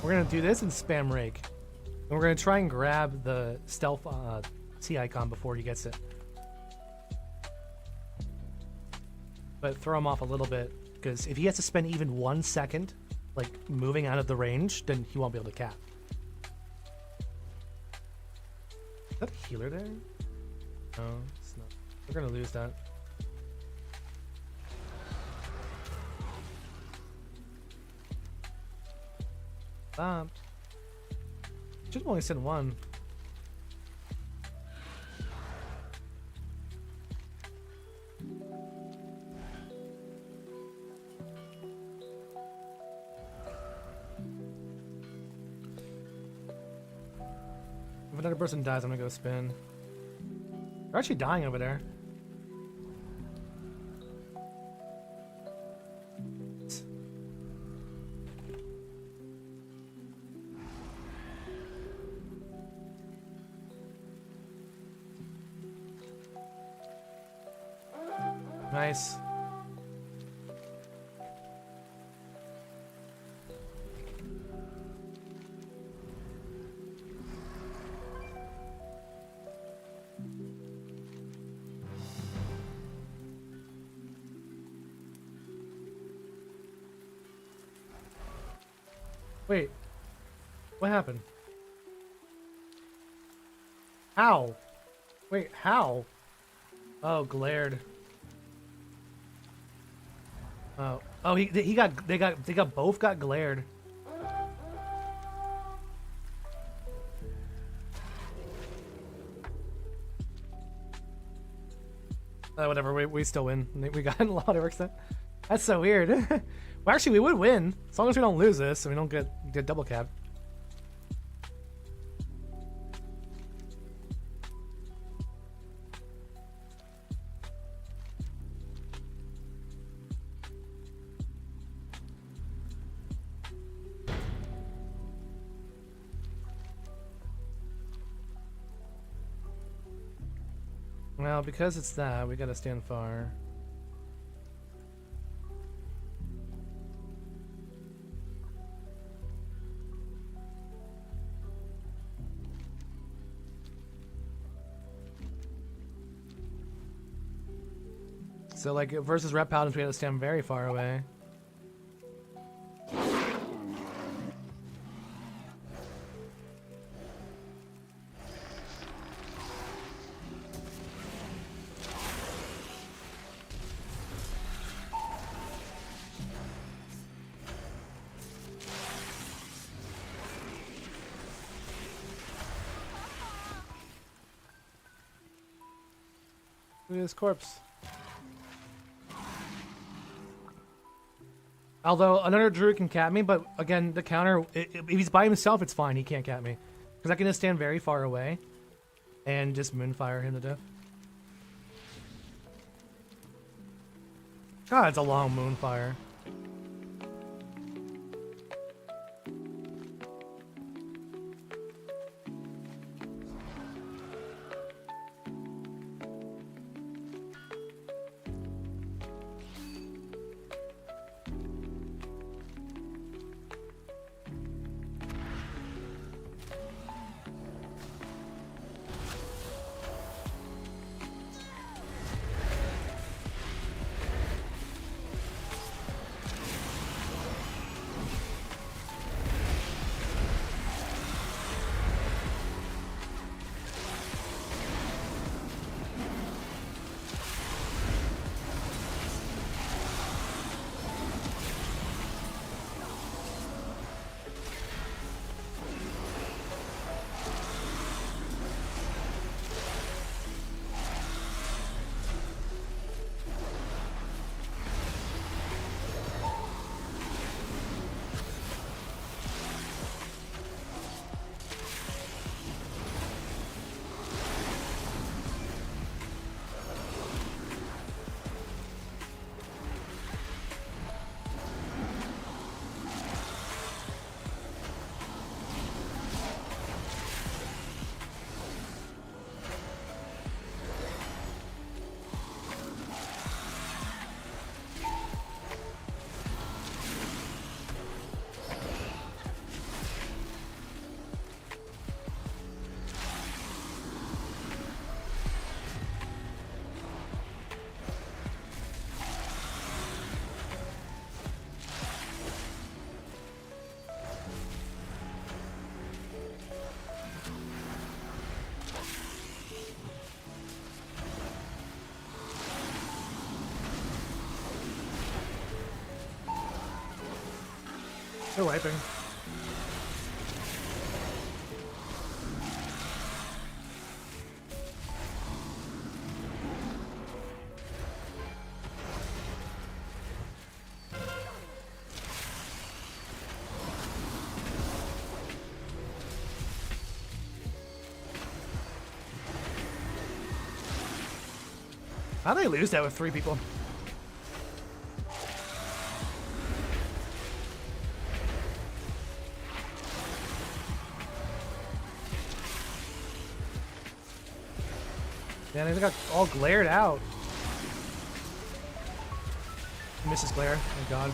Speaker 1: We're gonna do this and spam rake, and we're gonna try and grab the stealth T icon before he gets it. But throw him off a little bit, because if he has to spend even 1 second, like moving out of the range, then he won't be able to cap. Is that a healer there? No, it's not. We're gonna lose that. Should have only sent one. If another person dies, I'm gonna go spin. They're actually dying over there. Nice. Wait, what happened? How? Wait, how? Oh, glared. Oh, they both got glared. Whatever, we still win. We got a lot of works there. That's so weird. Well, actually, we would win as long as we don't lose this and we don't get double capped. Well, because it's that, we gotta stand far. So, like, versus Rep Paladins, we gotta stand very far away. Look at his corpse. Although another druid can cap me, but again, the counter, if he's by himself, it's fine. He can't cap me. Because I can just stand very far away and just moonfire him to death. God, it's a long moonfire. They're wiping. How'd they lose that with 3 people? Man, they got all glared out. Misses glare, thank God.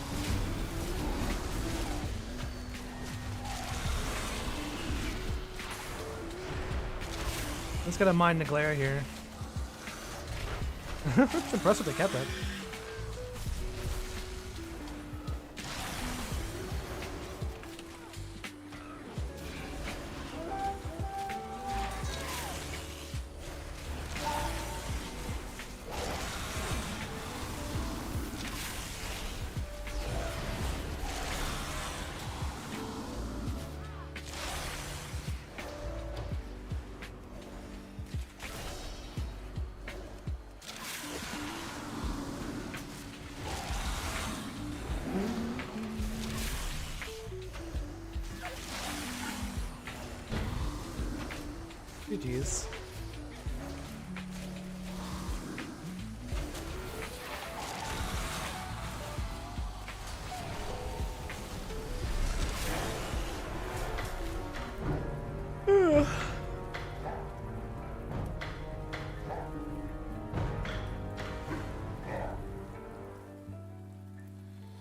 Speaker 1: Let's gotta mine the glare here. It's impressive they kept that. GG's.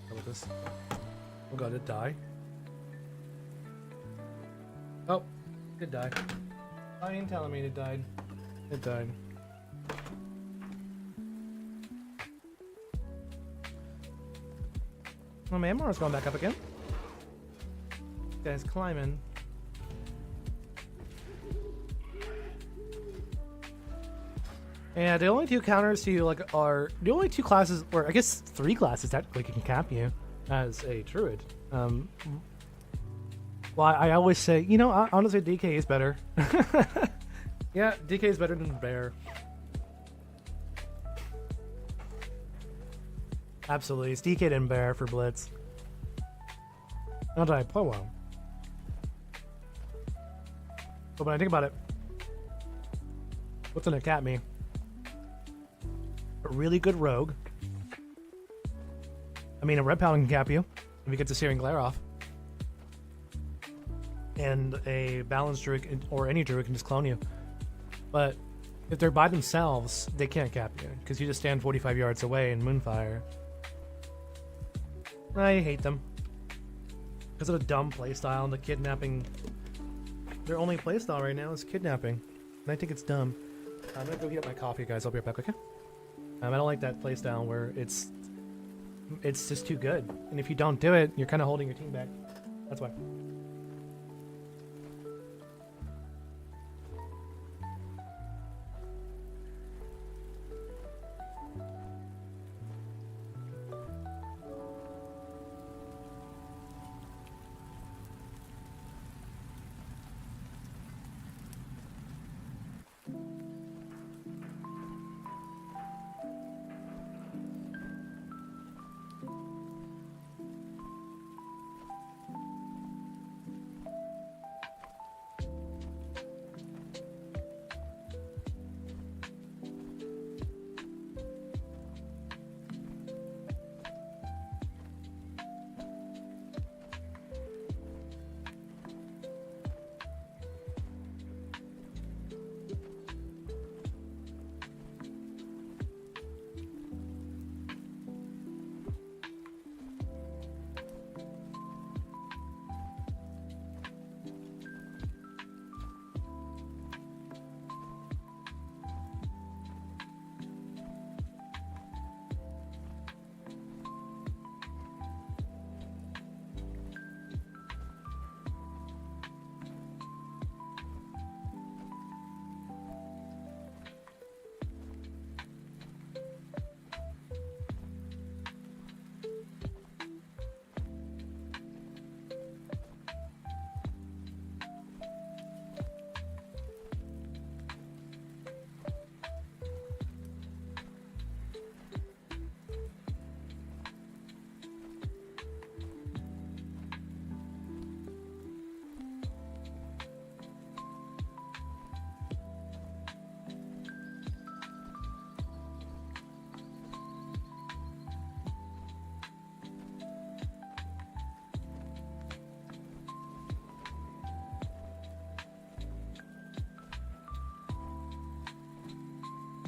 Speaker 1: How about this? Oh god, it died. Oh, it died. I ain't telling me it died. It died. Well, my MMR is going back up again. This guy's climbing. And the only 2 counters to you like are the only 2 classes, or I guess 3 classes technically can cap you as a druid. Well, I always say, you know, honestly, DK is better. Yeah, DK is better than Bear. Absolutely, it's DK and Bear for Blitz. Not that I play well. But when I think about it, what's gonna cap me? A really good rogue. I mean, a red paladin can cap you if you get the Searing Glare off. And a balanced druid or any druid can just clone you. But if they're by themselves, they can't cap you because you just stand 45 yards away in Moonfire. I hate them because of the dumb playstyle and the kidnapping. Their only playstyle right now is kidnapping, and I think it's dumb. I'm gonna go heat up my coffee, guys. I'll be right back, okay? I don't like that playstyle where it's just too good, and if you don't do it, you're kind of holding your team back. That's why.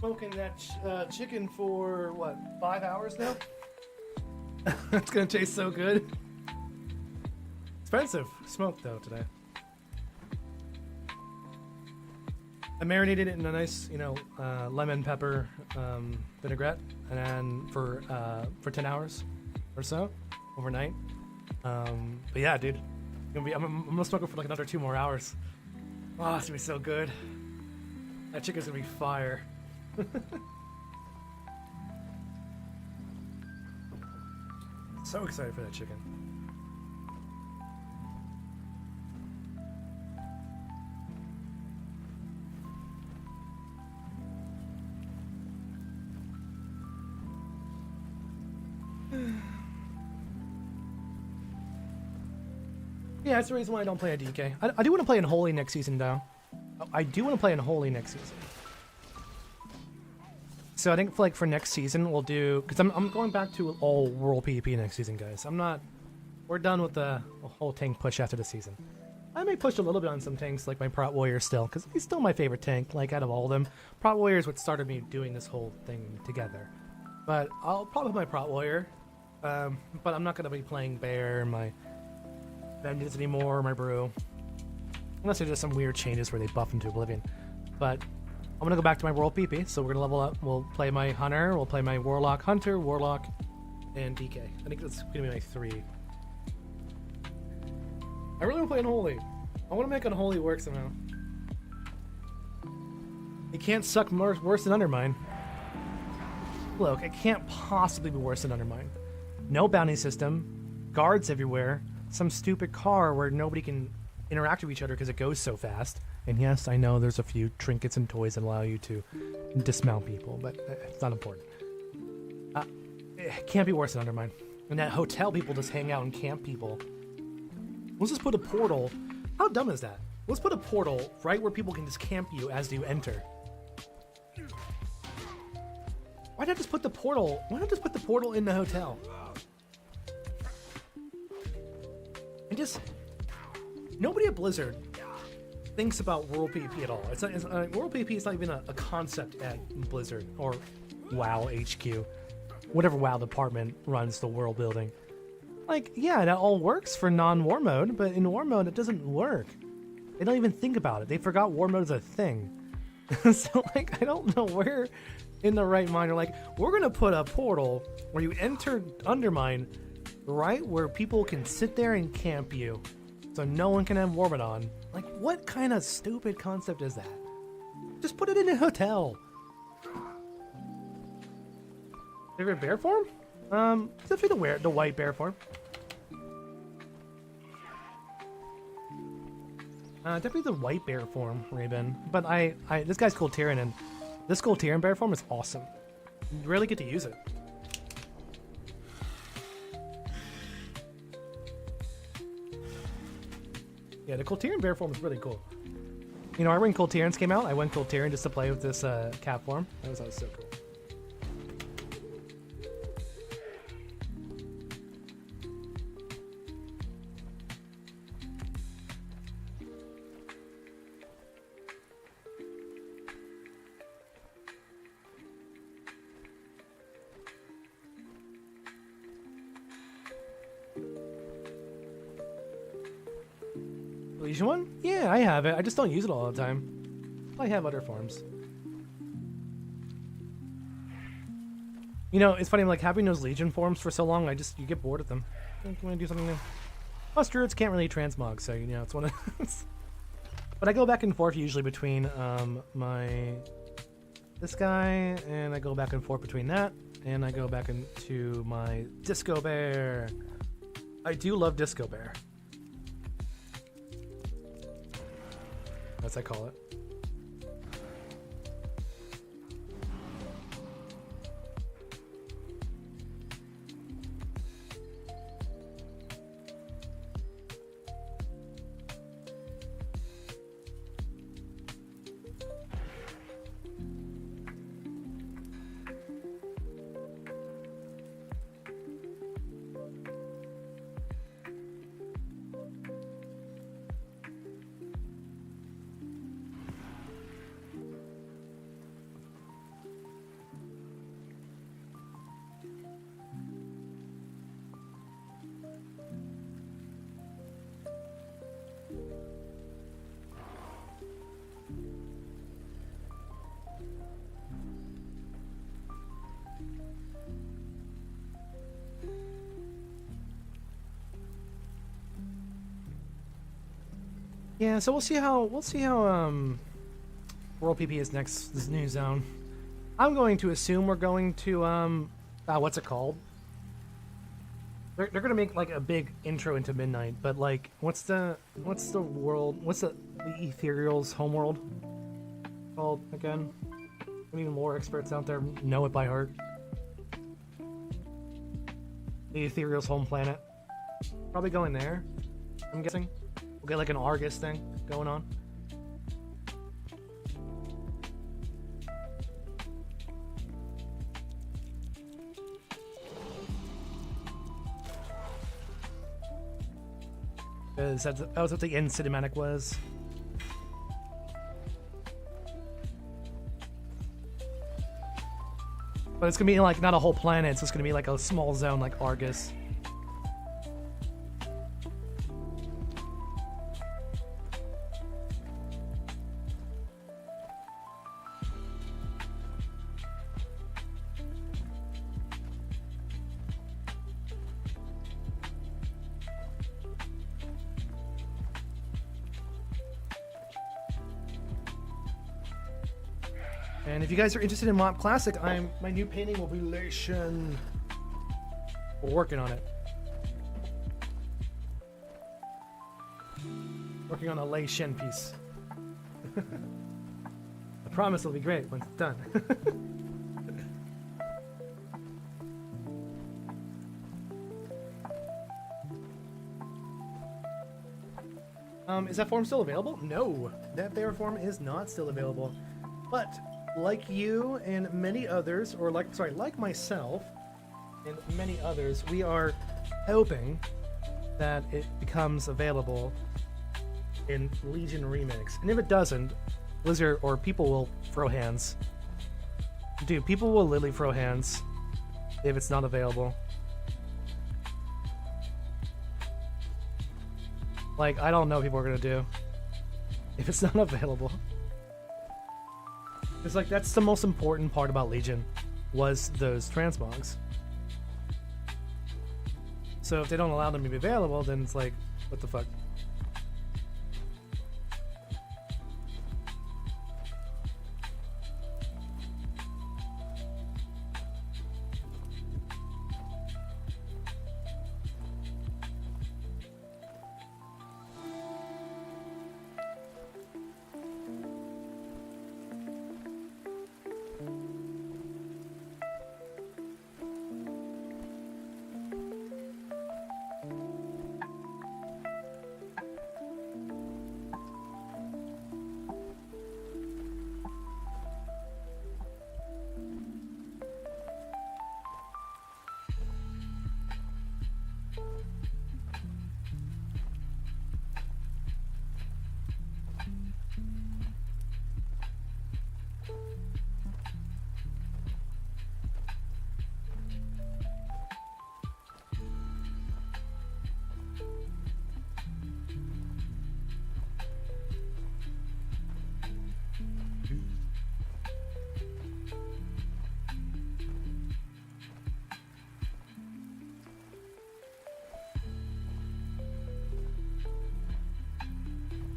Speaker 1: Smoking that chicken for what, 5 hours now? It's gonna taste so good. Expensive smoke though today. I marinated it in a nice, lemon pepper vinaigrette, and then for 10 hours or so overnight. But yeah, dude, I'm gonna smoke it for like another 2 more hours. Oh, it's gonna be so good. That chicken's gonna be fire. So excited for that chicken. Yeah, that's the reason why I don't play a DK. I do want to play in Holy next season, though. I do want to play in Holy next season. So I think for next season we'll do, because I'm going back to all World PvP next season, guys. We're done with the whole tank push after the season. I may push a little bit on some tanks like my Prot Warrior still, because he's still my favorite tank, like out of all of them. Prot Warrior is what started me doing this whole thing together. But I'll probably play my Prot Warrior, but I'm not going to be playing Bear, my Vengeance anymore, or my Brew. Unless there's just some weird changes where they buff into Oblivion. But I'm going to go back to my World PP, so we're going to level up. We'll play my Hunter, we'll play my Warlock, Hunter, Warlock, and DK. I think that's going to be my 3. I really want to play Unholy. I want to make Unholy work somehow. It can't suck worse than Undermine. Look, it can't possibly be worse than Undermine. No bounty system, guards everywhere, some stupid car where nobody can interact with each other because it goes so fast. And yes, I know there's a few trinkets and toys that allow you to dismount people, but it's not important. It can't be worse than Undermine. And that hotel people just hang out and camp people. Let's just put a portal. How dumb is that? Let's put a portal right where people can just camp you as you enter. Why not just put the portal? Why not just put the portal in the hotel? And just nobody at Blizzard thinks about World PvP at all. It's not, World PvP is not even a concept at Blizzard or WoW HQ, whatever WoW department runs the world building. Like, yeah, that all works for non-war mode, but in war mode it doesn't work. They don't even think about it. They forgot war mode is a thing. So, like, I don't know where in the right mind are like, we're gonna put a portal where you enter Undermine right where people can sit there and camp you, so no one can have Warbadon. Like, what kind of stupid concept is that? Just put it in a hotel. Favorite bear form? Definitely the white bear form. Definitely the white bear form, Raven. But this guy's Coltirian, and this Coltirian bear form is awesome. You really get to use it. Yeah, the Coltirian bear form is really cool. You know, I when Coltirians came out, I went Coltirian just to play with this cap form. That was so cool. Legion one? Yeah, I have it. I just don't use it all the time. I have other forms. You know, it's funny, like, having those Legion forms for so long, you get bored of them. I think I'm gonna do something new. Plus, druids can't really transmog, so, you know, it's one of those. But I go back and forth usually between, this guy, and I go back and forth between that, and I go back into my Disco Bear. I do love Disco Bear. As I call it. Yeah, so we'll see how World PP is next. This new zone. I'm going to assume we're going to what's it called? They're gonna make like a big intro into Midnight, but like, what's the world? What's the Ethereal's homeworld called again? Even lore experts out there know it by heart. The Ethereal's home planet. Probably going there, I'm guessing. We'll get like an Argus thing going on. Because that was what the end cinematic was. But it's gonna be like not a whole planet, it's just gonna be like a small zone like Argus. And if you guys are interested in Mop Classic, my new painting will be Lation. We're working on it. Working on a Lation piece. I promise it'll be great when it's done. Is that form still available? No, that bear form is not still available. But like you and many others, or like myself and many others, we are hoping that it becomes available in Legion Remix. And if it doesn't, Blizzard or people will throw hands. Dude, people will literally throw hands if it's not available. Like, I don't know what people are gonna do if it's not available. It's like, that's the most important part about Legion, was those transmogs. So if they don't allow them to be available, then it's like, what the fuck?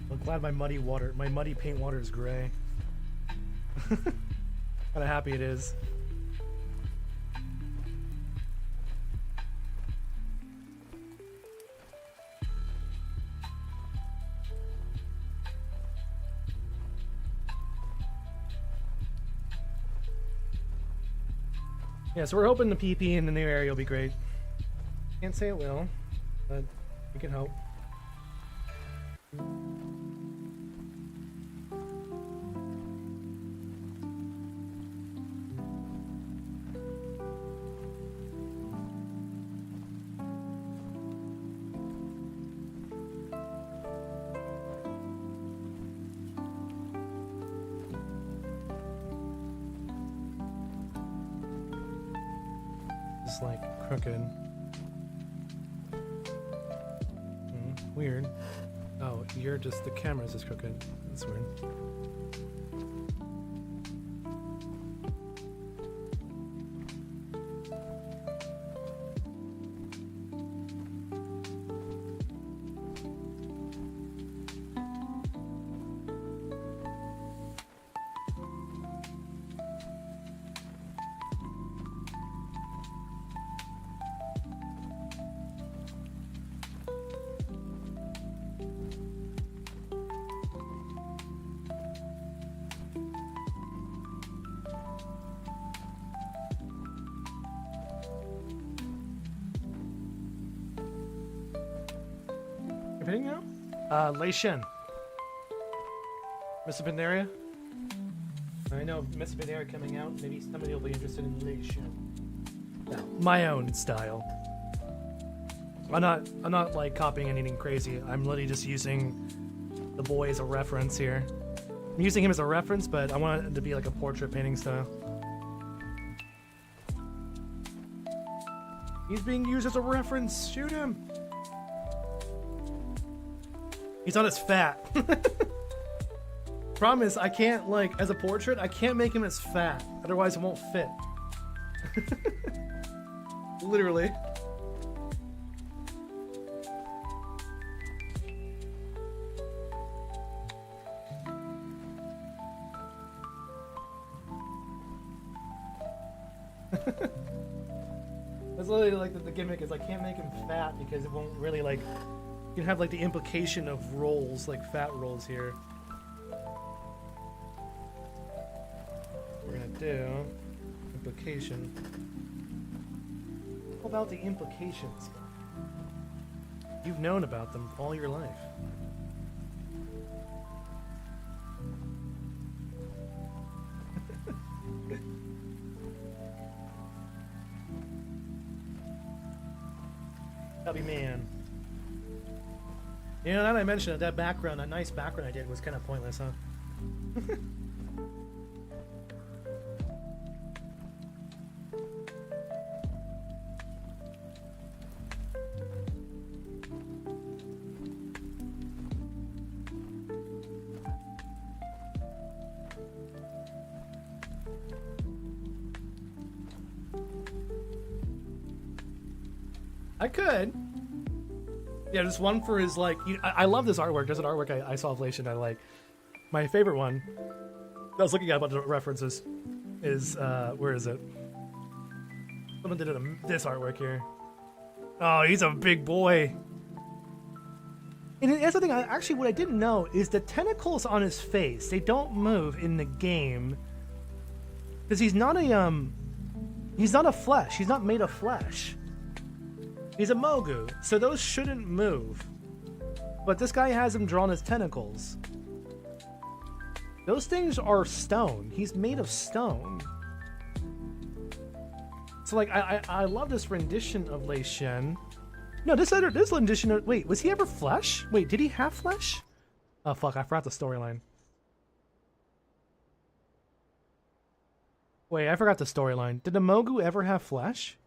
Speaker 1: I'm glad my muddy paint water is gray. Kinda happy it is. Yeah, so we're hoping the PP in the new area will be great. Can't say it will, but we can hope. Just like crooked. Weird. Oh, you're just, the camera's just crooked. That's weird. painting now? Lei Shen. Mr. Pandaria? I know Mr. Pandaria coming out. Maybe somebody will be interested in Lei Shen. No, my own style. I'm not like copying anything crazy. I'm literally just using the boy as a reference here. I'm using him as a reference, but I want it to be like a portrait painting style. He's being used as a reference. Shoot him. He's not as fat. Problem is, I can't, like, as a portrait, I can't make him as fat. Otherwise, it won't fit. Literally. That's literally like the gimmick is I can't make him fat because it won't really like you can have like the implication of rolls, like fat rolls here. We're gonna do implication. How about the implications? You've known about them all your life. Chubby man. You know, now that I mentioned it, that background, that nice background I did was kind of pointless, huh? I could. Yeah, just one for his, like, I love this artwork. There's an artwork I saw of Lei Shen I like. My favorite one, I was looking at a bunch of references, is, where is it? Someone did this artwork here. Oh, he's a big boy. And that's the thing, actually, what I didn't know is the tentacles on his face, they don't move in the game. Because he's not a flesh. He's not made of flesh. He's a Mogu, so those shouldn't move. But this guy has him drawn as tentacles. Those things are stone. He's made of stone. So like, I love this rendition of Lei Shen. No, this rendition of, wait, was he ever flesh? Wait, did he have flesh? Oh fuck, I forgot the storyline. Wait, I forgot the storyline. Did the Mogu ever have flesh?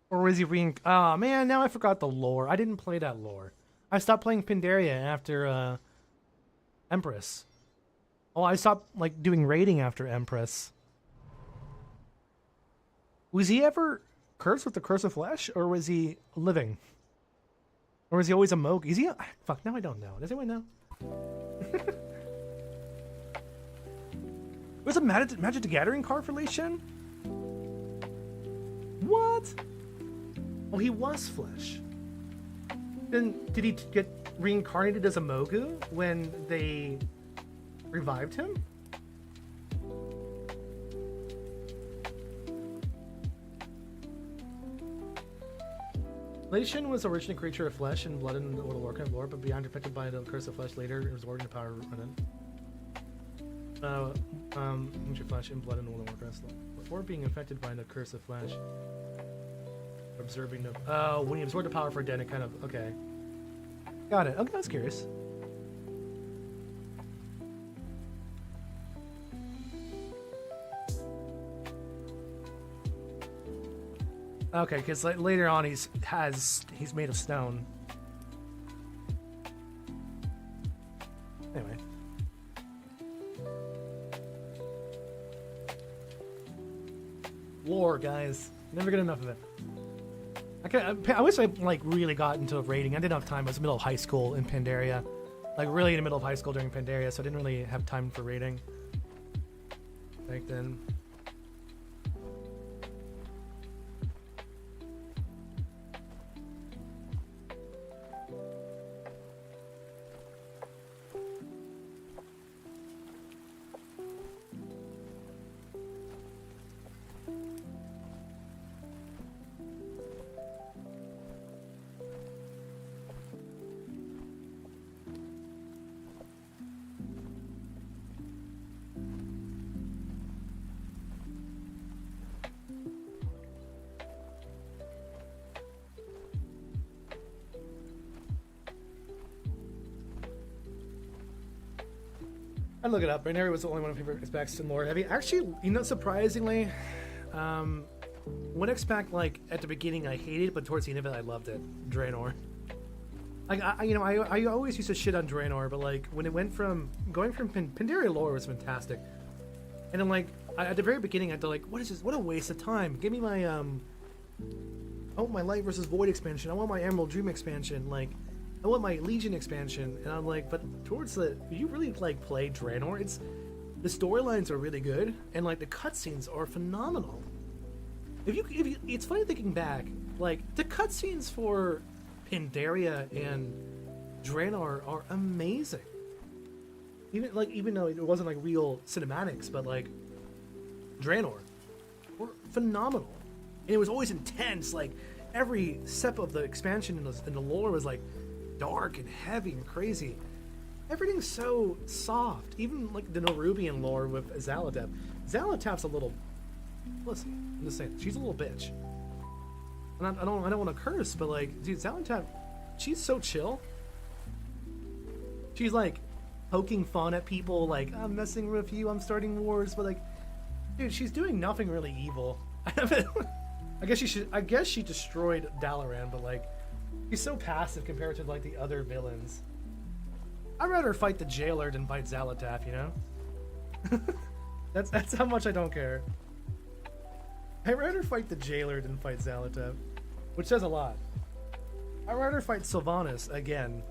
Speaker 1: Or was he oh man, now I forgot the lore. I didn't play that lore. I stopped playing Pandaria after Empress. Oh, I stopped like doing raiding after Empress. Was he ever cursed with the curse of flesh, or was he living? Or was he always a Mogu? Is he fuck, now I don't know. Does anyone know? Was a Magic the Gathering card for Lei Shen? What? Oh, he was flesh. Then did he get reincarnated as a Mogu when they revived him? Lei Shen was originally a creature of flesh and blood in the World of Warcraft lore, but beyond affected by the curse of flesh later, it was origin power running. Ancient flesh and blood in the World of Warcraft lore. Before being affected by the curse of flesh. Observing the when you absorb the power for Addon, it kind of okay. Got it. Okay, I was curious. Okay, because like, later on he's made of stone. Anyway. Lore, guys. Never get enough of it. I wish I like really got into raiding. I didn't have time. I was in the middle of high school in Pandaria, like really in the middle of high school during Pandaria, so I didn't really have time for raiding back then. I'd look it up. Binary was the only one of my favorite specs in lore heavy. Actually, you know, surprisingly, one expect like at the beginning I hated, but towards the end of it I loved it. Draenor. Like I always used to shit on Draenor, but like when it went from going from Pandaria lore was fantastic, and then like at the very beginning I had to like, what is this? What a waste of time. Give me my I want my Light versus Void expansion. I want my Emerald Dream expansion. Like I want my Legion expansion. And I'm like, but towards the, you really like play Draenor? It's the storylines are really good, and like the cutscenes are phenomenal. If you, it's funny thinking back, like the cutscenes for Pandaria and Draenor are amazing. Even though it wasn't like real cinematics, but like Draenor were phenomenal. And it was always intense. Like every step of the expansion in the lore was like dark and heavy and crazy. Everything's so soft. Even like the Nerubian lore with Xal'atath. Xal'atath's a little, listen, I'm just saying, she's a little bitch. And I don't want to curse, but like, dude, Xal'atath, she's so chill. She's like poking fun at people, like, I'm messing with you, I'm starting wars, but like, dude, she's doing nothing really evil. I guess she destroyed Dalaran, but like, she's so passive compared to like the other villains. I'd rather fight the jailer than fight Xal'atath, you know? That's how much I don't care. I'd rather fight the jailer than fight Xal'atath, which says a lot. I'd rather fight Sylvanas again.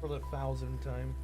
Speaker 1: For the 1000th time.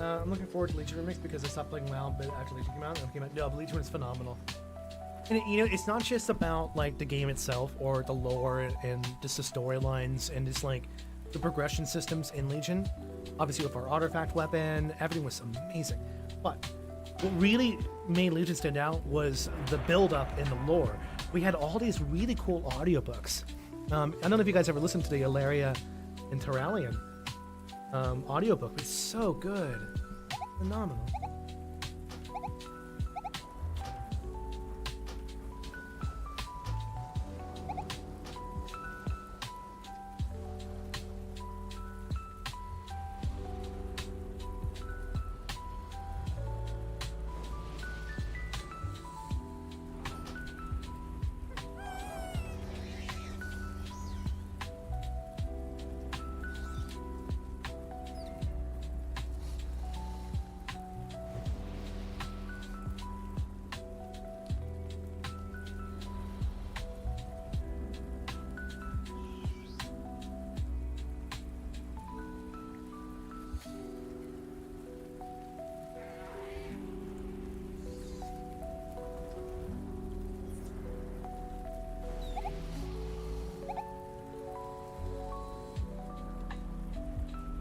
Speaker 1: I'm looking forward to Legion Remix because I stopped playing WoW, but after Legion came out, no, but Legion is phenomenal. And you know, it's not just about like the game itself or the lore and just the storylines and just like the progression systems in Legion. Obviously, with our artifact weapon, everything was amazing. But what really made Legion stand out was the build-up in the lore. We had all these really cool audiobooks. I don't know if you guys ever listened to the Ilaria and Terralion audiobook. It's so good. Phenomenal.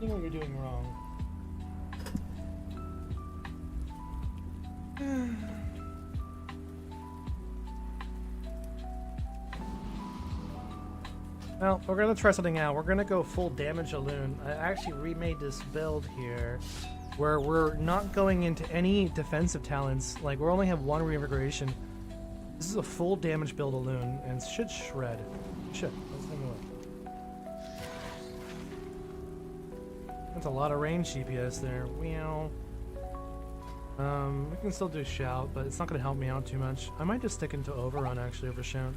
Speaker 1: You know what you're doing wrong. Well, we're gonna try something out. We're gonna go full damage Alloon. I actually remade this build here where we're not going into any defensive talents. Like, we only have one reinvigoration. This is a full damage build Alloon, and it should shred. It should. Let's take a look. That's a lot of range DPS there. Meow. We can still do Shout, but it's not going to help me out too much. I might just stick into Overrun actually over Shout.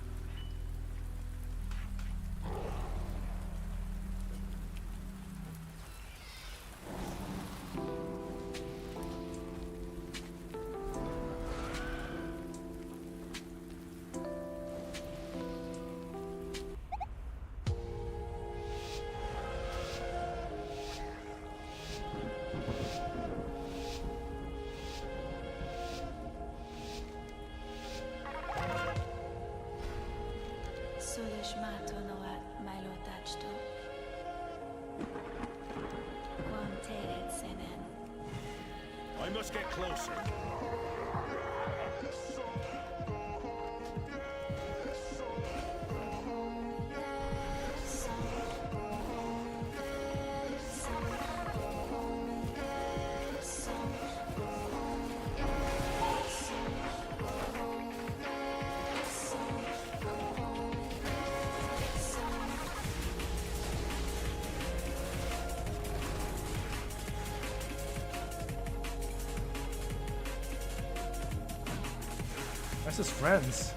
Speaker 2: us get closer.
Speaker 1: That's his friends.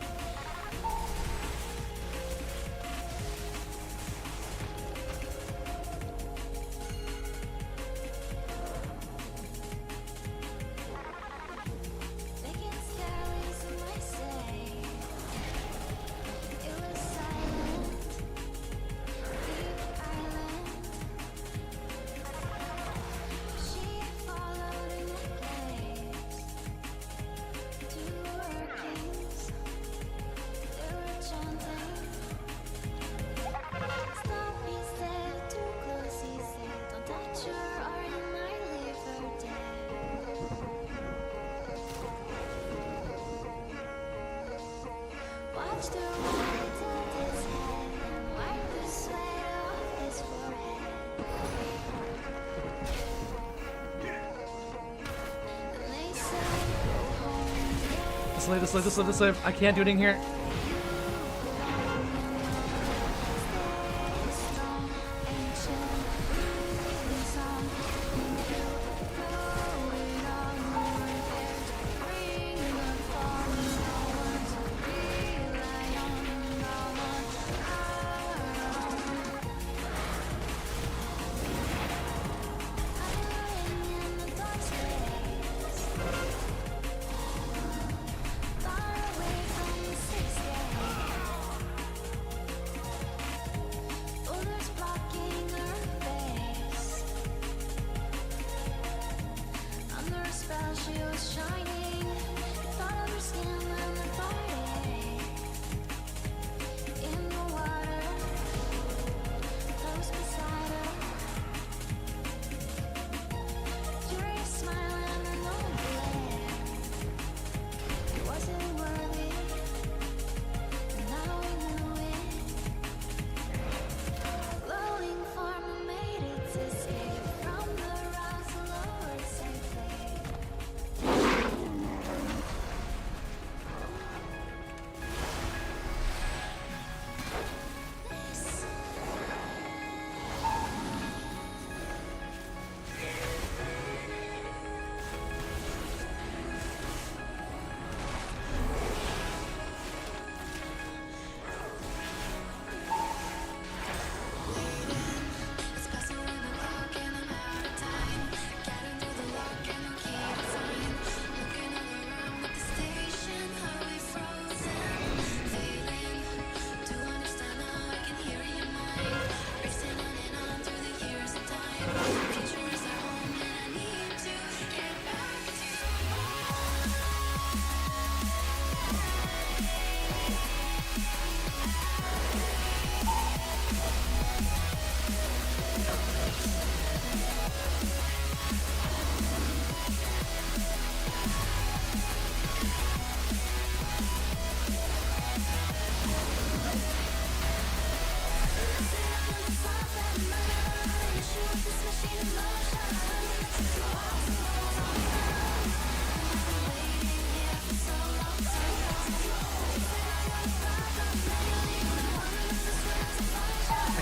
Speaker 1: This live. I can't do anything here.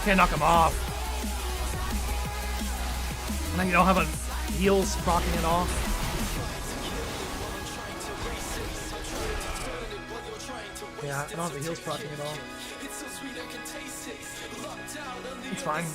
Speaker 1: Can't knock him off. Now you don't have a heals proccing at all. Yeah, I don't have the heals proccing at all. It's fine.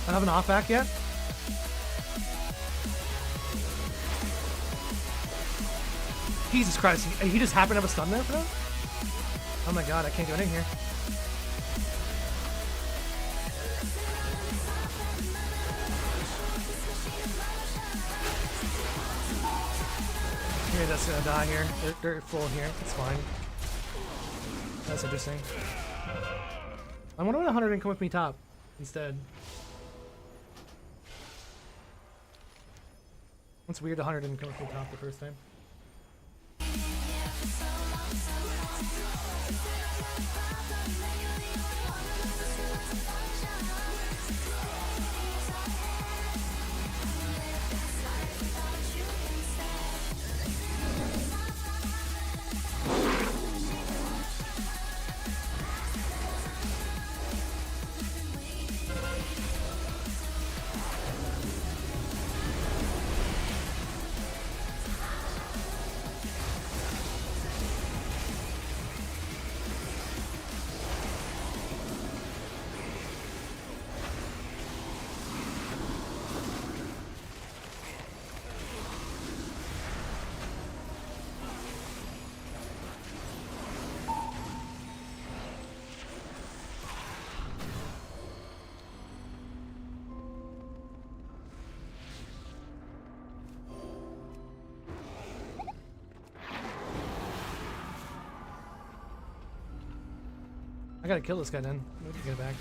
Speaker 1: I don't have an off back yet. Jesus Christ, he just happened to have a stun there for that? Oh my god, I can't do anything here. Maybe that's gonna die here. They're full here. It's fine. That's interesting. I wonder when 100 didn't come with me top instead. It's weird 100 didn't come with me top the first time. I gotta kill this guy then. We can get it back.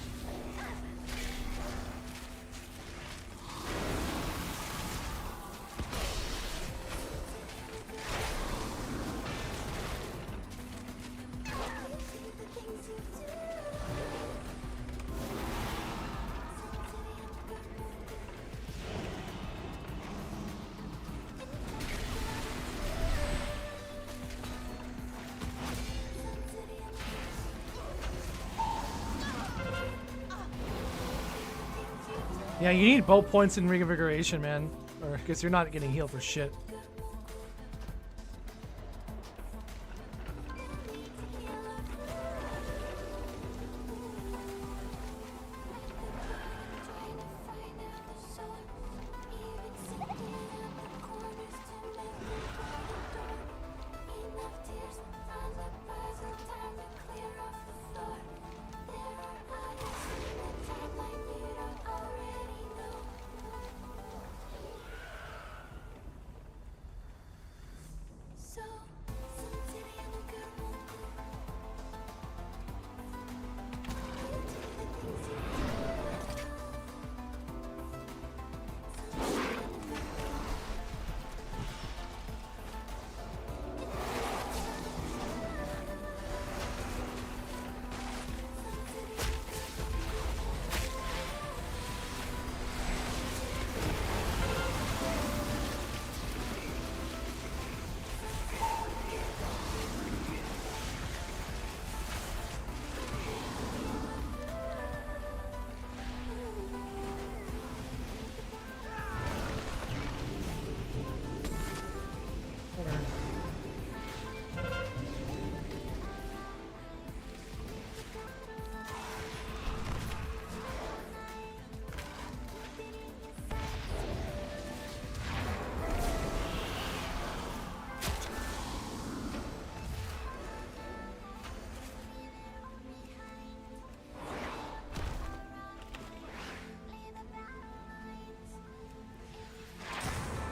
Speaker 1: Yeah, you need both points in reinvigoration, man. Or because you're not getting healed for shit.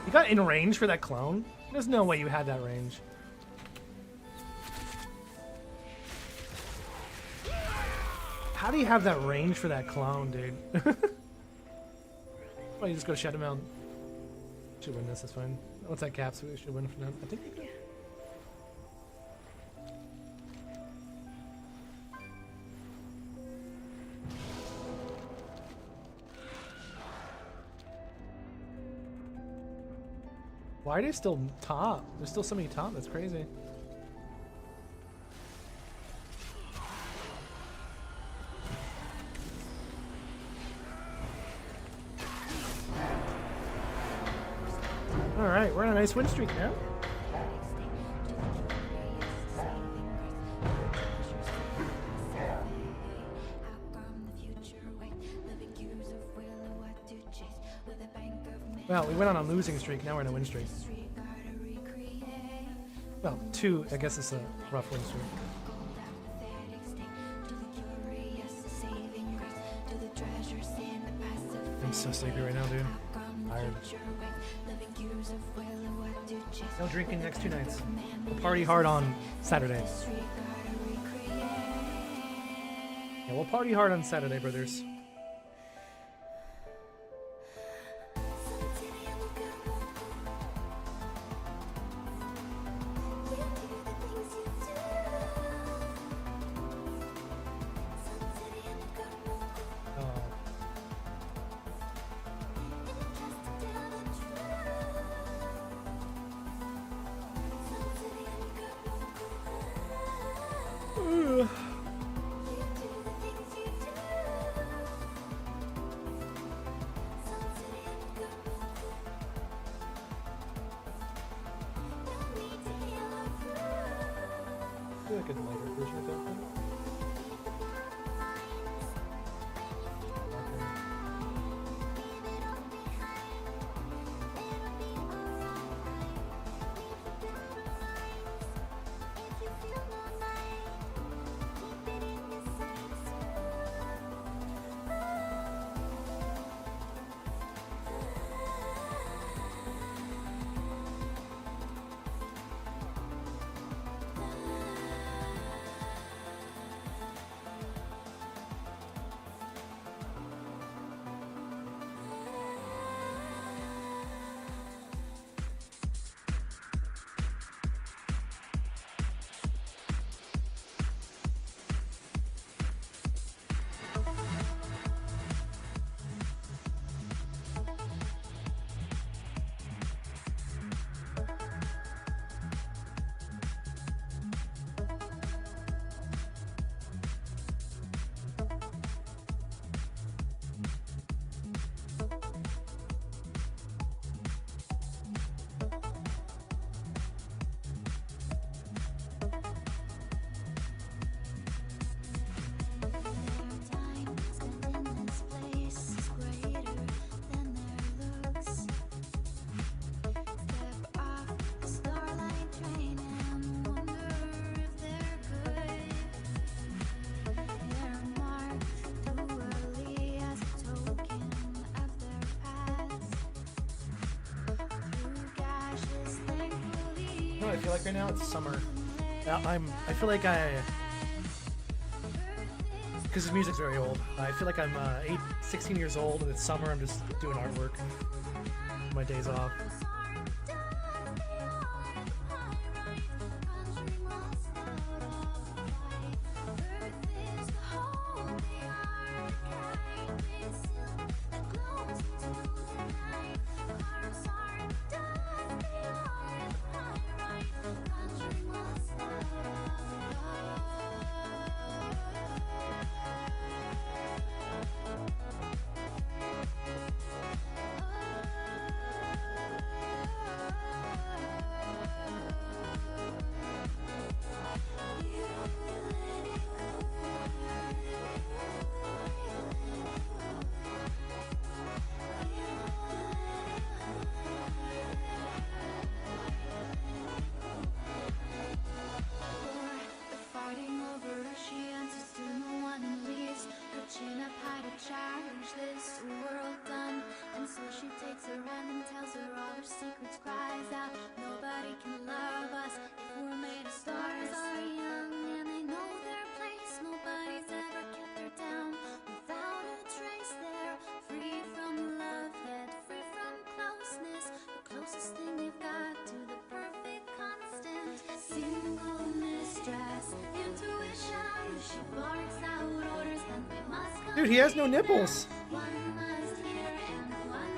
Speaker 1: You got in range for that clone? There's no way you had that range. How do you have that range for that clone, dude? Well, you just go shut him out. Should win this, that's fine. What's that cap? So we should win for now. I think we do. Why are they still top? There's still so many top, that's crazy. Alright, we're on a nice win streak now. Well, we went on a losing streak, now we're in a win streak. Well, two, I guess it's a rough win streak. I'm so sleepy right now, dude. Tired. No drinking next 2 nights. We'll party hard on Saturday. Yeah, we'll party hard on Saturday, brothers. Like a lighter version of that thing. I feel like right now it's summer. I feel like because his music's very old. I feel like I'm 16 years old and it's summer. I'm just doing artwork. My days off. Dude, he has no nipples.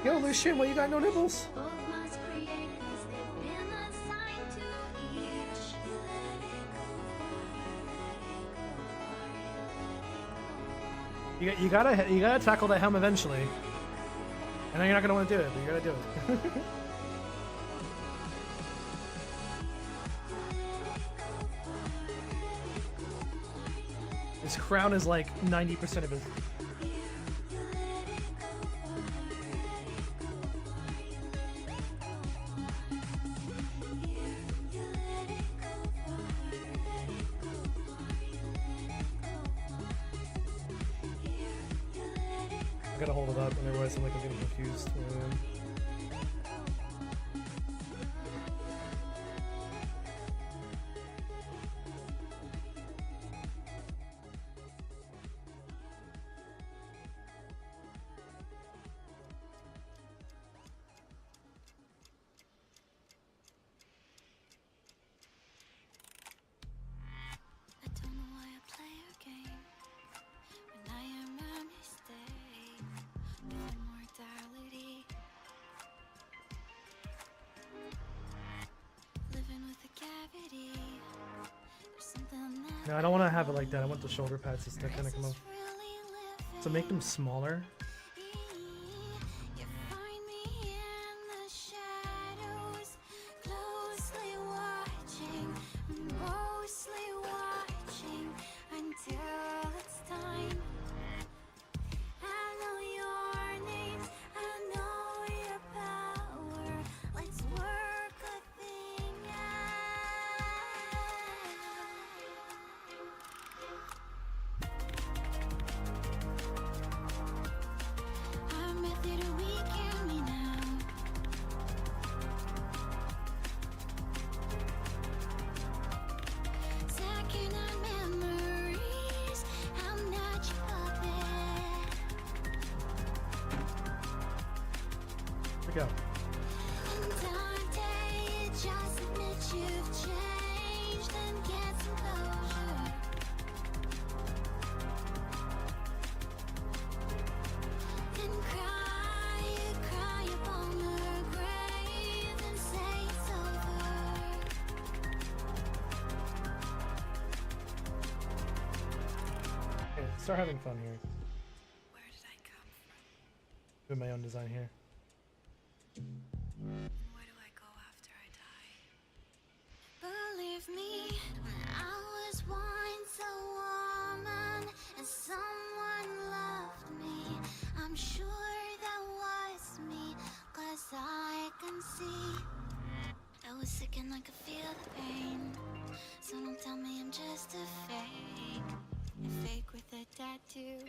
Speaker 1: Yo, Lucian, why you got no nipples? You gotta tackle that helm eventually. I know you're not gonna want to do it, but you gotta do it. His crown is like 90% of his. I gotta hold it up, otherwise I'm like I'm getting confused. No, I don't want to have it like that. I want the shoulder pads to kind of come up. So make them smaller. Go. Okay, start having fun here.
Speaker 4: Where did I come from?
Speaker 1: Doing my own design here.
Speaker 4: Where do I go after I die? Believe me, when I was once a woman and someone loved me, I'm sure that was me, 'cause I can see. I was sick and I could feel the pain, so don't tell me I'm just a fake with a tattoo.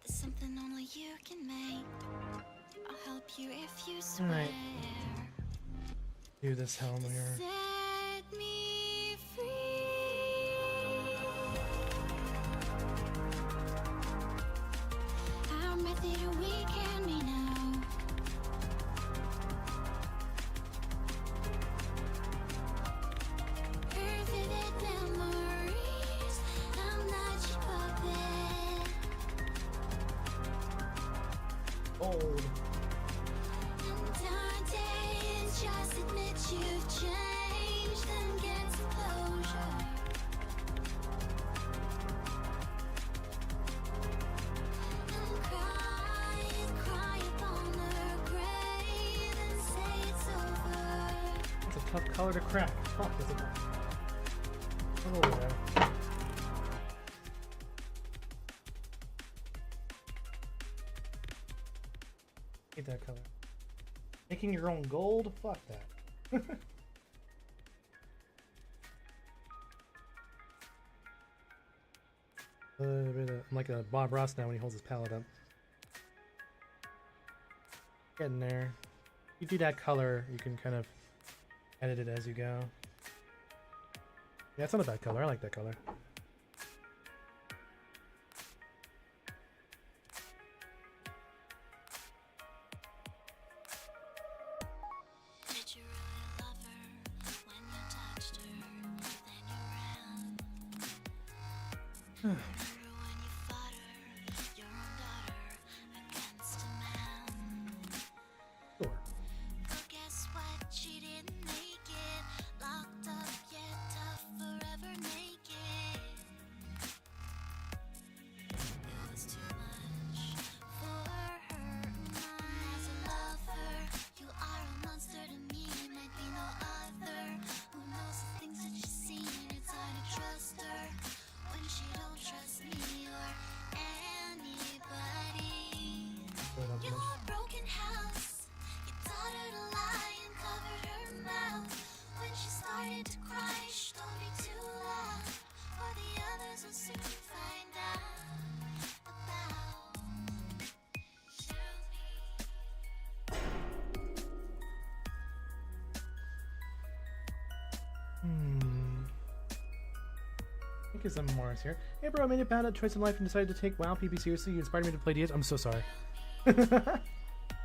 Speaker 4: There's something only you can make. I'll help you if you swear.
Speaker 1: Alright. Do this helm here.
Speaker 4: Set me free. Our method to weaken me now. Vivid memories. I'm not your puppet.
Speaker 1: Old.
Speaker 4: Just admit you've changed and get some closure. And cry upon her grave and say it's over.
Speaker 1: That's a tough color to crack. Fuck, is it? Oh, yeah. Hate that color. Making your own gold? Fuck that. I'm like a Bob Ross now when he holds his palette up. Getting there. If you do that color, you can kind of edit it as you go. Yeah, it's not a bad color. I like that color.
Speaker 4: Did you really love her when you touched her? Then you ran. Remember when you fought her, your own daughter, against a man?
Speaker 1: Sure.
Speaker 4: But guess what? She didn't make it. Locked up yet tough, forever naked. It was too much for her. As a lover, you are a monster to me. Might be no other. Who knows the things that you've seen? It's hard to trust her when she don't trust me or anybody. Your broken house, you taught her to lie and covered her mouth. When she started to cry, shh, don't be too loud, or the others will soon find out about. Tell me.
Speaker 1: I think some more is here. Hey bro, I made a bad choice in life and decided to take WoW PP seriously. You inspired me to play DS. I'm so sorry.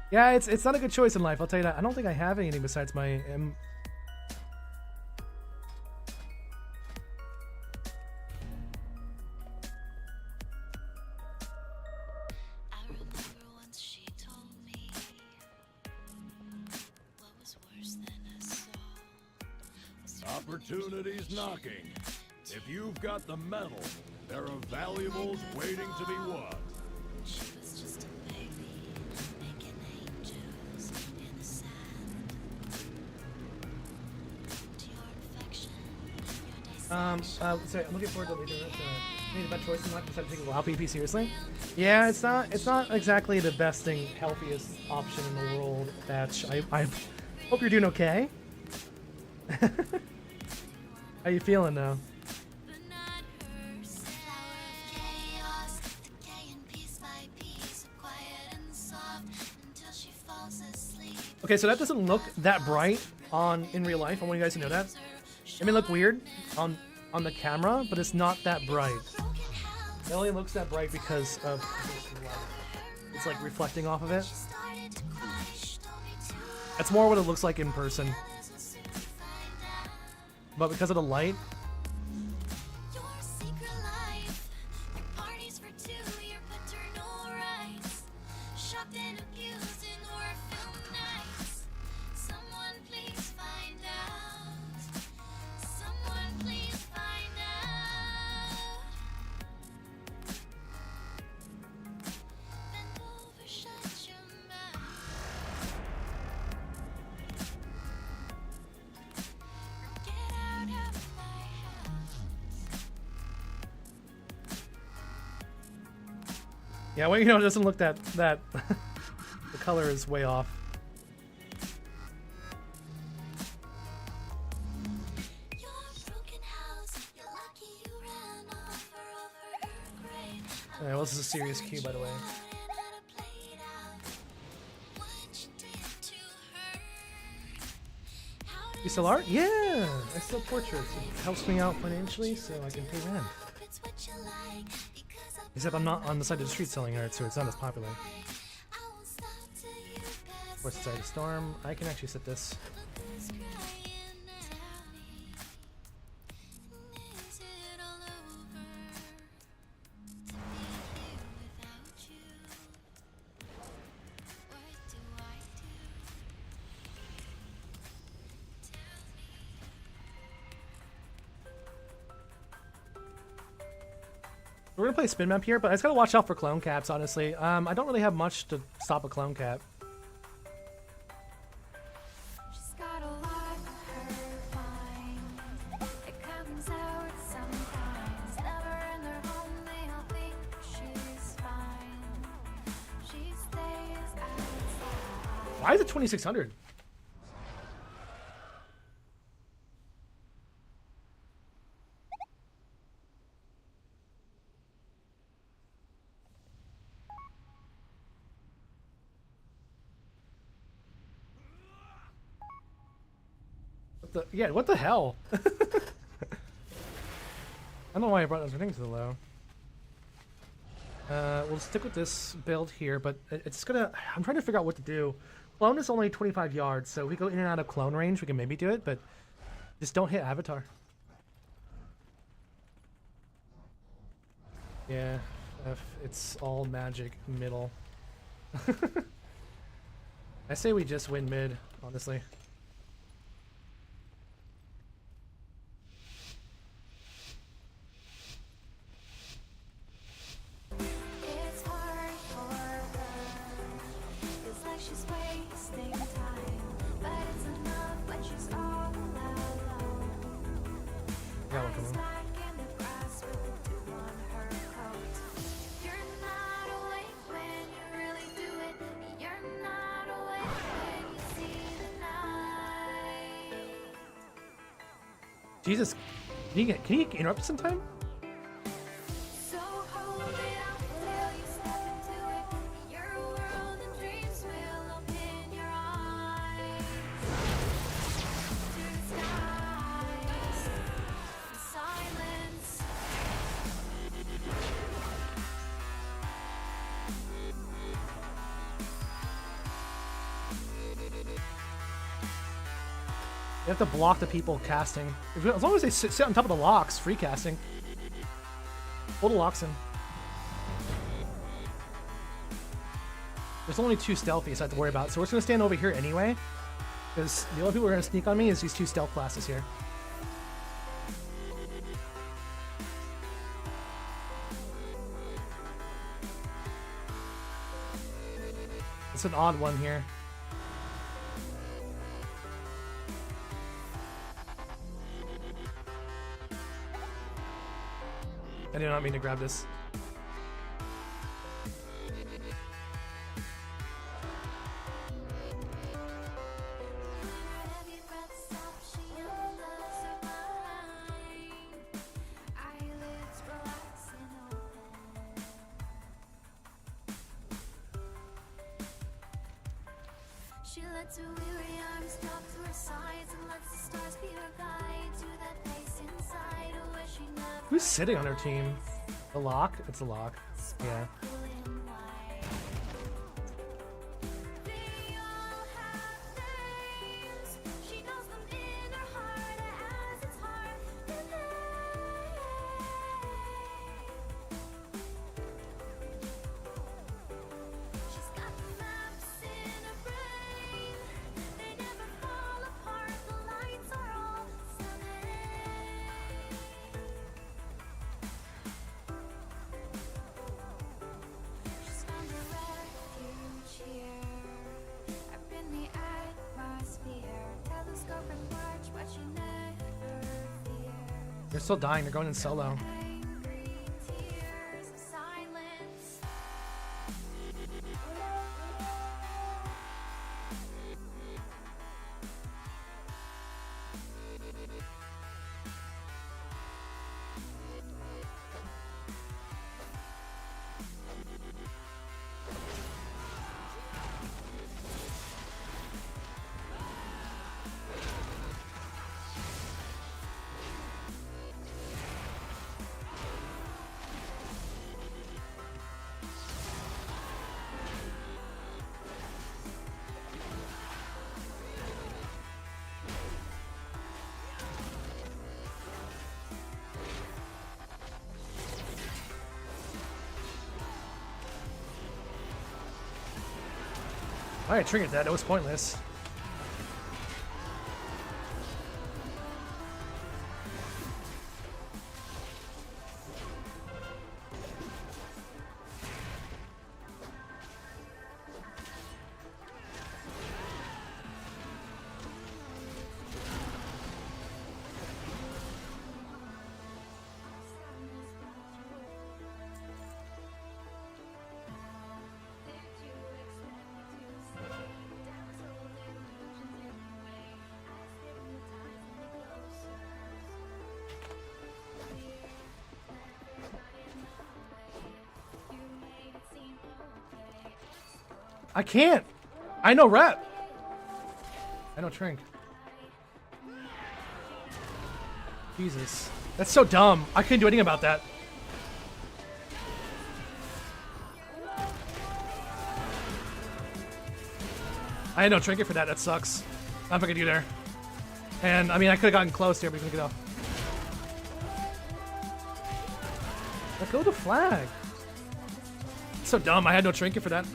Speaker 1: Yeah, it's not a good choice in life, I'll tell you that. I don't think I have anything besides my
Speaker 4: I remember once she told me what was worse than a soul was your
Speaker 2: Opportunity's knocking. If you've got the metal, there are valuables waiting to be won.
Speaker 4: She was just a baby, making angels in the sand. To your affection, your dissection.
Speaker 1: Sorry, I'm looking forward to later. Made a bad choice and not decided to take WoW PvP seriously. Yeah, it's not exactly the best thing, healthiest option in the world. Batch. I hope you're doing okay. How you feeling now?
Speaker 4: But not hers. Flower of chaos, decaying piece by piece, quiet and soft until she falls asleep.
Speaker 1: Okay, so that doesn't look that bright in real life. I want you guys to know that. It may look weird on the camera, but it's not that bright. It only looks that bright because of it's like reflecting off of it. That's more what it looks like in person. But because of the light,
Speaker 4: Your secret life, parties for two, your paternal rights, shocked and abused in horror film nights. Someone please find out. Someone please find out. Bend over, shut your mouth. Get out of my house.
Speaker 1: yeah, well, you know, it doesn't look that the color is way off.
Speaker 4: Your broken house, you're lucky you ran off or over her grave.
Speaker 1: Yeah, well, this is a serious cue, by the way. You sell art? Yeah, I sell portraits. It helps me out financially, so I can pay rent. Except I'm not on the side of the street selling art, so it's not as popular. What's the side of Storm? I can actually set this. We're gonna play spin map here, but I just gotta watch out for clone caps, honestly. I don't really have much to stop a clone cap.
Speaker 5: She's got a lot on her mind. It comes out sometimes. Never in their home, they all think she's fine. She stays outside.
Speaker 1: Why is it 2600? Yeah, what the hell? I don't know why I brought those things to the low. We'll stick with this build here, but it's gonna... I'm trying to figure out what to do. Clone is only 25 yards, so if we go in and out of clone range, we can maybe do it, but just don't hit Avatar. Yeah, it's all magic middle. I say we just win mid, honestly.
Speaker 5: It's hard for her. Feels like she's wasting time, but it's enough when she's all alone.
Speaker 1: Yeah, welcome.
Speaker 5: Eyes back in the grass with the dew on her coat. You're not awake when you really do it. You're not awake when you see the night.
Speaker 1: Jesus, can you interrupt sometime?
Speaker 5: So hold it up till you step into it. Your world and dreams will open your eyes to the skies. In silence.
Speaker 1: You have to block the people casting. As long as they sit on top of the locks, free casting. Pull the locks in. There's only 2 stealthies I have to worry about, so we're just gonna stand over here anyway. Because the only people who are gonna sneak on me is these 2 stealth classes here. It's an odd one here. I did not mean to grab this.
Speaker 5: Heavy breaths up, she undoes her mind. Eyelids relax and open. She lets her weary arms drop to her sides and lets the stars be her guide to that place inside where she never
Speaker 1: Who's sitting on her team? The lock? It's a lock. Yeah.
Speaker 5: feeling wide. They all have names. She knows them in her heart as it's hard to name. She's got the maps in her brain. They never fall apart. The lights are all stunning. She's found a refuge here, up in the atmosphere. Telescope and watch what she never fears.
Speaker 1: They're still dying. They're going in solo.
Speaker 5: Angry tears of silence.
Speaker 1: I triggered that. It was pointless. I can't. I know rep. I know Trink. Jesus. That's so dumb. I couldn't do anything about that. I had no trinket for that. That sucks. I'm not gonna do there. And I mean, I could have gotten close here, but we couldn't get off. Let go of the flag. So dumb. I had no trinket for that.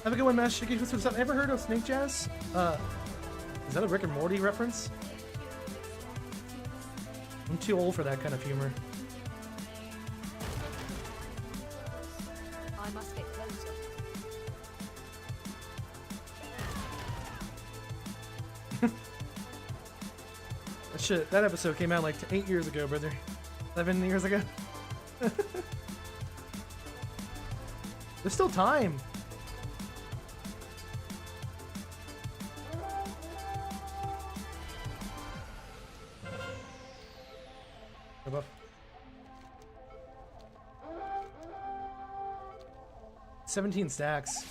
Speaker 1: Have a good one, Master Shiki. What's up? Ever heard of Snake Jazz? Is that a Rick and Morty reference? I'm too old for that kind of humor.
Speaker 3: I must get closer.
Speaker 1: That episode came out like 8 years ago, brother. 7 years ago. There's still time. Go buff. 17 stacks.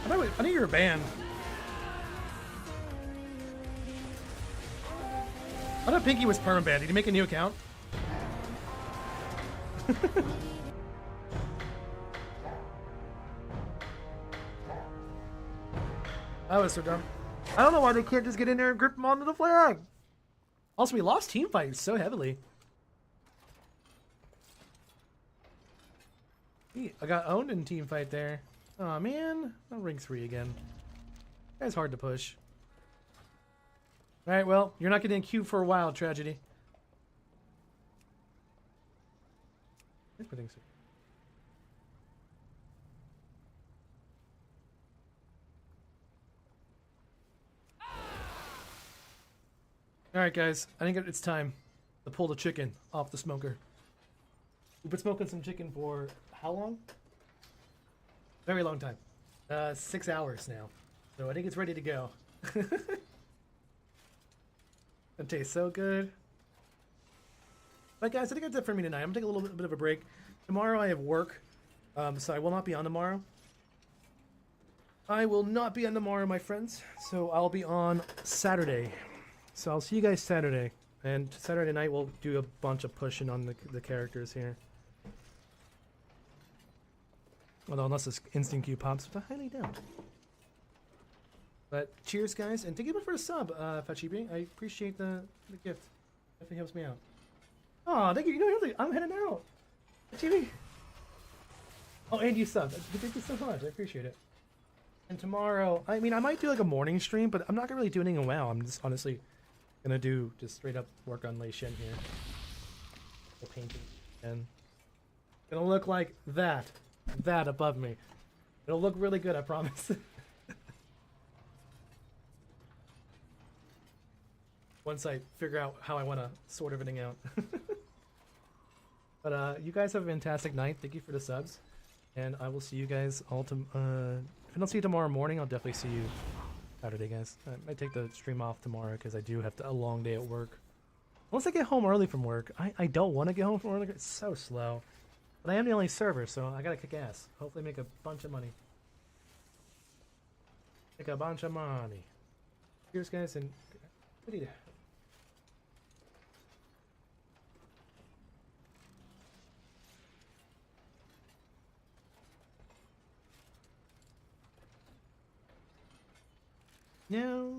Speaker 1: I think you were banned. I thought Pinky was permabanned. Did you make a new account? That was so dumb. I don't know why they can't just get in there and grip them onto the flag. Also, we lost team fights so heavily. I got owned in team fight there. Aw, man. Oh, ring 3 again. That's hard to push. Alright, well, you're not getting a queue for a while, Tragedy. Alright, guys. I think it's time to pull the chicken off the smoker. We've been smoking some chicken for how long? Very long time. 6 hours now. So I think it's ready to go. It tastes so good. But guys, I think that's it for me tonight. I'm gonna take a little bit of a break. Tomorrow I have work, so I will not be on tomorrow. I will not be on tomorrow, my friends. So I'll be on Saturday. So I'll see you guys Saturday. And Saturday night we'll do a bunch of pushing on the characters here. Although unless this instant queue pops, which I highly doubt. But cheers, guys, and thank you for the sub, Fachibi. I appreciate the gift. Definitely helps me out. Oh, thank you. You know, really, I'm heading out. Fachibi. Oh, and you subbed. Thank you so much. I appreciate it. And tomorrow, I mean, I might do like a morning stream, but I'm not gonna really do anything in WoW. I'm just honestly gonna do just straight up work on Lei Shen here. The painting, and gonna look like that above me. It'll look really good, I promise. Once I figure out how I want to sort everything out. But you guys have a fantastic night. Thank you for the subs. And I will see you guys all if I don't see you tomorrow morning, I'll definitely see you Saturday, guys. I might take the stream off tomorrow because I do have a long day at work. Once I get home early from work, I don't want to get home from work. It's so slow. But I am the only server, so I gotta kick ass. Hopefully make a bunch of money. Make a bunch of money. Cheers, guys, and what do you do? No.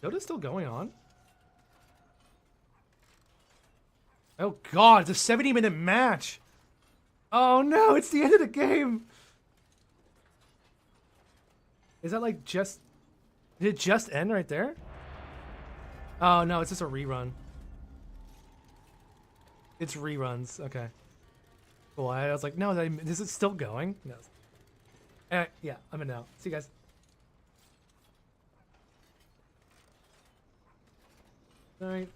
Speaker 1: Dota's still going on? Oh god, it's a 70-minute match! Oh no, it's the end of the game! Is that like just... Did it just end right there? Oh no, it's just a rerun. It's reruns, okay. Cool, I was like, no, is it still going? No. Yeah, I'm in now. See you guys. Alright.